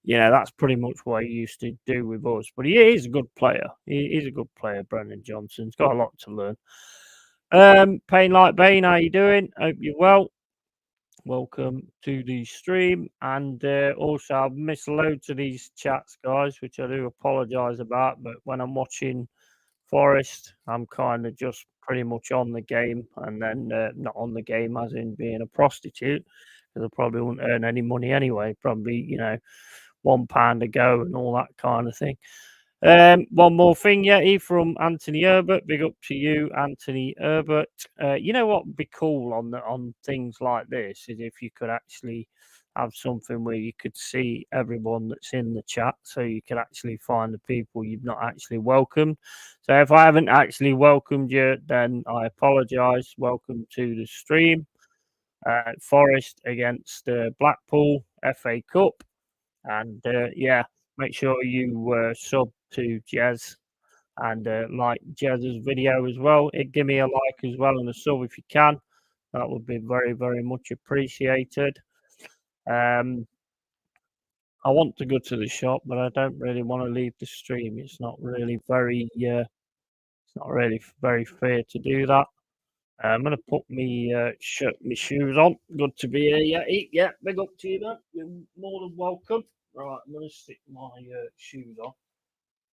that's pretty much what he used to do with us. But he is a good player. He's a good player, Brendan Johnson. He's got a lot to learn. Pain Like Bane, how you doing? Hope you're well. Welcome to the stream. And also, I've missed loads of these chats, guys, which I do apologise about. But when I'm watching Forest, I'm kind of just pretty much on the game, and then not on the game as in being a prostitute, because I probably wouldn't earn any money anyway. Probably, £1 a go and all that kind of thing. One more thing, Yeti, from Anthony Herbert. Big up to you, Anthony Herbert. You know what would be cool on things like this is if you could actually have something where you could see everyone that's in the chat, so you could actually find the people you've not actually welcomed. So if I haven't actually welcomed you, then I apologise. Welcome to the stream. Forest against Blackpool FA Cup, and make sure you sub to Jez and like Jez's video as well. Give me a like as well and a sub if you can. That would be very, very much appreciated. I want to go to the shop, but I don't really want to leave the stream. It's not really very fair to do that. I'm gonna put me shoes on. Good to be here, Yeti. Yeah, big up to you, man. You're more than welcome. Right, I'm gonna stick my shoes on,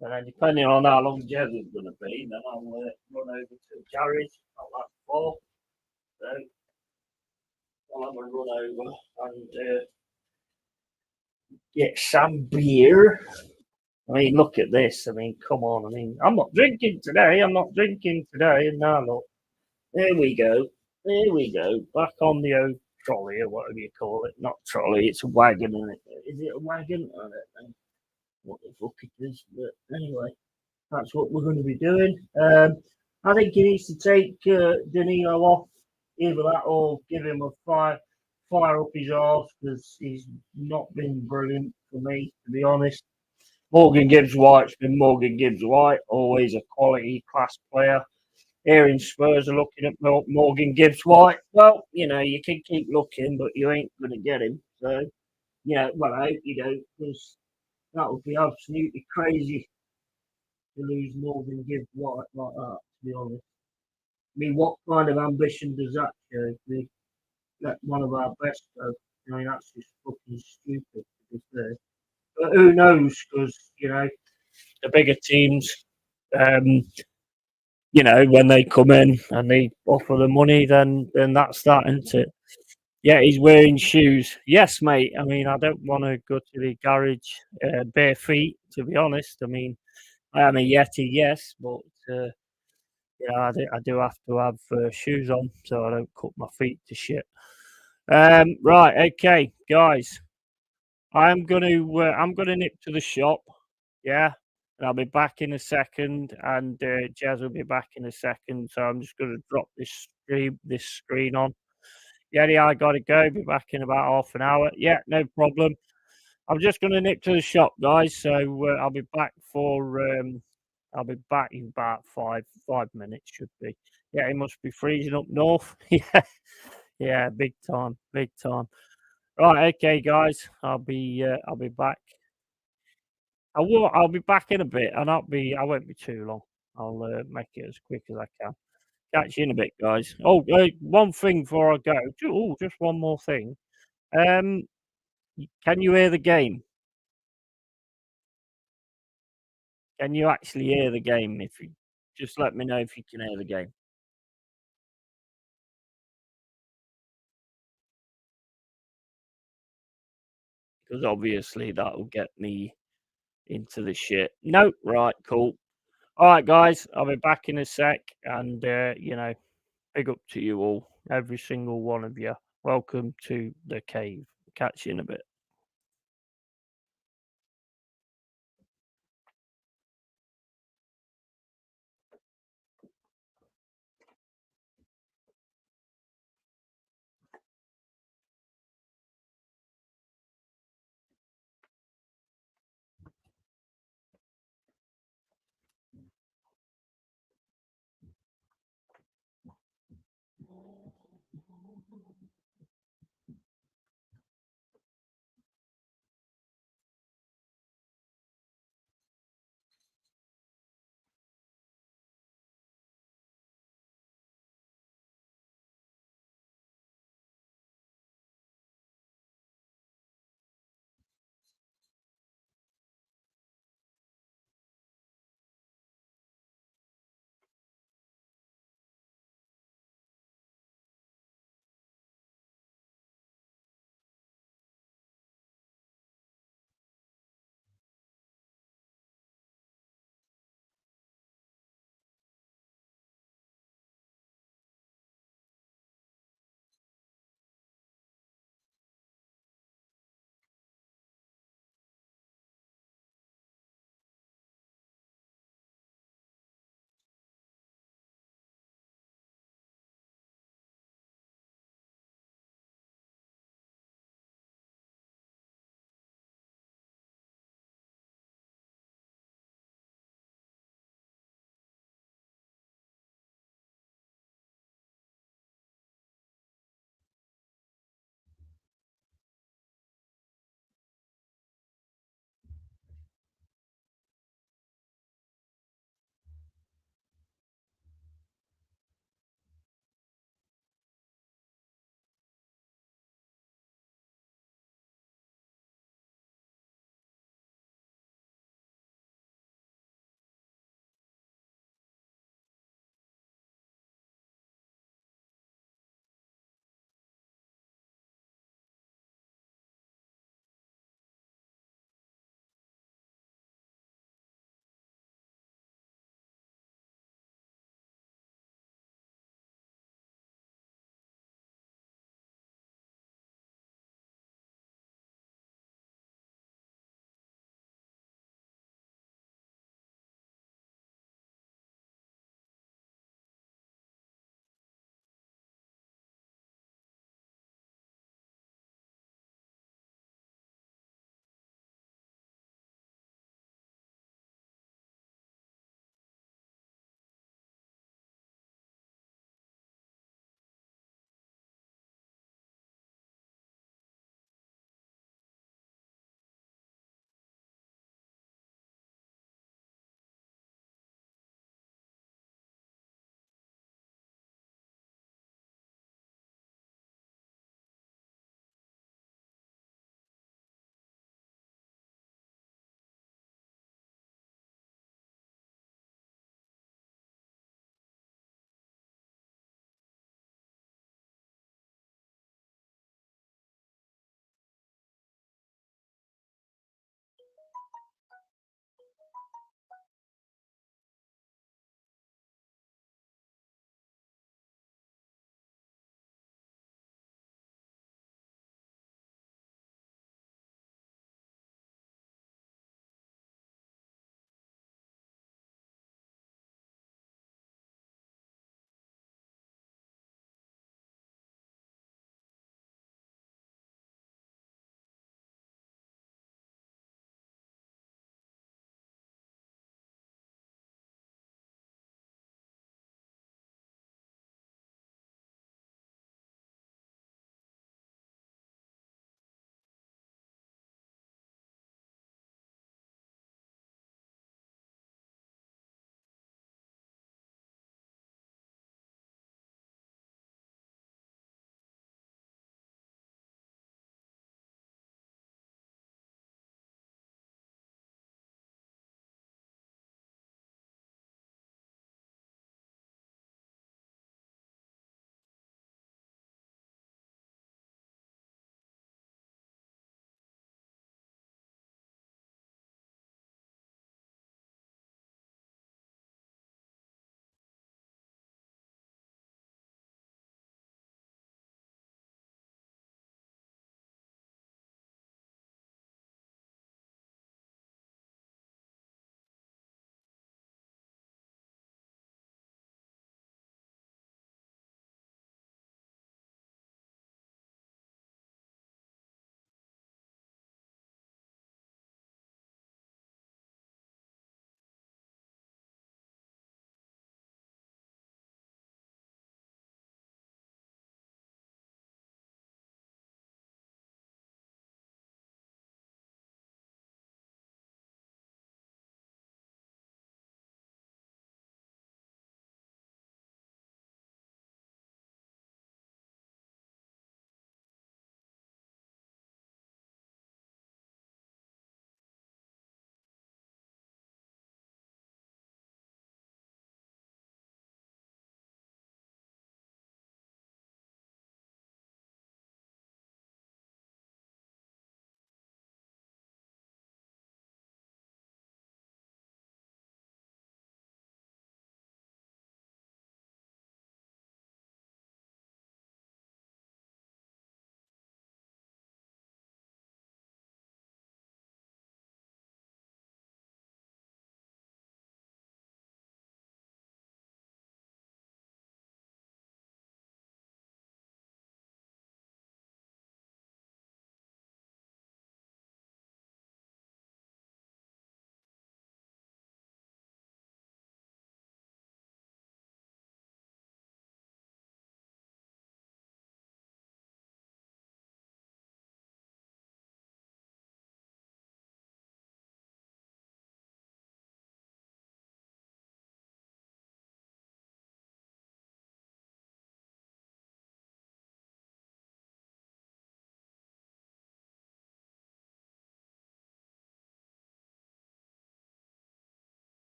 and then depending on how long Jez is gonna be, then I'll run over to the garage. Not that far, so I'll have a run over and get some beer. I mean, look at this. I mean, come on. I mean, I'm not drinking today. And now look, there we go. There we go. Back on the old trolley or whatever you call it. Not trolley, it's a wagon, isn't it? Is it a wagon? I don't know what the fuck it is. But anyway, that's what we're going to be doing. I think he needs to take Danilo off. Either that or give him a fire up his arse because he's not been brilliant for me, to be honest. Morgan Gibbs White's been Morgan Gibbs White, always a quality class player. Here in Spurs are looking at Morgan Gibbs White. Well, you know, you can keep looking, but you ain't going to get him. So, yeah, well, I hope you don't, because that would be absolutely crazy to lose Morgan Gibbs White like that, to be honest. I mean, what kind of ambition does that show? To let one of our best go? I mean, that's just fucking stupid, to be fair. But who knows? Because, you know, the bigger teams, um, you know, when they come in and they offer the money, then that's that, isn't it? Yeah, he's wearing shoes. Yes, mate. I mean, I don't want to go to the garage bare feet, to be honest. I mean, I am a Yeti, yes, but yeah, I do have to have shoes on so I don't cut my feet to shit. Right, okay, guys. I'm gonna nip to the shop. Yeah, and I'll be back in a second, and Jazz will be back in a second. So I'm just gonna drop this screen on. Yeah, I gotta go. Be back in about half an hour. Yeah, no problem. I'm just gonna nip to the shop, guys. So I'll be back I'll be back in about five minutes. Should be. Yeah, it must be freezing up north. Yeah, yeah, big time, big time. Right, okay, guys. I'll be back. I'll be back in a bit, and I won't be too long. I'll make it as quick as I can. Catch you in a bit, guys. Oh, one thing before I go. Oh, just one more thing. Um, can you hear the game? Can you actually hear the game? If you just let me know if you can hear the game. Because obviously that will get me into the shit. No, right, cool. All right, guys, I'll be back in a sec, and you know, big up to you all, every single one of you. Welcome to the cave. Catch you in a bit.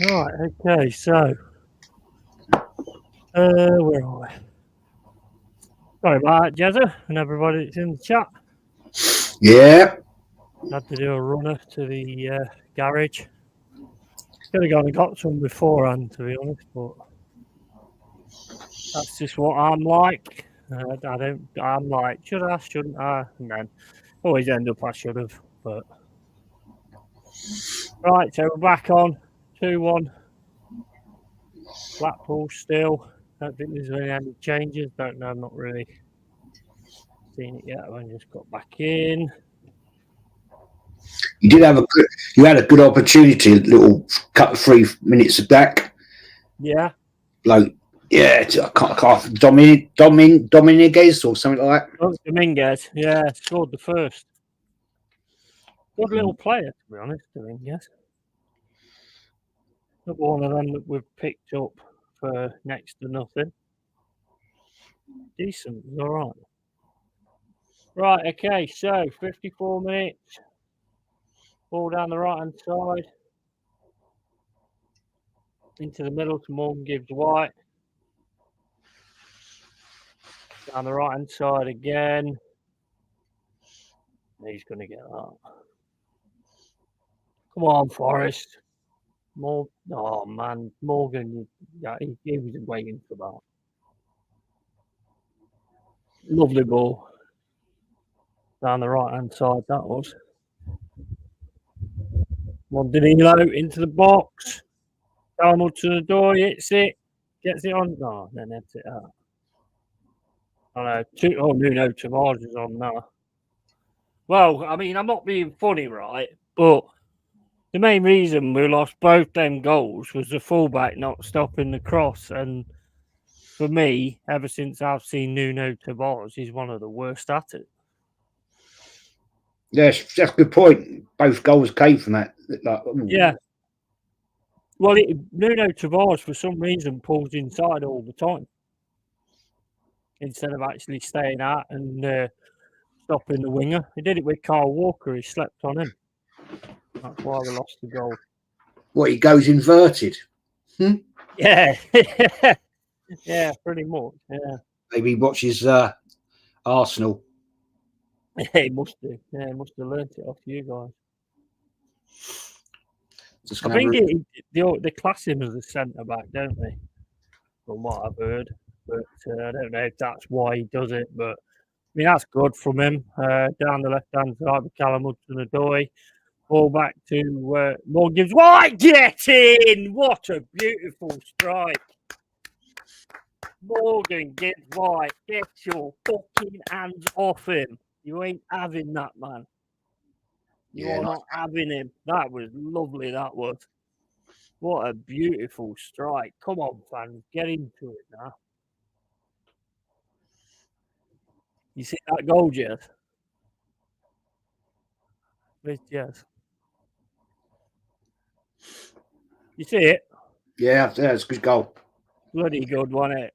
Right, okay, so where are we? Sorry about that, Jezza, and everybody that's in the chat. Yeah. Had to do a runner to the garage. Could have gone and got some beforehand, to be honest, but that's just what I'm like. I'm like, should I, shouldn't I? And then always end up I should have, but right, so we're back on 2-1. Blackpool still. Don't think there's been any changes. Don't know. I'm not really seen it yet. I just got back in. You did have you had a good opportunity, a little cut 3 minutes back. Yeah. Like, yeah, I can't Dominguez or something like that. Dominguez, yeah, scored the first. Good little player, to be honest, Dominguez. Another one of them that we've picked up for next to nothing. Decent, all right. Right, okay, so 54 minutes. Ball down the right-hand side. Into the middle to Morgan Gibbs White. Down the right hand side again. He's going to get that. Come on, Forrest. Oh man, Morgan, yeah, he was waiting for that. Lovely ball. Down the right hand side, that was. Danilo into the box. Carmel to the door, hits it. Gets it on. No, then nets it out. Oh no, Nuno Tavares is on now. Well, I mean, I'm not being funny, right? But the main reason we lost both them goals was the fullback not stopping the cross. And for me, ever since I've seen Nuno Tavares, he's one of the worst at it. Yes, that's a good point. Both goals came from that. Yeah. Well, Nuno Tavares, for some reason, pulls inside all the time instead of actually staying out and stopping the winger. He did it with Kyle Walker. He slept on him. That's why we lost the goal. What, he goes inverted? Yeah. Yeah, pretty much. Yeah. Maybe he watches Arsenal. Yeah, he must do. Yeah, he must have learnt it off you guys. I think they class him as a centre back, don't they? From what I've heard, but I don't know if that's why he does it. But I mean, that's good from him. Down the left hand side with Callum Hudson-Odoi. Ball back to Morgan Gibbs White. Get in! What a beautiful strike. Morgan Gibbs White, get your fucking hands off him. You ain't having that, man. You're not having him. That was lovely, that was. What a beautiful strike. Come on, fans, get into it now. You see that goal, Jez? Where's Jez? You see it? Yeah, it's a good goal. Bloody good, wasn't it?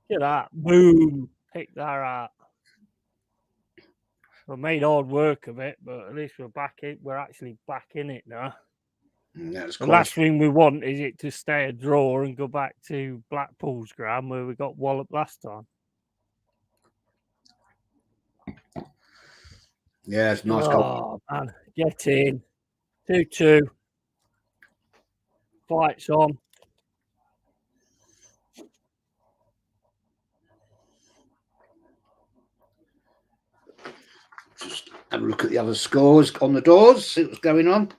Look at that. Boom. Pick that out. We made hard work of it, but at least we're actually back in it now. The last thing we want is it to stay a draw and go back to Blackpool's ground where we got walloped last time. Yeah, it's a nice goal. Oh, man. Get in. 2-2. Fight's on. Just have a look at the other scores on the doors, see what's going on.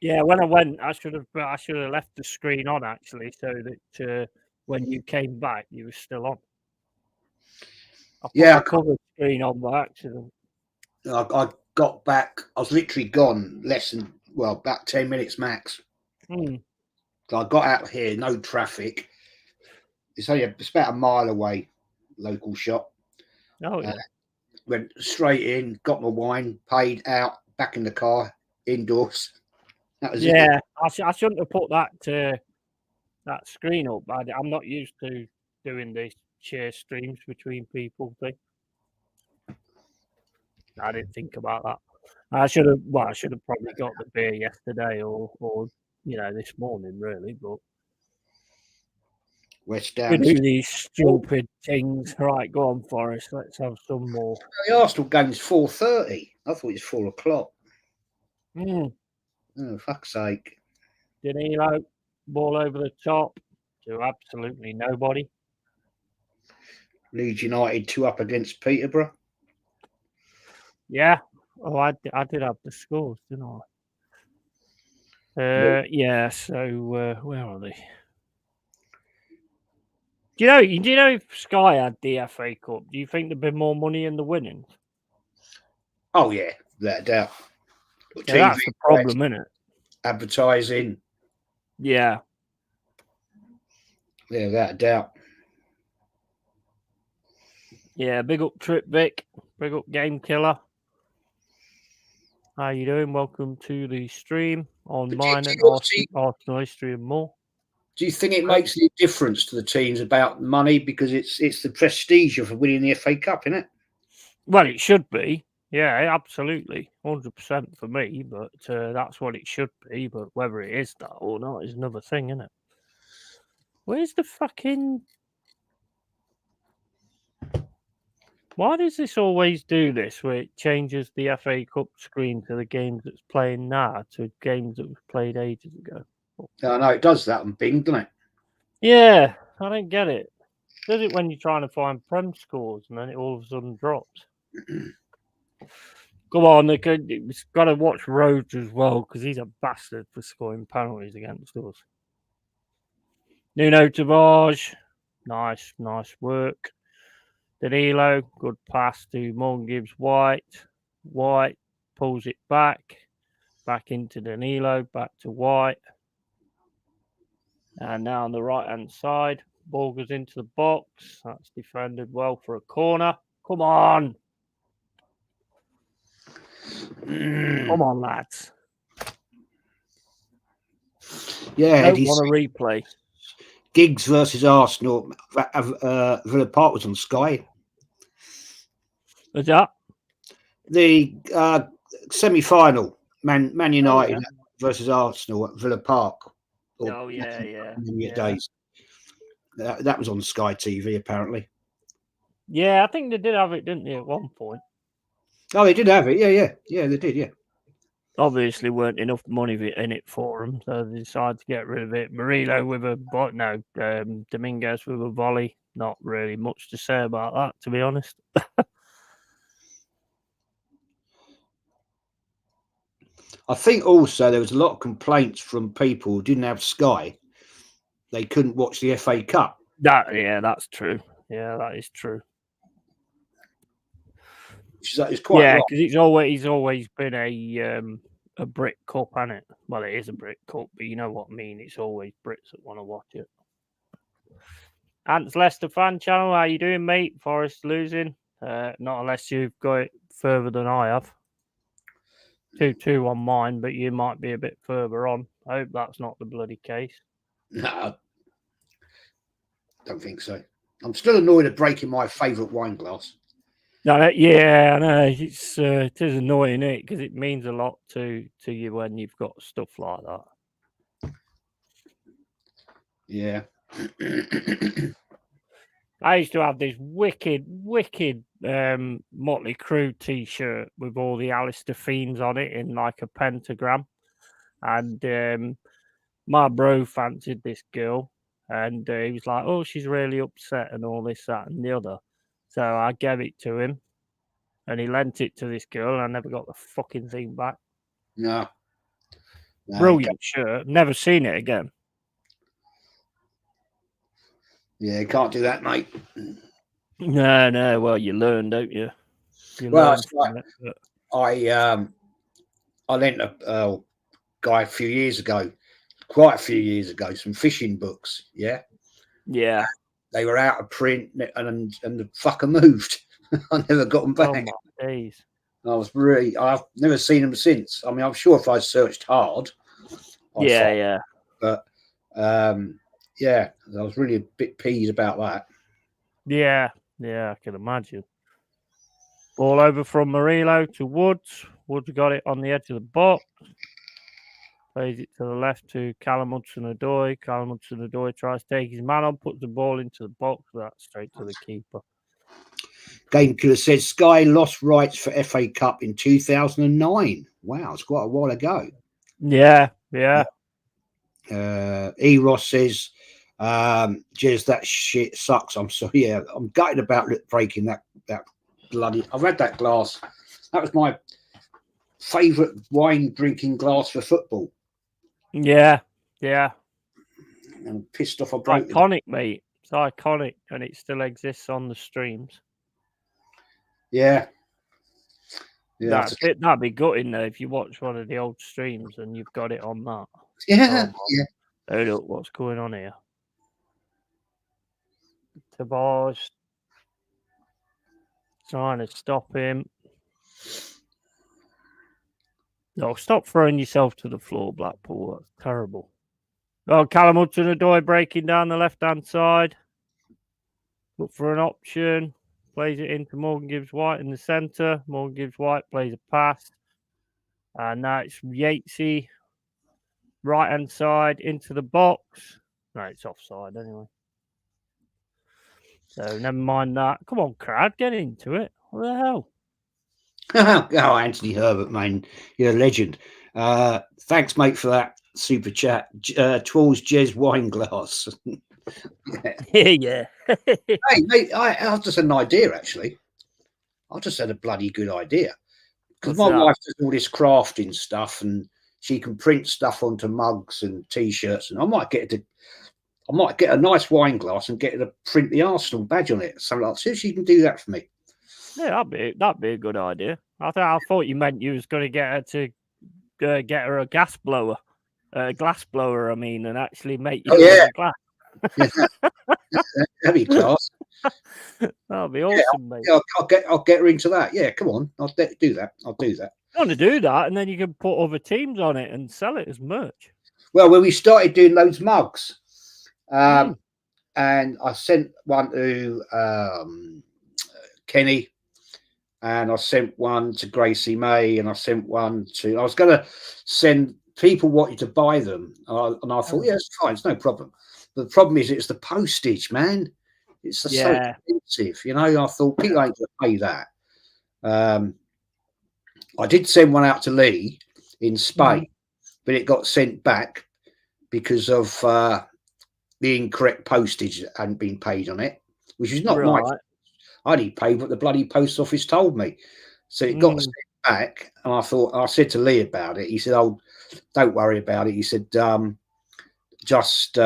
Yeah, when I went, I should have left the screen on actually, so that when you came back, you were still on. I put the cover screen on by accident. I got back. I was literally gone about 10 minutes max. So I got out here, no traffic. It's about a mile away, local shop. Oh yeah. Went straight in, got my wine, paid out, back in the car, indoors. That was it. I shouldn't have put that screen up. I'm not used to doing these share streams between people thing. I didn't think about that. I should have probably got the beer yesterday or this morning really, but West we Ham. do these stupid things. Right, go on, Forrest. Let's have some more. The Arsenal game's 4:30. I thought it was 4 o'clock. Oh, fuck's sake. Danilo, ball over the top to absolutely nobody. Leeds United 2 up against Peterborough. Yeah. Oh, I did have the scores, didn't I? Yeah, so where are they? Do you know if Sky had the FA Cup, do you think there'd be more money in the winnings? Oh, yeah, without a doubt. Yeah, that's the problem, isn't it? Advertising. Yeah. Yeah, without a doubt. Yeah, big up Trip Vic. Big up Game Killer. How you doing? Welcome to the stream on mine and Arsenal history and more. Do you think it makes any difference to the teams about money because it's the prestige of winning the FA Cup, isn't it? Well, it should be, Yeah, absolutely, 100% for me. But that's what it should be. But whether it is that or not is another thing, isn't it? Where's the fucking? Why does this always do this? Where it changes the FA Cup screen to the games that's playing now to games that was played ages ago? I know it does that on Bing, doesn't it? Yeah, I don't get it. Does it when you're trying to find Prem scores and then it all of a sudden drops? Come on, it's got to watch Rhodes as well because he's a bastard for scoring penalties against us. Nuno Tavares, nice work. Danilo, good pass to Morgan Gibbs White. White pulls it back into Danilo, back to White. And now on the right-hand side, ball goes into the box. That's defended well for a corner. Come on. Come on, lads. Yeah, Don't want a replay. Giggs versus Arsenal. Villa Park was on Sky. Is that? The semi-final, Man United versus Arsenal at Villa Park. Days. That was on Sky TV, apparently. Yeah, I think they did have it, didn't they, at one point? Oh, they did have it. Yeah, they did. Yeah. Obviously, weren't enough money in it for them, so they decided to get rid of it. Murillo with Dominguez with a volley. Not really much to say about that, to be honest. I think also there was a lot of complaints from people who didn't have Sky. They couldn't watch the FA Cup. That's true. Yeah, that is true. It's quite right. Because it's always been a brick cup, hasn't it? Well, it is a brick cup, but you know what I mean. It's always Brits that want to watch it. Ants Leicester fan channel, how you doing, mate? Forest losing. Not unless you've got it further than I have. 2-2 on mine, but you might be a bit further on. I hope that's not the bloody case. No, don't think so. I'm still annoyed at breaking my favourite wine glass. No, I know. It is annoying, isn't it? Because it means a lot to you when you've got stuff like that. Yeah. I used to have this wicked Motley Crue t-shirt with all the Alistair Fiends on it in like a pentagram. And my bro fancied this girl. And he was like, oh, she's really upset and all this, that, and the other. So I gave it to him. And he lent it to this girl, and I never got the fucking thing back. No. Brilliant shirt. Never seen it again. Yeah, you can't do that, mate. No. Well, you learn, don't you? I lent a guy quite a few years ago, some fishing books. Yeah. Yeah. They were out of print, and the fucker moved. I never got them back. Oh my days. I've never seen them since. I mean, I'm sure if I searched hard. Yeah. But I was really a bit peeved about that. Yeah, I can imagine. Ball over from Murillo to Woods. Woods got it on the edge of the box. Plays it to the left to Callum Hudson-Odoi. Callum Hudson-Odoi tries to take his man on, puts the ball into the box. That's straight to the keeper. Game Killer says Sky lost rights for FA Cup in 2009. Wow, it's quite a while ago. Yeah. Eros says, Jez, that shit sucks. I'm sorry. Yeah, I'm gutted about breaking that bloody. I've had that glass. That was my favourite wine drinking glass for football. Yeah. I'm pissed off I broke it. Iconic, mate. It's iconic, and it still exists on the streams. Yeah. That'd be gutting though if you watch one of the old streams and you've got it on that. Yeah. Oh, look, what's going on here? Tavares trying to stop him. No, stop throwing yourself to the floor, Blackpool. That's terrible. Oh, Callum Hudson-Odoi breaking down the left-hand side. Look for an option. plays it into Morgan Gibbs White in the centre. Morgan Gibbs White plays a pass. And now it's Yatesy, right hand side into the box. No, it's offside anyway. So never mind that. Come on, crowd, get into it. What the hell? Oh, Anthony Herbert, man, you're a legend. Thanks, mate, for that super chat. Towards Jez wine glass. Yeah. Hey, mate, I've just had an idea, actually. I just had a bloody good idea. Because my wife does all this crafting stuff, and she can print stuff onto mugs and T-shirts, and I might get a nice wine glass and get her to print the Arsenal badge on it. Something like that. See if she can do that for me. Yeah, that'd be a good idea. I thought you meant you was going to get her to get her a glass blower, I mean, and actually make you a glass. That'd be class. That'd be awesome, mate. Yeah, I'll get her into that. Yeah, come on, I'll do that. I'll do that. You want to do that, and then you can put other teams on it and sell it as merch. Well, when we started doing those mugs, and I sent one to Kenny, and I sent one to Gracie May, and I sent one to. I was going to send people wanted to buy them, and I thought, yeah, it's fine, it's no problem. But the problem is, it's the postage, man. It's so expensive, you know. I thought people ain't going to pay that. I did send one out to Lee in Spain, but it got sent back because of the incorrect postage that hadn't been paid on it, which is not my fault. I only paid what the bloody post office told me. So it got sent back, and I said to Lee about it. He said, "Oh, don't worry about it." He said, "Just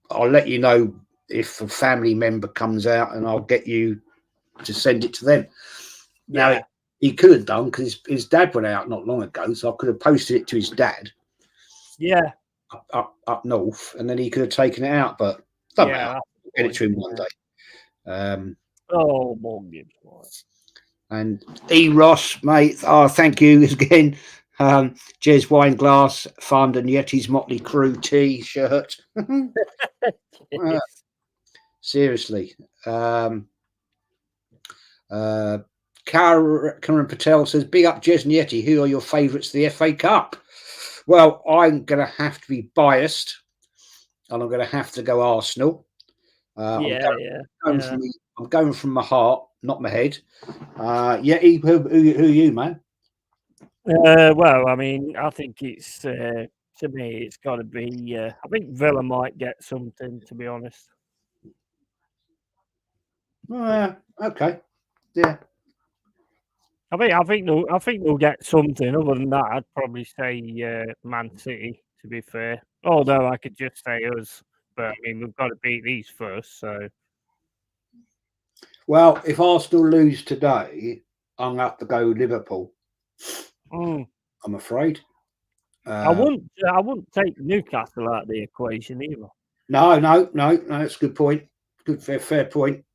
I'll let you know if a family member comes out, and I'll get you to send it to them." Yeah. Now, he could have done because his dad went out not long ago, so I could have posted it to his dad. Yeah. Up north, and then he could have taken it out, but don't matter. I'll get it to him one day. Morgan Gibbs White. And E. Ross, mate. Oh, thank you again. Jez wine glass fund and Yeti's Motley Crue T-shirt. Seriously. Karen Patel says, "Big up Jez and Yeti. Who are your favourites for the FA Cup?" Well, I'm going to have to be biased, and I'm going to have to go Arsenal. I'm going from my heart, not my head. Yeti, who are you, man? Well, I mean, I think it's to me, it's got to be. I think Villa might get something, to be honest. Okay, yeah. I think they'll get something. Other than that, I'd probably say Man City. To be fair, although I could just say us, but I mean we've got to beat these first. So, well, if Arsenal lose today, I'm gonna have to go Liverpool. I'm afraid. I wouldn't take Newcastle out of the equation either. No. That's a good point. Good, fair point.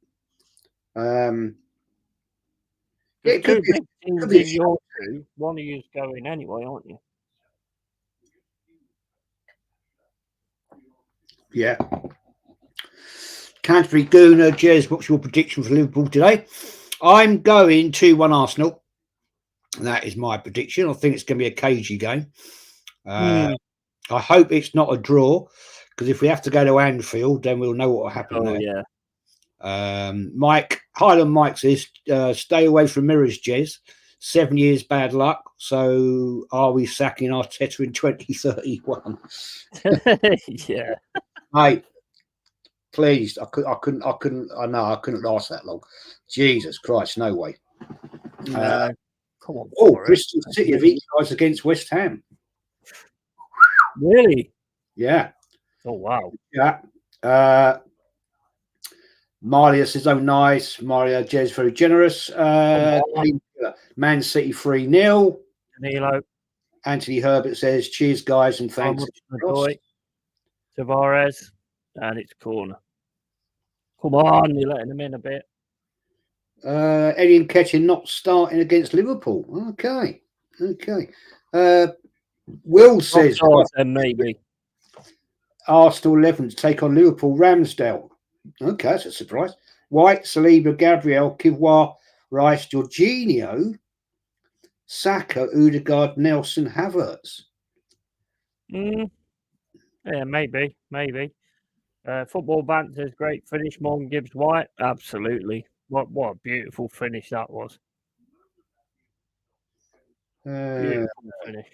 It could be your two. One of you's going anyway, aren't you? Yeah. Canterbury Gooner, Jez, what's your prediction for Liverpool today? I'm going 2-1 Arsenal. And that is my prediction. I think it's going to be a cagey game. I hope it's not a draw, because if we have to go to Anfield, then we'll know what will happen there. Yeah. Highland Mike says, "Stay away from mirrors, Jez. 7 years bad luck. So are we sacking Arteta in 2031? Yeah. Mate, please. I couldn't last that long. Jesus Christ, no way. Come on. Bristol City have equalised against West Ham. Really? Yeah. Oh wow. Yeah. Maria says, "Oh, nice. Mario Jez, very generous." Man City 3-0. Danilo. Anthony Herbert says, "Cheers, guys, and thanks." Tavares, and it's corner. Come on, you're letting him in a bit. Eddie and Ketchin not starting against Liverpool. Okay. Will says, maybe Arsenal 11 to take on Liverpool Ramsdale. Okay, that's a surprise. White, Saliba, Gabriel, Kiwior, Rice, Jorginho, Saka, Odegaard, Nelson, Havertz. Yeah, maybe. Football Banter's great finish. Morgan Gibbs White, absolutely. What a beautiful finish that was. Beautiful finish.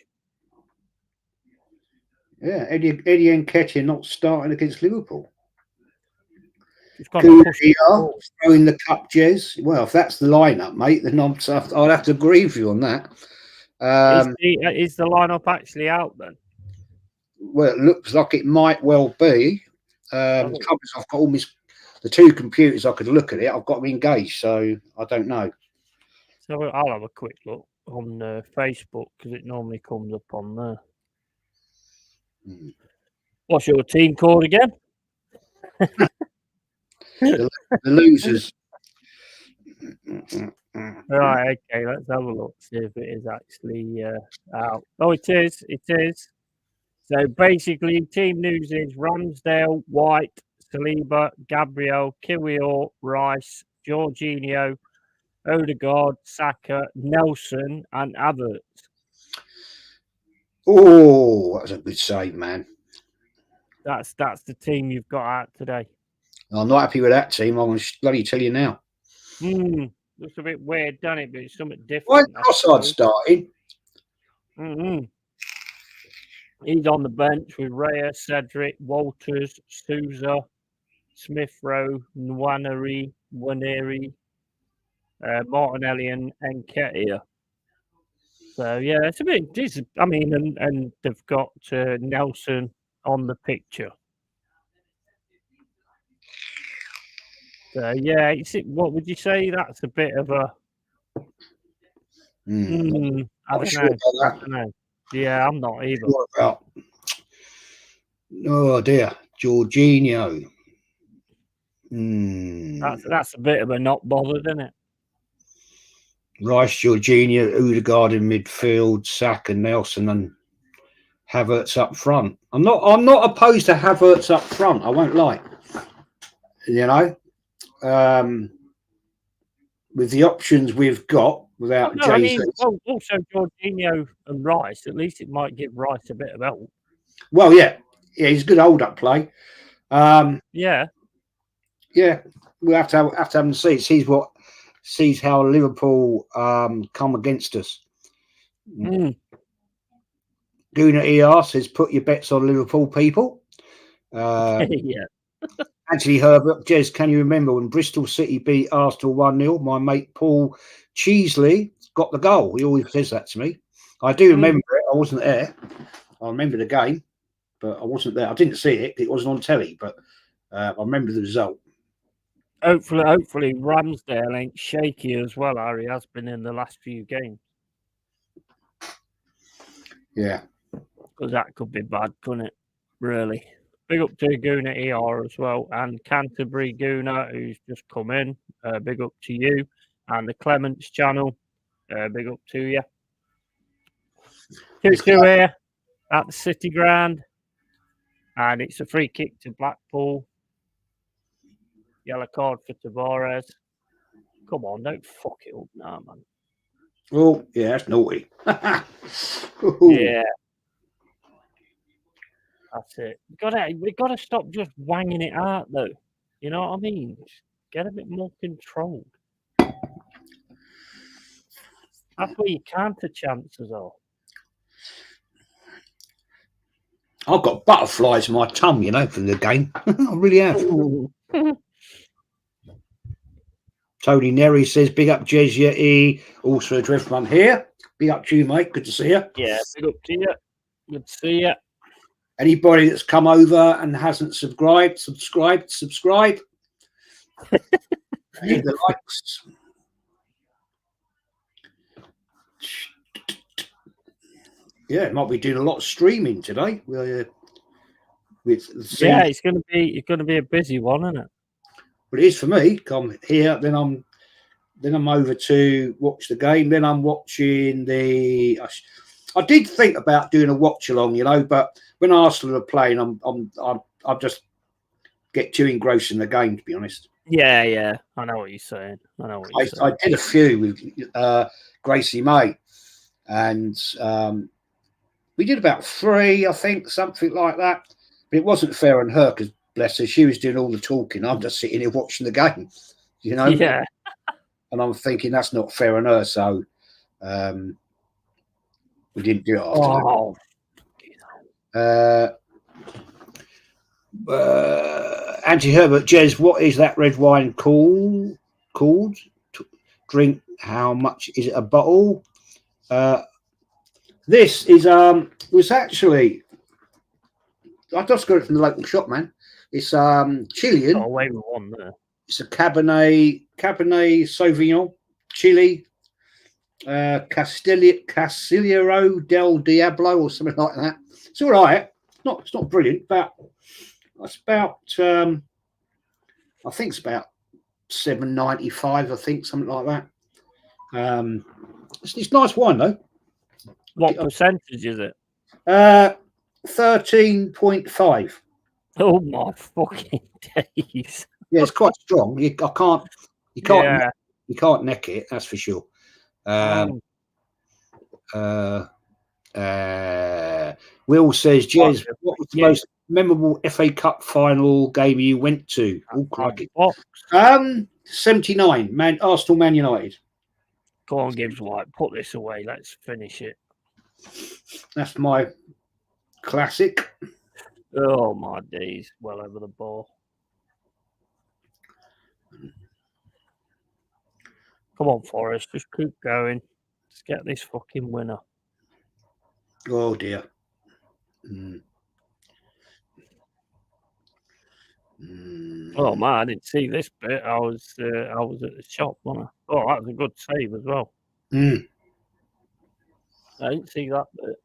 Yeah, Eddie Nketiah not starting against Liverpool. Throwing the cup, Jez. Well, if that's the lineup, mate, then I'd have to agree with you on that. Is the lineup actually out then? Well, it looks like it might well be. I've got all the two computers I could look at it. I've got them engaged, so I don't know. So I'll have a quick look on Facebook because it normally comes up on there. What's your team called again? the losers. Right, okay, let's have a look, see if it is actually out. Oh, it is. So basically, team news is Ramsdale, White, Saliba, Gabriel, Kiwior, Rice, Jorginho, Odegaard, Saka, Nelson, and Havertz. Oh, that was a good save, man. That's the team you've got out today. I'm not happy with that team. I'm going to bloody tell you now. Looks a bit weird, doesn't it? But it's something different. Why Trossard starting? He's on the bench with Raya, Cedric, Walters, Souza, Smith Rowe, Nwaneri, Martinelli, and Nketiah. So yeah, it's a bit decent. I mean, and they've got Nelson on the picture. So yeah, what would you say? That's a bit of a. I don't know. Yeah, I'm not either. Oh dear, Jorginho. That's a bit of a not bothered, isn't it? Rice, Jorginho, Odegaard in midfield, Saka, Nelson, and Havertz up front. I'm not opposed to Havertz up front. I won't lie. You know, with the options we've got without Jesus. I mean, also Jorginho and Rice. At least it might give Rice a bit of help. Well, yeah, he's a good hold-up play. Yeah, we'll have to have him see. Sees how Liverpool come against us. Guna ER says, "Put your bets on Liverpool, people." yeah. Anthony Herbert, Jez, can you remember when Bristol City beat Arsenal 1-0? My mate Paul Cheesley got the goal. He always says that to me. I do remember it. I wasn't there. I remember the game, but I wasn't there. I didn't see it. It wasn't on telly, but I remember the result. Hopefully Ramsdale ain't shaky as well, Harry has been in the last few games. Yeah. Because that could be bad, couldn't it? Really. Big up to Guna ER as well, and Canterbury Guna, who's just come in. Big up to you. And the Clements channel. Big up to you. 2-2 here at the City Ground. And it's a free kick to BlackPool. Yellow card for Tavares. Come on, don't fuck it up now, man. Oh, yeah, that's naughty. Yeah. That's it. We gotta stop just wanging it out, though. You know what I mean? Just get a bit more controlled. That's where your counter chances are. I've got butterflies in my tongue, you know, from the game. I really have. Tony Neri says, "Big up Jez Yeti, also a Driftman here. Big up to you, mate. Good to see you." Yeah, big up to you. Good to see you. Anybody that's come over and hasn't subscribe. Hit the likes. Yeah, might be doing a lot of streaming today. It's going to be a busy one, isn't it? But it is for me. Come here, then I'm over to watch the game. Then I'm watching the. I did think about doing a watch along, you know, but when Arsenal are playing, I just get too engrossed in the game, to be honest. Yeah. I know what you're saying. I did a few with Gracie May, and we did about 3, I think, something like that. But it wasn't fair on her because, bless her, she was doing all the talking. I'm just sitting here watching the game, you know. Yeah. And I'm thinking that's not fair on her, so we didn't do it after that. Auntie Herbert, Jez, what is that red wine called? Drink, how much is it a bottle? This is was actually, I just got it from the local shop, man. It's Chilean. Got away with one there. It's a Cabernet Sauvignon, Chile, Castillero del Diablo or something like that. It's all right. It's not brilliant, but it's about I think it's about $7.95. I think something like that. It's nice wine though. What percentage is it? 13.5. Oh my fucking days! Yeah, it's quite strong. You can't neck it. That's for sure. Will says, Jez, what was the most memorable FA Cup final game you went to? Oh, crikey. 79, Arsenal Man United. Go on, Gibbs White, put this away. Let's finish it. That's my classic. Oh my days! Well over the ball. Come on, Forrest, just keep going. Let's get this fucking winner. Oh dear. Oh man, I didn't see this bit. I was at the shop, wasn't I? Oh, that was a good save as well. I didn't see that bit.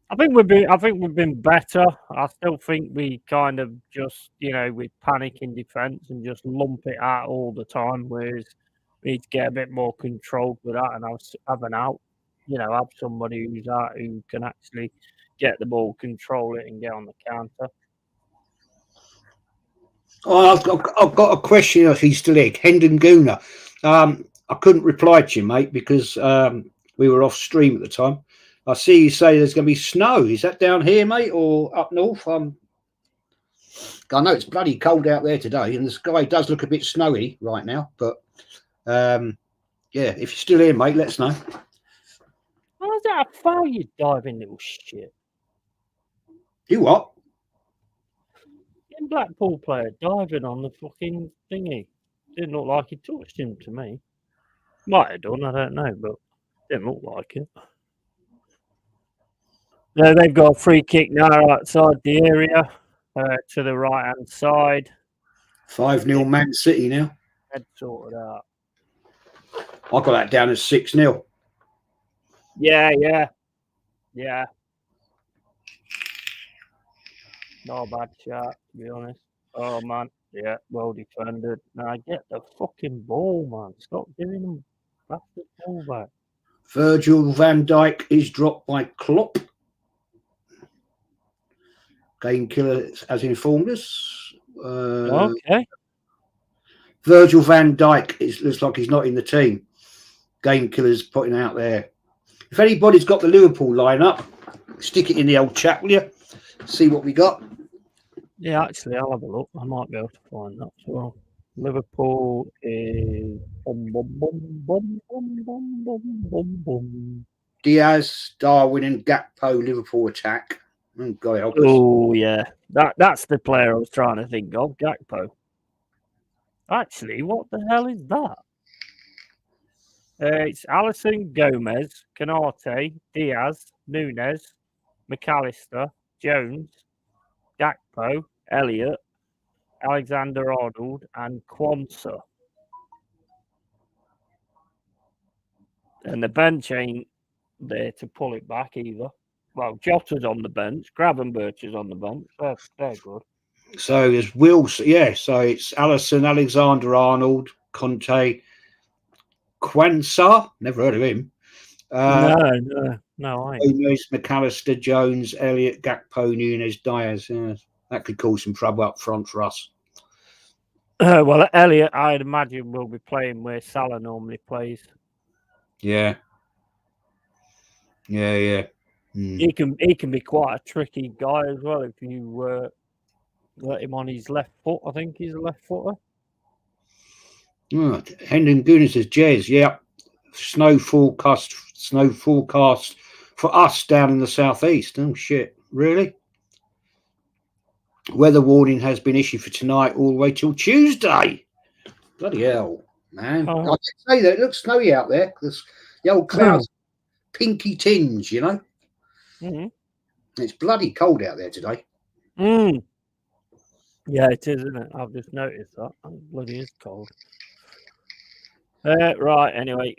I think we've been better. I still think we kind of just, we panic in defence and just lump it out all the time. Whereas we need to get a bit more control with that and have an out. Have somebody who's out who can actually get the ball, control it, and get on the counter. Oh, I've got a question. If he's still here, Hendon Gooner. I couldn't reply to you, mate, because we were off stream at the time. I see you say there's going to be snow. Is that down here, mate, or up north? I know it's bloody cold out there today, and the sky does look a bit snowy right now. But yeah, if you're still here, mate, let us know. How's that a foul, you diving little shit? You what? BlackPool player diving on the fucking thingy. Didn't look like he touched him to me. Might have done, I don't know, but didn't look like it. Yeah, they've got a free kick now outside the area to the right hand side. 5-0 Man City now. Head sorted out. I got that down as 6-0. Yeah. Not a bad shot, to be honest. Oh, man. Yeah, well defended. Now, get the fucking ball, man. Stop giving them bastard ball back. Virgil van Dijk is dropped by Klopp. Game Killer has informed us. Okay. Virgil van Dijk looks like he's not in the team. Game Killer's putting out there. If anybody's got the Liverpool lineup, stick it in the old chat, will you? See what we got. Yeah, actually, I'll have a look. I might be able to find that as well. Liverpool is Diaz, Darwin, and Gakpo. Liverpool attack. Oh, God help us. Oh yeah, that's the player I was trying to think of. Gakpo. Actually, what the hell is that? It's Alisson, Gomez, Canate, Diaz, Nunes, McAllister, Jones, Gakpo, Elliott, Alexander-Arnold, and Quansah. And the bench ain't there to pull it back either. Well, Jota's on the bench, Gravenberch is on the bench. They're good. So there's Wilson, yeah. So it's Alisson, Alexander-Arnold, Conte, Quansah. Never heard of him. No, I ain't. Gomez, McAllister, Jones, Elliott, Gakpo, Nunes, Diaz. Yeah. That could cause some trouble up front for us. Well, Elliot, I'd imagine, will be playing where Salah normally plays. Yeah. Mm. He can be quite a tricky guy as well if you let him on his left foot. I think he's a left footer. Oh, Hendon Gooner says, Jez, yeah. Snow forecast for us down in the southeast. Oh, shit. Really? Weather warning has been issued for tonight all the way till Tuesday. Bloody hell, man. I did say that. It looks snowy out there. The old clouds, pinky tinge, you know? Mm-hmm. It's bloody cold out there today. Mm. Yeah, it is, isn't it? I've just noticed that. It bloody is cold. Right, anyway.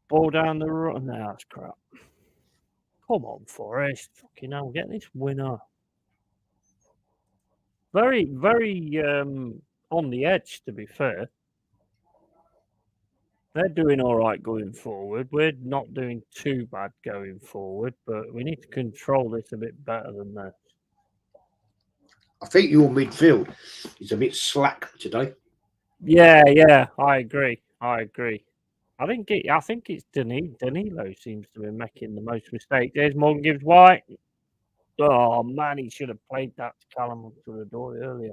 Ball down the run. No, that's crap. Come on, Forest. Fucking hell, get this winner. Very, very on the edge, to be fair. They're doing all right going forward. We're not doing too bad going forward, but we need to control this a bit better than that. I think your midfield is a bit slack today. Yeah, I agree. I think it's Danilo seems to be making the most mistakes. There's Morgan Gibbs White. Oh man, he should have played that to Callum up to the door earlier.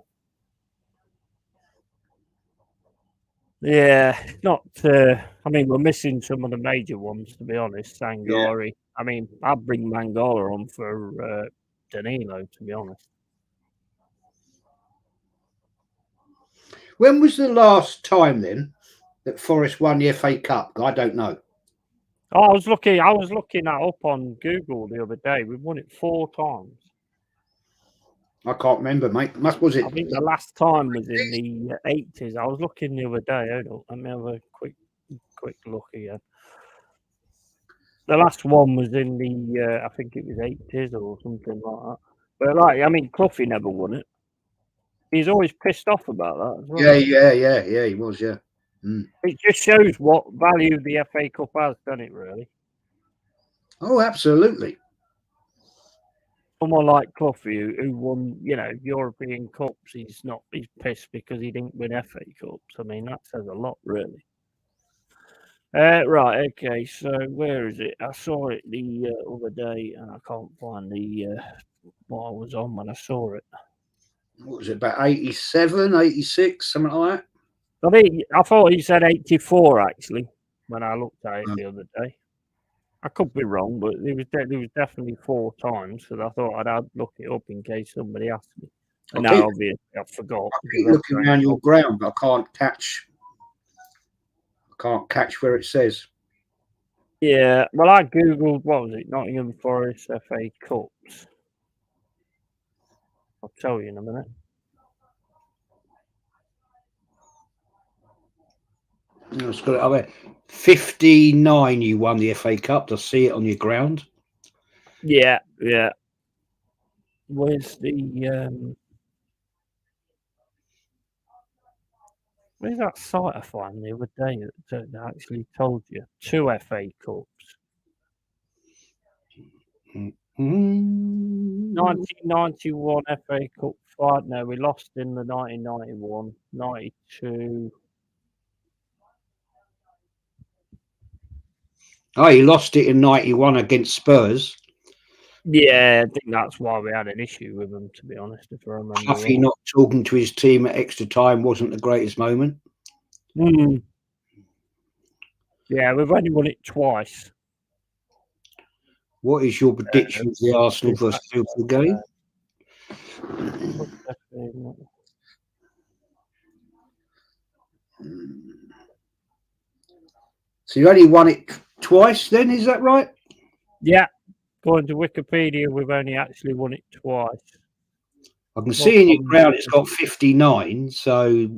Yeah, not. I mean, we're missing some of the major ones, to be honest. Sangari. Yeah. I mean, I'd bring Mangala on for Danilo, to be honest. When was the last time then that Forest won the FA Cup? I don't know. Oh, I was looking that up on Google the other day. We've won it 4 times. I can't remember, mate. I think the last time was in the 80s. I was looking the other day. Hold on, let me have a quick look again. The last one was in the I think it was 80s or something like that. But I mean, Cloughie never won it. He's always pissed off about that as well. Yeah, he was, yeah. Mm. It just shows what value the FA Cup has, doesn't it, really? Oh, absolutely. Someone like Cloughie who won, European Cups, he's pissed because he didn't win FA Cups. I mean, that says a lot, really. Right, okay, so where is it? I saw it the other day and I can't find what I was on when I saw it. What was it, about 87, 86, something like that? I thought he said 84, actually, when I looked at it the other day. I could be wrong, but there was definitely 4 times, because I thought I'd look it up in case somebody asked me. And now, obviously, I forgot. I keep looking around your ground, but I can't catch where it says. Yeah, well, I googled, what was it, Nottingham Forest FA Cups. I'll tell you in a minute. It's got it up there. 59 you won the FA Cup. To see it on your ground. Yeah. Where's the where's that site I found the other day that actually told you 2 FA Cups? 1991 FA Cup fight. No, we lost in the 1991, 92. Oh, you lost it in 91 against Spurs. Yeah, I think that's why we had an issue with them, to be honest, if I remember. Huffy not talking to his team at extra time wasn't the greatest moment. Yeah, we've only won it twice. What is your prediction of the Arsenal versus Liverpool game? So you only won it twice then, is that right? Yeah. According to Wikipedia, we've only actually won it twice. I can see in your ground it's got 59, so...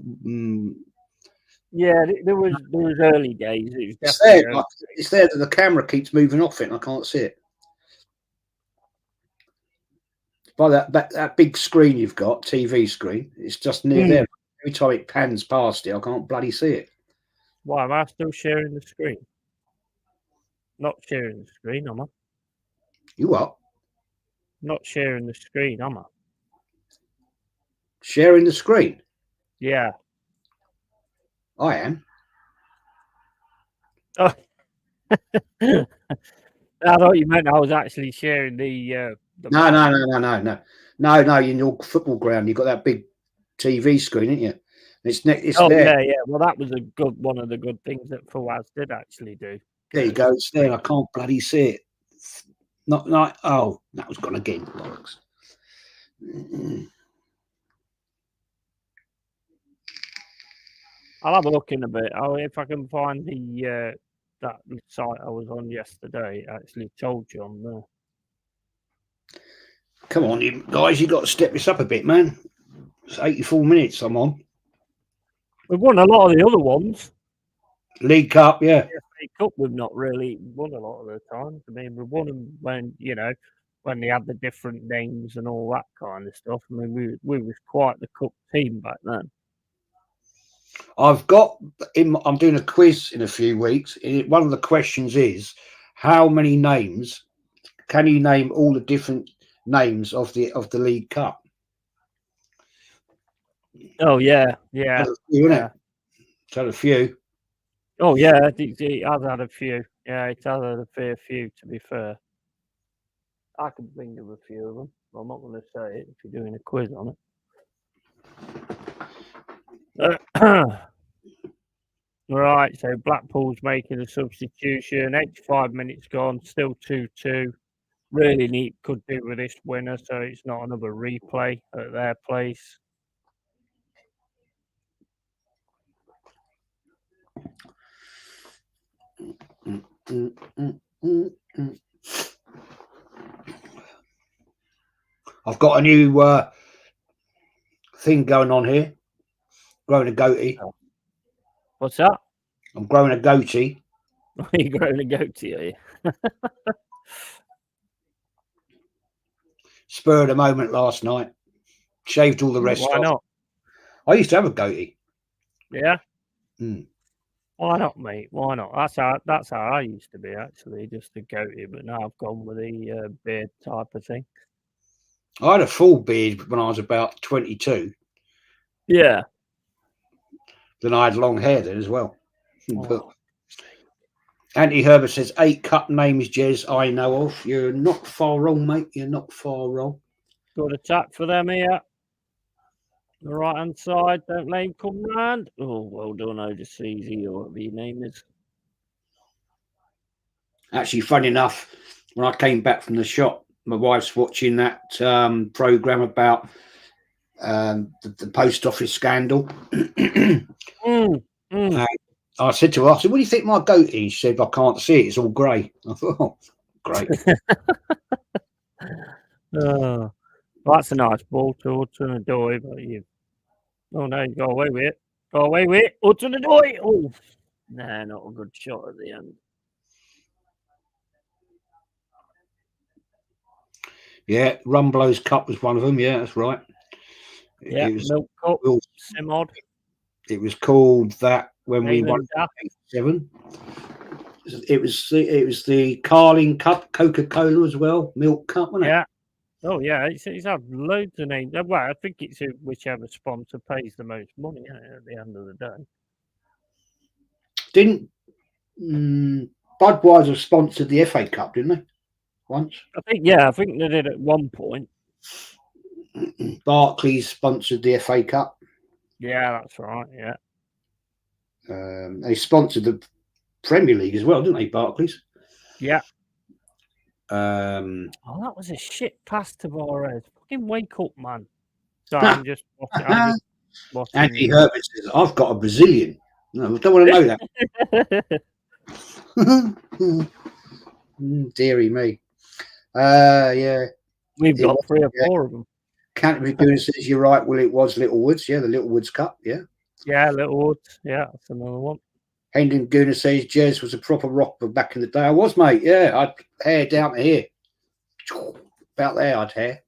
Yeah, there was early days. It's there that the camera keeps moving off it and I can't see it. By that big screen you've got, TV screen, it's just near there. Every time it pans past it, I can't bloody see it. Why, am I still sharing the screen? Not sharing the screen, am I? You what? Not sharing the screen, am I? Sharing the screen. Yeah. I am. Oh. I thought you meant I was actually sharing the No. In your football ground, you've got that big TV screen, ain't you? It's there. Yeah. Well, that was one of the good things that Fawaz did actually do. There you go. It's there. I can't bloody see it. Not like, oh, that was gone again. Bollocks. I'll have a look in a bit. If I can find the that site I was on yesterday. It actually told you on there. Come on, you guys, you got to step this up a bit, man. It's 84 minutes I'm on. We've won a lot of the other ones. League Cup, yeah. FA Cup, we've not really won a lot of the times. I mean, we've won them when when they had the different names and all that kind of stuff. I mean, we was quite the cup team back then. I'm doing a quiz in a few weeks. One of the questions is, how many names can you name all the different names of the League Cup? Oh yeah. It's had a few. Oh yeah, it has had a few. Yeah, it has had a fair few, to be fair. I can think of a few of them. I'm not going to say it if you're doing a quiz on it. Right, so Blackpool's making a substitution. 85 minutes gone, still 2-2. Really neat, could do with this winner, so it's not another replay at their place. I've got a new thing going on here. Growing a goatee. What's that? I'm growing a goatee. You're growing a goatee, are you? Spur of the moment last night. Shaved all the rest off. Why not? I used to have a goatee. Yeah? Mm. Why not, mate? Why not? That's how I used to be, actually, just a goatee, but now I've gone with the beard type of thing. I had a full beard when I was about 22. Yeah. Then I had long hair then as well. Oh. But Andy Herbert says 8 cup names, Jez, I know of. You're not far wrong, mate. You're not far wrong. Good attack for them here. The right hand side, don't let him come round. Oh, well done, Odysseus, or whatever your name is. Actually, funny enough, when I came back from the shop, my wife's watching that program about the post office scandal. I said to her, what do you think my goatee? She said, I can't see it. It's all grey. I thought, oh, great. Well, that's a nice ball to Hudson-Odoi, but you. Oh no, you got away with it. Got away with it. Hudson-Odoi. Oh, nah, not a good shot at the end. Yeah, Rumblow's Cup was one of them. Yeah, that's right. Yeah, Milk Cup, Simod. It was called that when we won 87. It was the Carling Cup, Coca-Cola as well, Milk Cup, wasn't it? Yeah. Oh yeah, it's had loads of names. Well, I think it's whichever sponsor pays the most money at the end of the day. Didn't Budweiser sponsored the FA Cup, didn't they? Once? I think they did at one point. Barclays sponsored the FA Cup. Yeah, that's right. Yeah. They sponsored the Premier League as well, didn't they, Barclays? Yeah. Oh, that was a shit pass to Tavares. Fucking wake up, man. So I'm just watching. Andy Herbert says, I've got a Brazilian. No, I don't want to know that. Deary me. Yeah. We've got 3 or 4 of them. Canterbury Goon says, you're right. Well, it was Littlewoods. Yeah, the Littlewoods Cup. Yeah. Yeah, Littlewoods. Yeah, that's another one. Hendon Gooner says, Jez was a proper rocker back in the day. I was, mate. Yeah, I'd hair down to here. About there, I'd hair.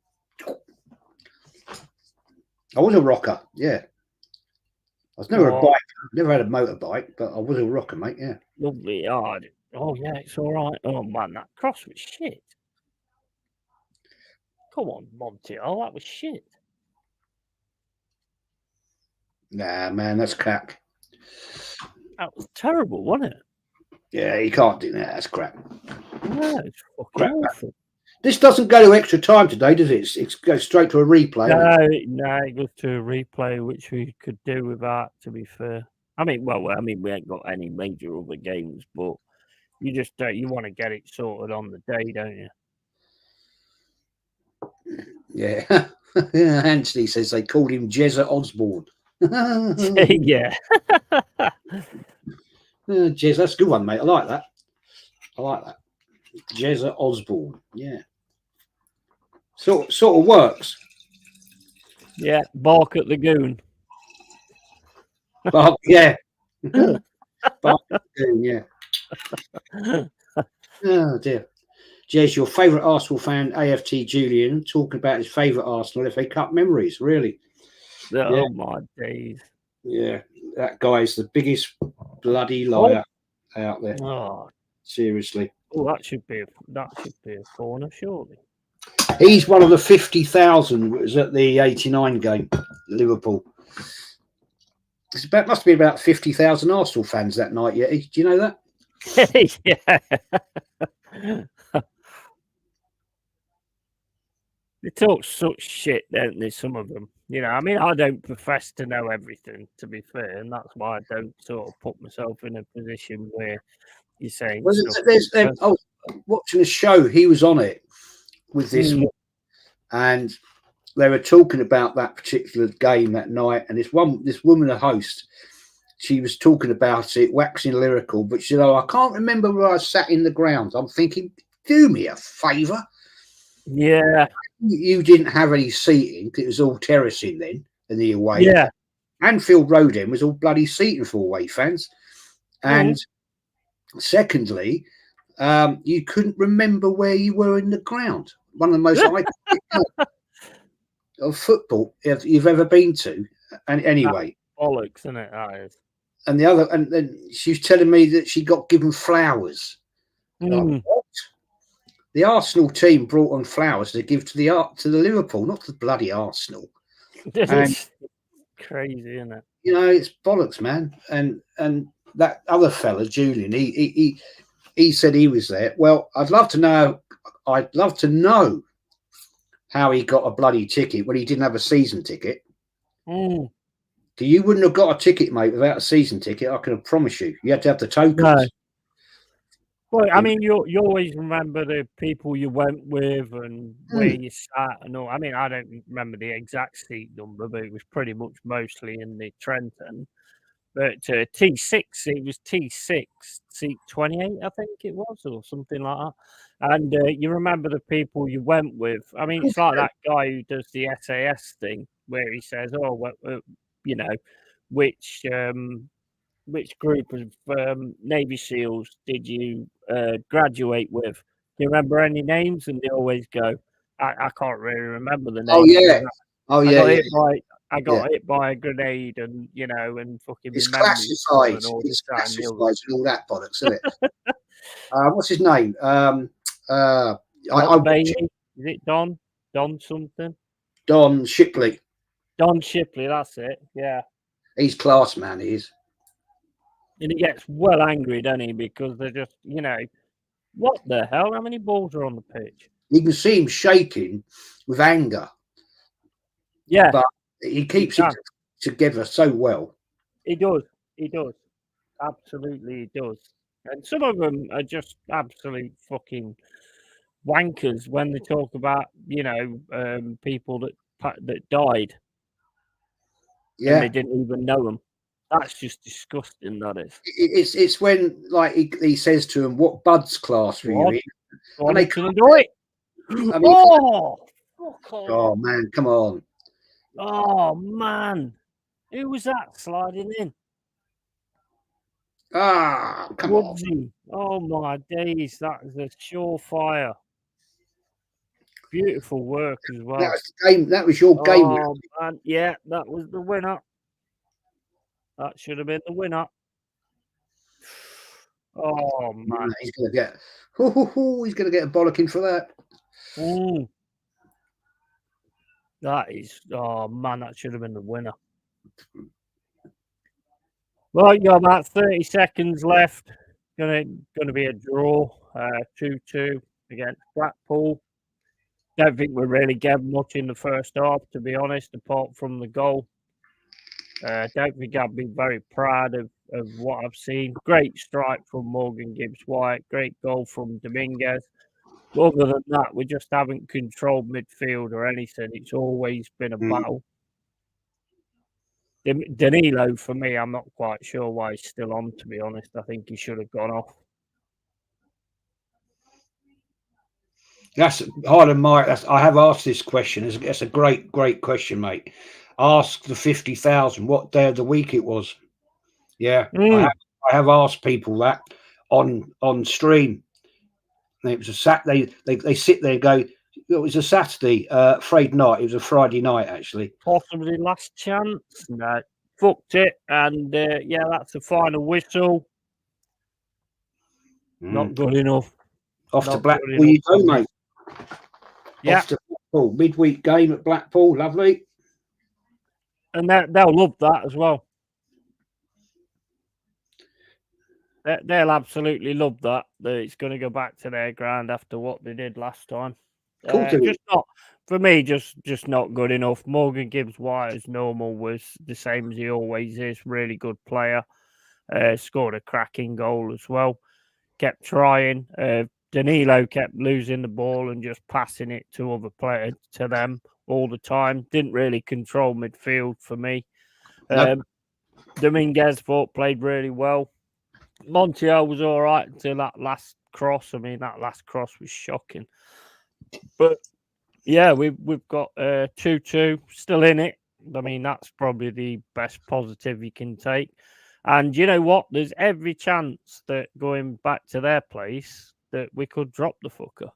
I was a rocker. Yeah. I was never a bike. Never had a motorbike, but I was a rocker, mate. Yeah. Lovely hard. Oh, yeah, it's all right. Oh, man, that cross was shit. Come on, Monty. Oh, that was shit. Nah, man, that's crap. That was terrible, wasn't it? Yeah, you can't do that. That's crap. No, it's fucking Crap. awful. This doesn't go to extra time today, does it? It goes straight to a replay. No, it goes to a replay, which we could do without, to be fair. I mean, we ain't got any major other games, but you just you want to get it sorted on the day, don't you? Yeah. Anthony says they called him Jezza Osborne. Yeah. Jez, that's a good one, mate. I like that. Jezza Osborne. Yeah. Sort of works. Yeah, bark at the goon. Bark, yeah. Bark at the goon, yeah. Oh dear. Jez, your favourite Arsenal fan, AFT Julian, talking about his favourite Arsenal FA Cup memories. Really? Oh my days. Yeah, that guy is the biggest bloody liar out there. Oh, seriously. Oh, that should be a corner, surely. He's one of the 50,000 was at the 89 game, Liverpool. Must be about 50,000 Arsenal fans that night. Yeah, do you know that? Yeah. They talk such shit, don't they? Some of them, you know. I mean, I don't profess to know everything, to be fair, and that's why I don't sort of put myself in a position where you're saying. Well, I was watching a show. He was on it with this, and they were talking about that particular game that night. And this woman, a host, she was talking about it, waxing lyrical. But she said, "Oh, I can't remember where I sat in the ground." I'm thinking, do me a favour. Yeah. You didn't have any seating because it was all terracing then in the away. Yeah. Anfield Road end was all bloody seating for away fans. And secondly, you couldn't remember where you were in the ground. One of the most iconic of football you've ever been to. And anyway. That's bollocks, isn't it? That is. And the other, and then she was telling me that she got given flowers. Like, what? The Arsenal team brought on flowers to give to the Liverpool, not to the bloody Arsenal. It's crazy, isn't it? You know, it's bollocks, man. And that other fella, Julian, he said he was there. Well, I'd love to know how he got a bloody ticket when he didn't have a season ticket. You wouldn't have got a ticket, mate, without a season ticket. I can promise you. You had to have the tokens. No. Well, I mean, you always remember the people you went with and where you sat and all. I mean, I don't remember the exact seat number, but it was pretty much mostly in the Trenton. But T6, it was T6, seat 28, I think it was, or something like that. And you remember the people you went with. I mean, it's like that guy who does the SAS thing where he says, "Oh, you know, which group of Navy SEALs did you graduate with? Do you remember any names?" And they always go, I can't really remember the names. I got hit by a grenade, and you know, and fucking. It's classified. It's classified and all that bollocks, isn't it? What's his name? Is it Don? Don something? Don Shipley. Don Shipley, that's it. Yeah. He's class, man. He is. And he gets well angry, doesn't he? Because they're just, you know, what the hell? How many balls are on the pitch? You can see him shaking with anger. Yeah. But he keeps it together so well. He does. He does. Absolutely, he does. And some of them are just absolute fucking wankers when they talk about, you know, people that died. Yeah. And they didn't even know them. That's just disgusting, that is. It's when, like, he says to him, "What buds class were you in?" And they couldn't do it. I mean, oh, man, come on. Oh, man. Who was that sliding in? Come on. Oh, my days. That is a surefire. Beautiful work as well. That was your game. Oh, man. Yeah, that was the winner. That should have been the winner. Oh, man. He's going to get a bollocking for that. That is, oh, man, that should have been the winner. Well, you got about 30 seconds left. Gonna be a draw, 2-2 against Blackpool. Don't think we really gave much in the first half, to be honest, apart from the goal. Don't think I'd be very proud of what I've seen. Great strike from Morgan Gibbs-White. Great goal from Dominguez. Other than that, we just haven't controlled midfield or anything. It's always been a battle. Danilo, for me, I'm not quite sure why he's still on, to be honest. I think he should have gone off. That's Highland Mike. I have asked this question. It's a great question, mate. Ask the 50,000 what day of the week it was. Yeah, I have asked people that on stream. And it was a Saturday. They sit there and go, it was a Saturday, Friday night. It was a Friday night, actually. Possibly last chance. No, fucked it. And yeah, that's the final whistle. Not good enough. Off to Blackpool you go, mate. Yeah. Off to Blackpool. Midweek game at Blackpool. Lovely. And they'll love that as well. They'll absolutely love that it's going to go back to their ground after what they did last time. Just not for me. Just not good enough. Morgan Gibbs-White, as normal, was the same as he always is. Really good player. Scored a cracking goal as well. Kept trying. Danilo kept losing the ball and just passing it to other players, to them all the time. Didn't really control midfield for me. Dominguez played really well. Montiel was all right until that last cross. I mean, that last cross was shocking. But yeah, we've got 2-2 still in it. I mean, that's probably the best positive you can take. And you know what? There's every chance that going back to their place that we could drop the fucker.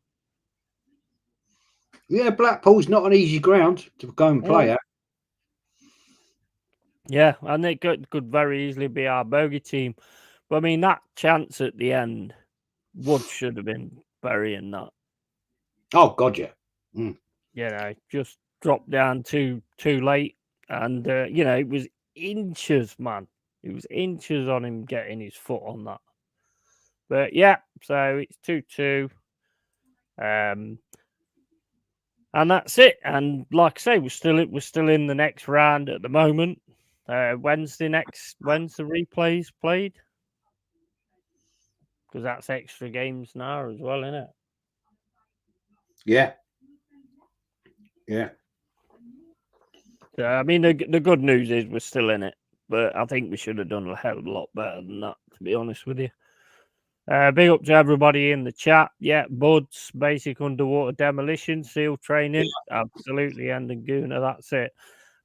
Yeah, Blackpool's not an easy ground to go and play at. Yeah, and it could very easily be our bogey team. But I mean, that chance at the end, Wood should have been burying that. Oh, God, yeah. You know, just dropped down too late. And, you know, it was inches, man. It was inches on him getting his foot on that. But, yeah, so it's 2-2. And that's it. And like I say, we're still in the next round at the moment. When's the replays played? Because that's extra games now as well, isn't it? Yeah. Yeah. So, I mean, the good news is we're still in it, but I think we should have done a hell of a lot better than that, to be honest with you. Big up to everybody in the chat. Yeah, Buds, basic underwater demolition, SEAL training, absolutely, and Nguna, that's it.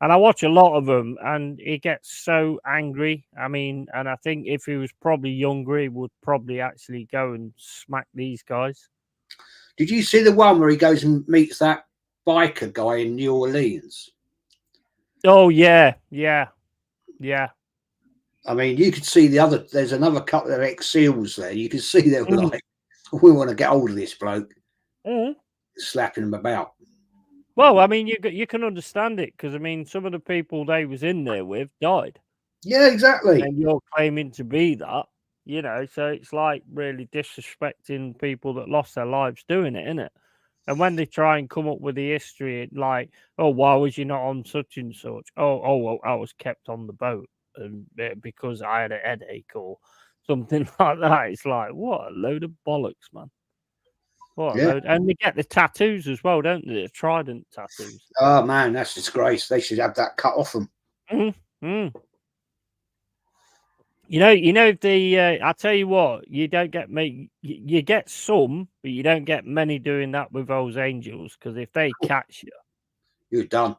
And I watch a lot of them, and he gets so angry. I mean, and I think if he was probably younger, he would probably actually go and smack these guys. Did you see the one where he goes and meets that biker guy in New Orleans? Oh, yeah. I mean, you could see there's another couple of ex-SEALs there. You could see they were like, we want to get hold of this bloke. Slapping him about. Well, I mean, you can understand it because, I mean, some of the people they was in there with died. Yeah, exactly. And you're claiming to be that, you know, so it's like really disrespecting people that lost their lives doing it, isn't it? And when they try and come up with the history, like, oh, why was you not on such and such? Oh, well, I was kept on the boat and because I had a headache or something like that. It's like, what a load of bollocks, man. What a load. And they get the tattoos as well, don't they? The trident tattoos. Oh, man, that's disgrace. They should have that cut off them. You know, I tell you what, you don't get you get some, but you don't get many doing that with those angels because if they catch you, you're done.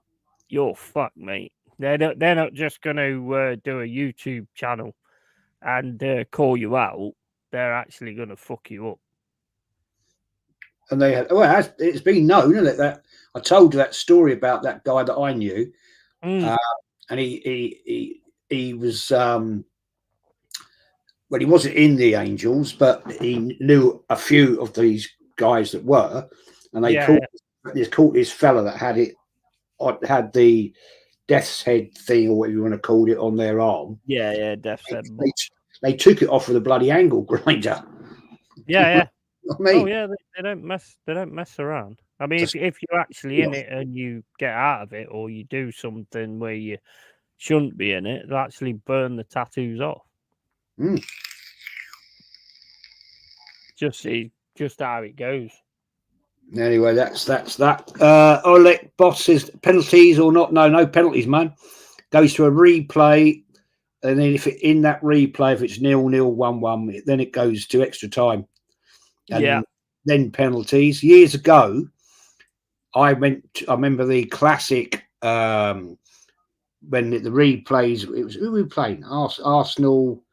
You're fucked, mate. They're not just going to do a YouTube channel and call you out. They're actually going to fuck you up. And it's been known, isn't it? That I told you that story about that guy that I knew, and he was well, he wasn't in the Angels, but he knew a few of these guys that were, and they caught this fella that had the death's head thing, or whatever you want to call it, on their arm. Yeah, death's head. They took it off with a bloody angle grinder. Yeah. I mean, Oh yeah, they don't mess. They don't mess around. I mean, if you're actually in it and you get out of it, or you do something where you shouldn't be in it, they'll actually burn the tattoos off. Just how it goes. Anyway, that's that. Oleg Boss says penalties or not? No penalties, man. Goes to a replay, and then if in that replay, if it's 0-0, 1-1, then it goes to extra time. And then penalties. Years ago, I remember the classic when the replays. It was who were we playing? Arsenal.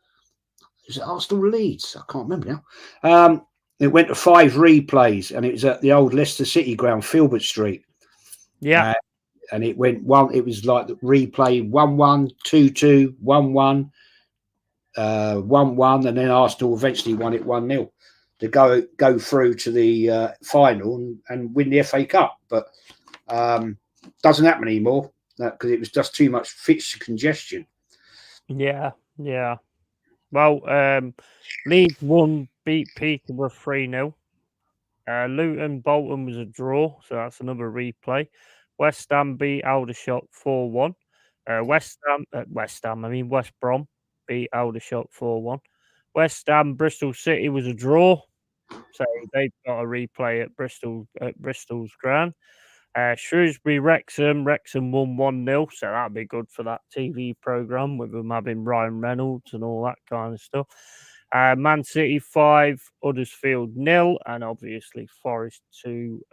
Was it Arsenal Leeds? I can't remember now. It went to 5 replays, and it was at the old Leicester City ground, Filbert Street. Yeah. And it went one. It was like the replay 1-1, 2-2, 1-1, 1-1, and then Arsenal eventually won it 1-0 to go through to the final and win the FA Cup. But doesn't happen anymore because it was just too much fixture congestion. Yeah. Well, Leeds beat Peterborough 3-0. Luton Bolton was a draw, so that's another replay. West Ham beat Aldershot 4-1. West Brom beat Aldershot 4-1. West Ham Bristol City was a draw, so they've got a replay at Bristol's ground. Shrewsbury Wrexham won 1-0, so that'd be good for that TV programme with them having Ryan Reynolds and all that kind of stuff. Man City 5, Huddersfield 0, and obviously Forest 2,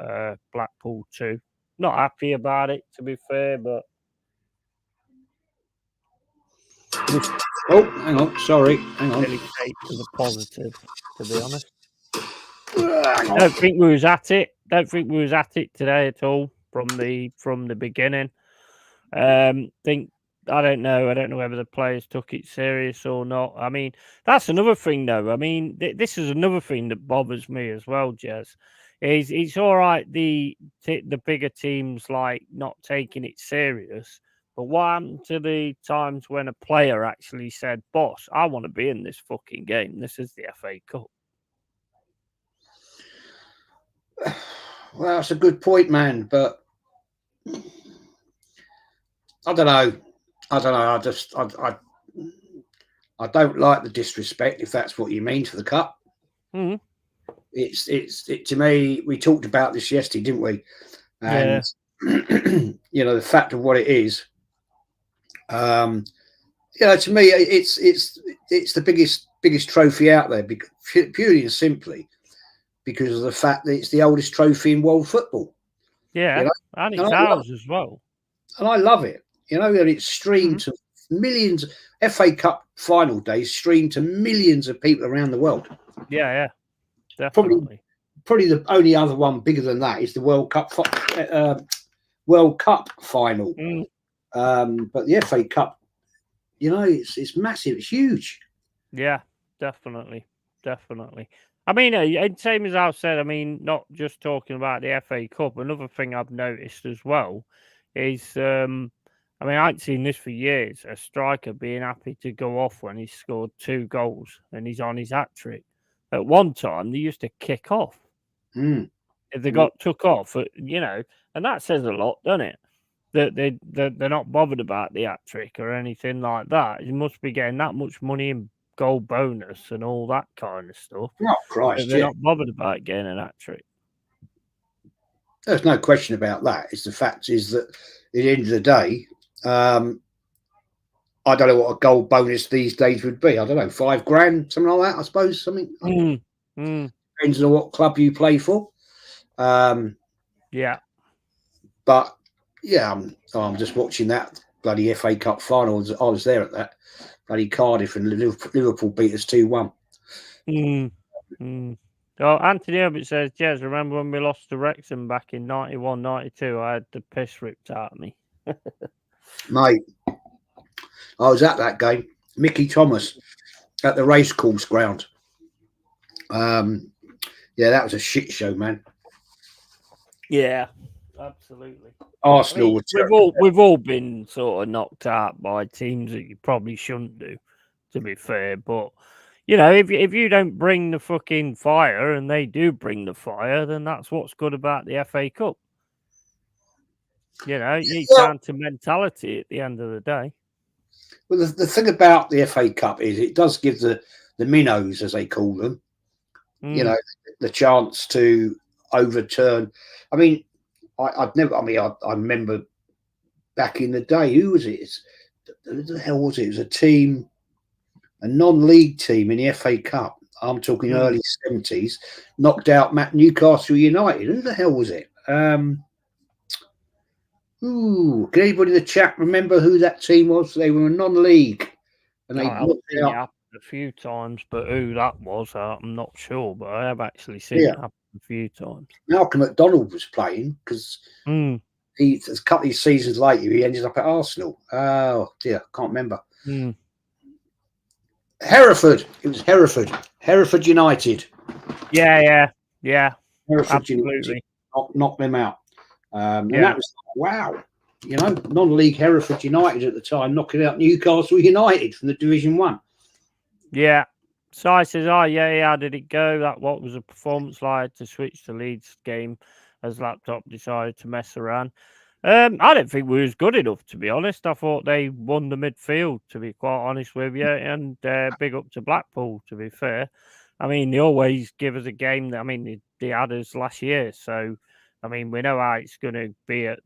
Blackpool 2. Not happy about it, to be fair, but oh, hang on, sorry, hang on. Really take to the positive, to be honest. I don't think we was at it. Today at all from the beginning. I don't know whether the players took it serious or not. I mean, that's another thing, though. I mean, this is another thing that bothers me as well, Jez. It's all right the bigger teams like not taking it serious, but what happened to the times when a player actually said, "Boss, I want to be in this fucking game. This is the FA Cup." Well, that's a good point, man. But I don't know. I don't like the disrespect, if that's what you mean, to the cup. Mm-hmm. It's to me. We talked about this yesterday, didn't we? And the fact of what it is. To me, it's the biggest trophy out there, purely and simply because of the fact that it's the oldest trophy in world football. Yeah, and it's ours as well. And I love it. And it's streamed to millions. FA Cup final days streamed to millions of people around the world. Yeah, definitely. Probably the only other one bigger than that is the World Cup final. But the FA Cup, it's massive. It's huge. Yeah, definitely. I mean, same as I've said, I mean, not just talking about the FA Cup. Another thing I've noticed as well is, I ain't seen this for years, a striker being happy to go off when he's scored 2 goals and he's on his hat-trick. At one time, they used to kick off. If they got took off, and that says a lot, doesn't it? That they're not bothered about the hat-trick or anything like that. You must be getting that much money in goal bonus and all that kind of stuff. Oh, Christ, they're not bothered about getting an hat-trick. There's no question about that. It's the fact is that at the end of the day, I don't know what a goal bonus these days would be. I don't know, $5,000, something like that, I suppose. Something depends on what club you play for. Yeah. But yeah, I'm just watching that bloody FA Cup final. I was there at that bloody Cardiff, and Liverpool beat us 2-1. Oh, Anthony Herbert says, Jez, remember when we lost to Wrexham back in 91, 92? I had the piss ripped out of me. Mate, I was at that game. Mickey Thomas at the racecourse ground. Yeah, that was a shit show, man. Yeah. absolutely. Arsenal. We've all been sort of knocked out by teams that you probably shouldn't do, to be fair. But you know, if you don't bring the fucking fire and they do bring the fire, then that's what's good about the FA Cup. You know, it's down to mentality at the end of the day. Well, the thing about the FA Cup is it does give the minnows, as they call them, you know, the chance to overturn. I mean, I remember back in the day, who was it? Who the hell was it? It was a team, a non-league team in the FA Cup. I'm talking early 70s, knocked out Newcastle United. Who the hell was it? Can anybody in the chat remember who that team was? They were a non-league, and they knocked it out. happen a few times, but who that was, I'm not sure. But I have actually seen it happen a few times. Malcolm McDonald was playing because a couple of seasons later he ended up at Arsenal. Oh dear, can't remember. Hereford. It was Hereford. Hereford United. Yeah. Hereford absolutely. United knocked them out. And that was wow. You know, non-league Hereford United at the time knocking out Newcastle United from the Division 1. Yeah. Si says, how did it go? What was the performance like to switch to Leeds game as Laptop decided to mess around? I didn't think we was good enough, to be honest. I thought they won the midfield, to be quite honest with you, and big up to Blackpool, to be fair. I mean, they always give us a game. They had us last year, so I mean, we know how it's going to be at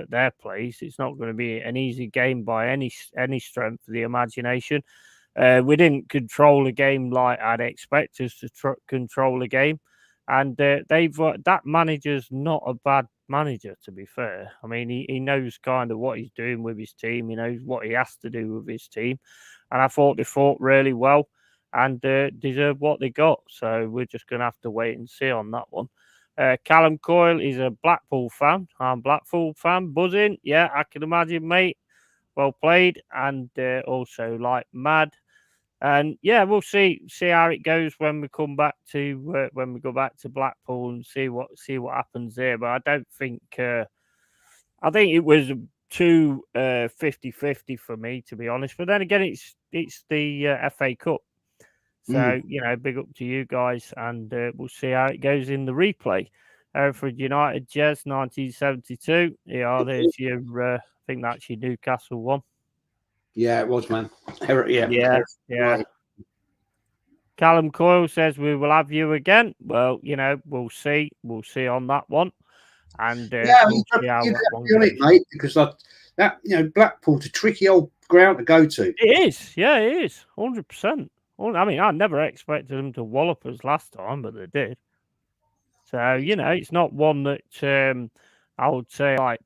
their place. It's not going to be an easy game by any strength of the imagination. We didn't control a game like I'd expect us to control a game, and that manager's not a bad manager, to be fair. I mean, he knows kind of what he's doing with his team. He knows what he has to do with his team, and I thought they fought really well and deserved what they got. So we're just going to have to wait and see on that one. Callum Coyle is a Blackpool fan. I'm a Blackpool fan. Buzzing. Yeah, I can imagine, mate. Well played. And also like mad. And yeah, we'll see how it goes when we come back to when we go back to Blackpool and see what happens there. But I don't think I think it was too 50-50 for me, to be honest. But then again, it's the FA Cup. So, you know, big up to you guys, and we'll see how it goes in the replay. Hereford United, Jez, 1972. Yeah, there's your, I think that's your Newcastle one. Yeah, it was, man. Yeah. Right. Callum Coyle says we will have you again. Well, you know, we'll see. We'll see on that one. And we'll see how that one goes. Mate, because that, you know, Blackpool's a tricky old ground to go to. It is. Yeah, it is. 100%. I mean, I never expected them to wallop us last time, but they did. So, you know, it's not one that I would say, like,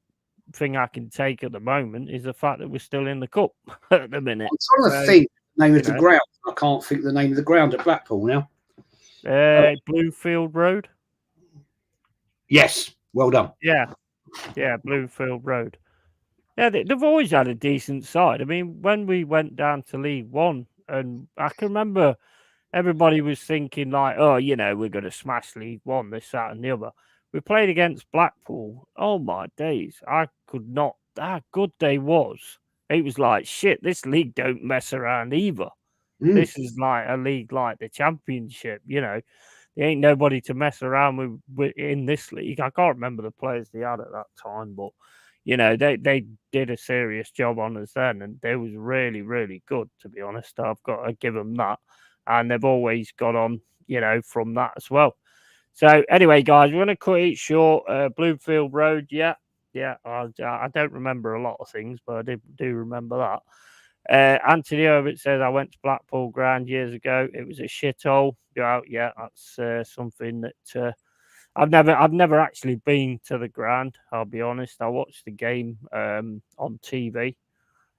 thing I can take at the moment is the fact that we're still in the cup at the minute. I'm trying to think the name of the ground. I can't think the name of the ground at Blackpool now. Bluefield Road. Yes, well done. Yeah, Bluefield Road. Yeah, they've always had a decent side. I mean, when we went down to League One, and I can remember everybody was thinking like, oh, you know, we're going to smash League One, this, that, and the other. We played against Blackpool. Oh, my days. I could not. How good they was. It was like, shit, this league don't mess around either. This is like a league like the Championship, you know. There ain't nobody to mess around with in this league. I can't remember the players they had at that time, but, you know, they did a serious job on us then, and they was really, really good, to be honest. I've got to give them that. And they've always got on, you know, from that as well. So anyway, guys, we're going to cut it short. Bluefield Road, yeah. I don't remember a lot of things, but I do remember that. Anthony Herbert says, I went to Blackpool Ground years ago. It was a shithole. Yeah, that's something that I've never actually been to the ground. I'll be honest. I watched the game on TV,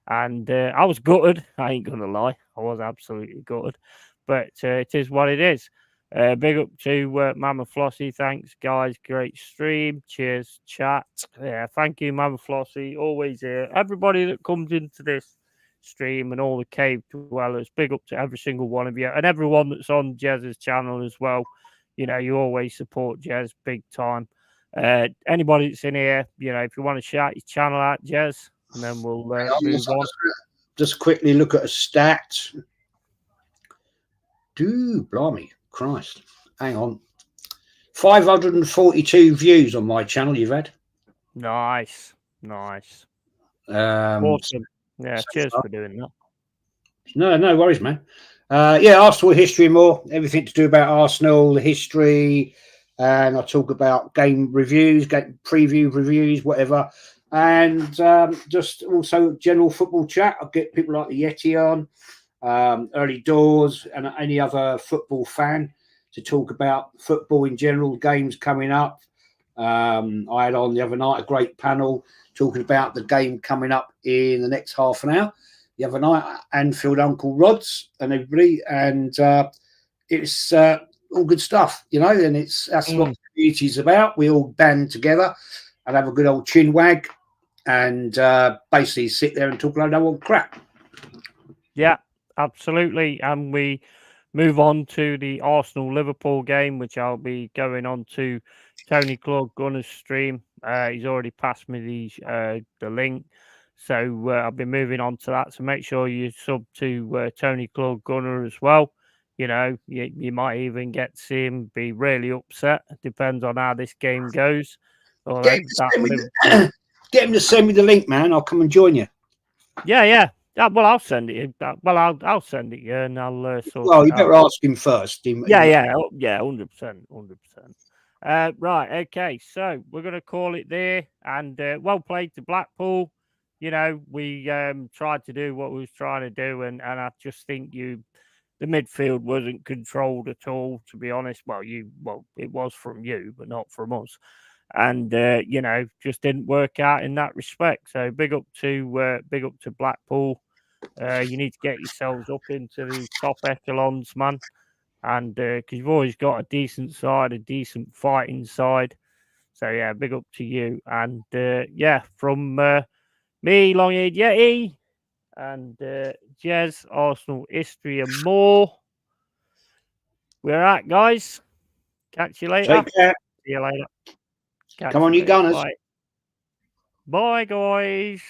and I was gutted. I ain't gonna lie, I was absolutely gutted. But it is what it is. Big up to Mama Flossie. Thanks, guys. Great stream. Cheers, chat. Yeah, thank you, Mama Flossie. Always here. Everybody that comes into this stream and all the cave dwellers, big up to every single one of you, and everyone that's on Jez's channel as well. You know, you always support Jez big time. Anybody that's in here, if you want to shout your channel out, Jez, and then we'll move on. Just quickly look at a stat. Blimey, Christ. Hang on. 542 views on my channel you've had. Nice. Awesome. Yeah, cheers for doing that. No worries, man. Arsenal history more. Everything to do about Arsenal, the history, and I talk about game reviews, game preview reviews, whatever. And just also general football chat. I'll get people like the Yeti on, early doors, and any other football fan to talk about football in general, games coming up. I had on the other night a great panel talking about the game coming up in the next half an hour. The other night, Anfield Uncle Rods and everybody, and it's all good stuff, and that's what community is about. We all band together and have a good old chin wag and basically sit there and talk like no old crap. Yeah, absolutely. And we move on to the Arsenal-Liverpool game, which I'll be going on to Tony Claude Gunner's stream. He's already passed me the link. So I'll be moving on to that. So make sure you sub to Tony Claude Gunner as well. You might even get to see him be really upset. It depends on how this game goes. Get him to send me the link, man. I'll come and join you. Yeah. Well, I'll send it. I'll send it. Yeah, and I'll sort. Well, you better ask him first. 100%. Right. Okay. So we're gonna call it there. And well played to Blackpool. We tried to do what we was trying to do, and I just think the midfield wasn't controlled at all, to be honest. Well, it was from you, but not from us. And just didn't work out in that respect. So big up to Blackpool. You need to get yourselves up into the top echelons, man. And because you've always got a decent side, a decent fighting side. So yeah, big up to you. And from me, Long-Haired Yeti, and Jez, Arsenal history and more. We're out, guys. Catch you later. Take care. See you later. Come on, you Gunners. Bye, guys.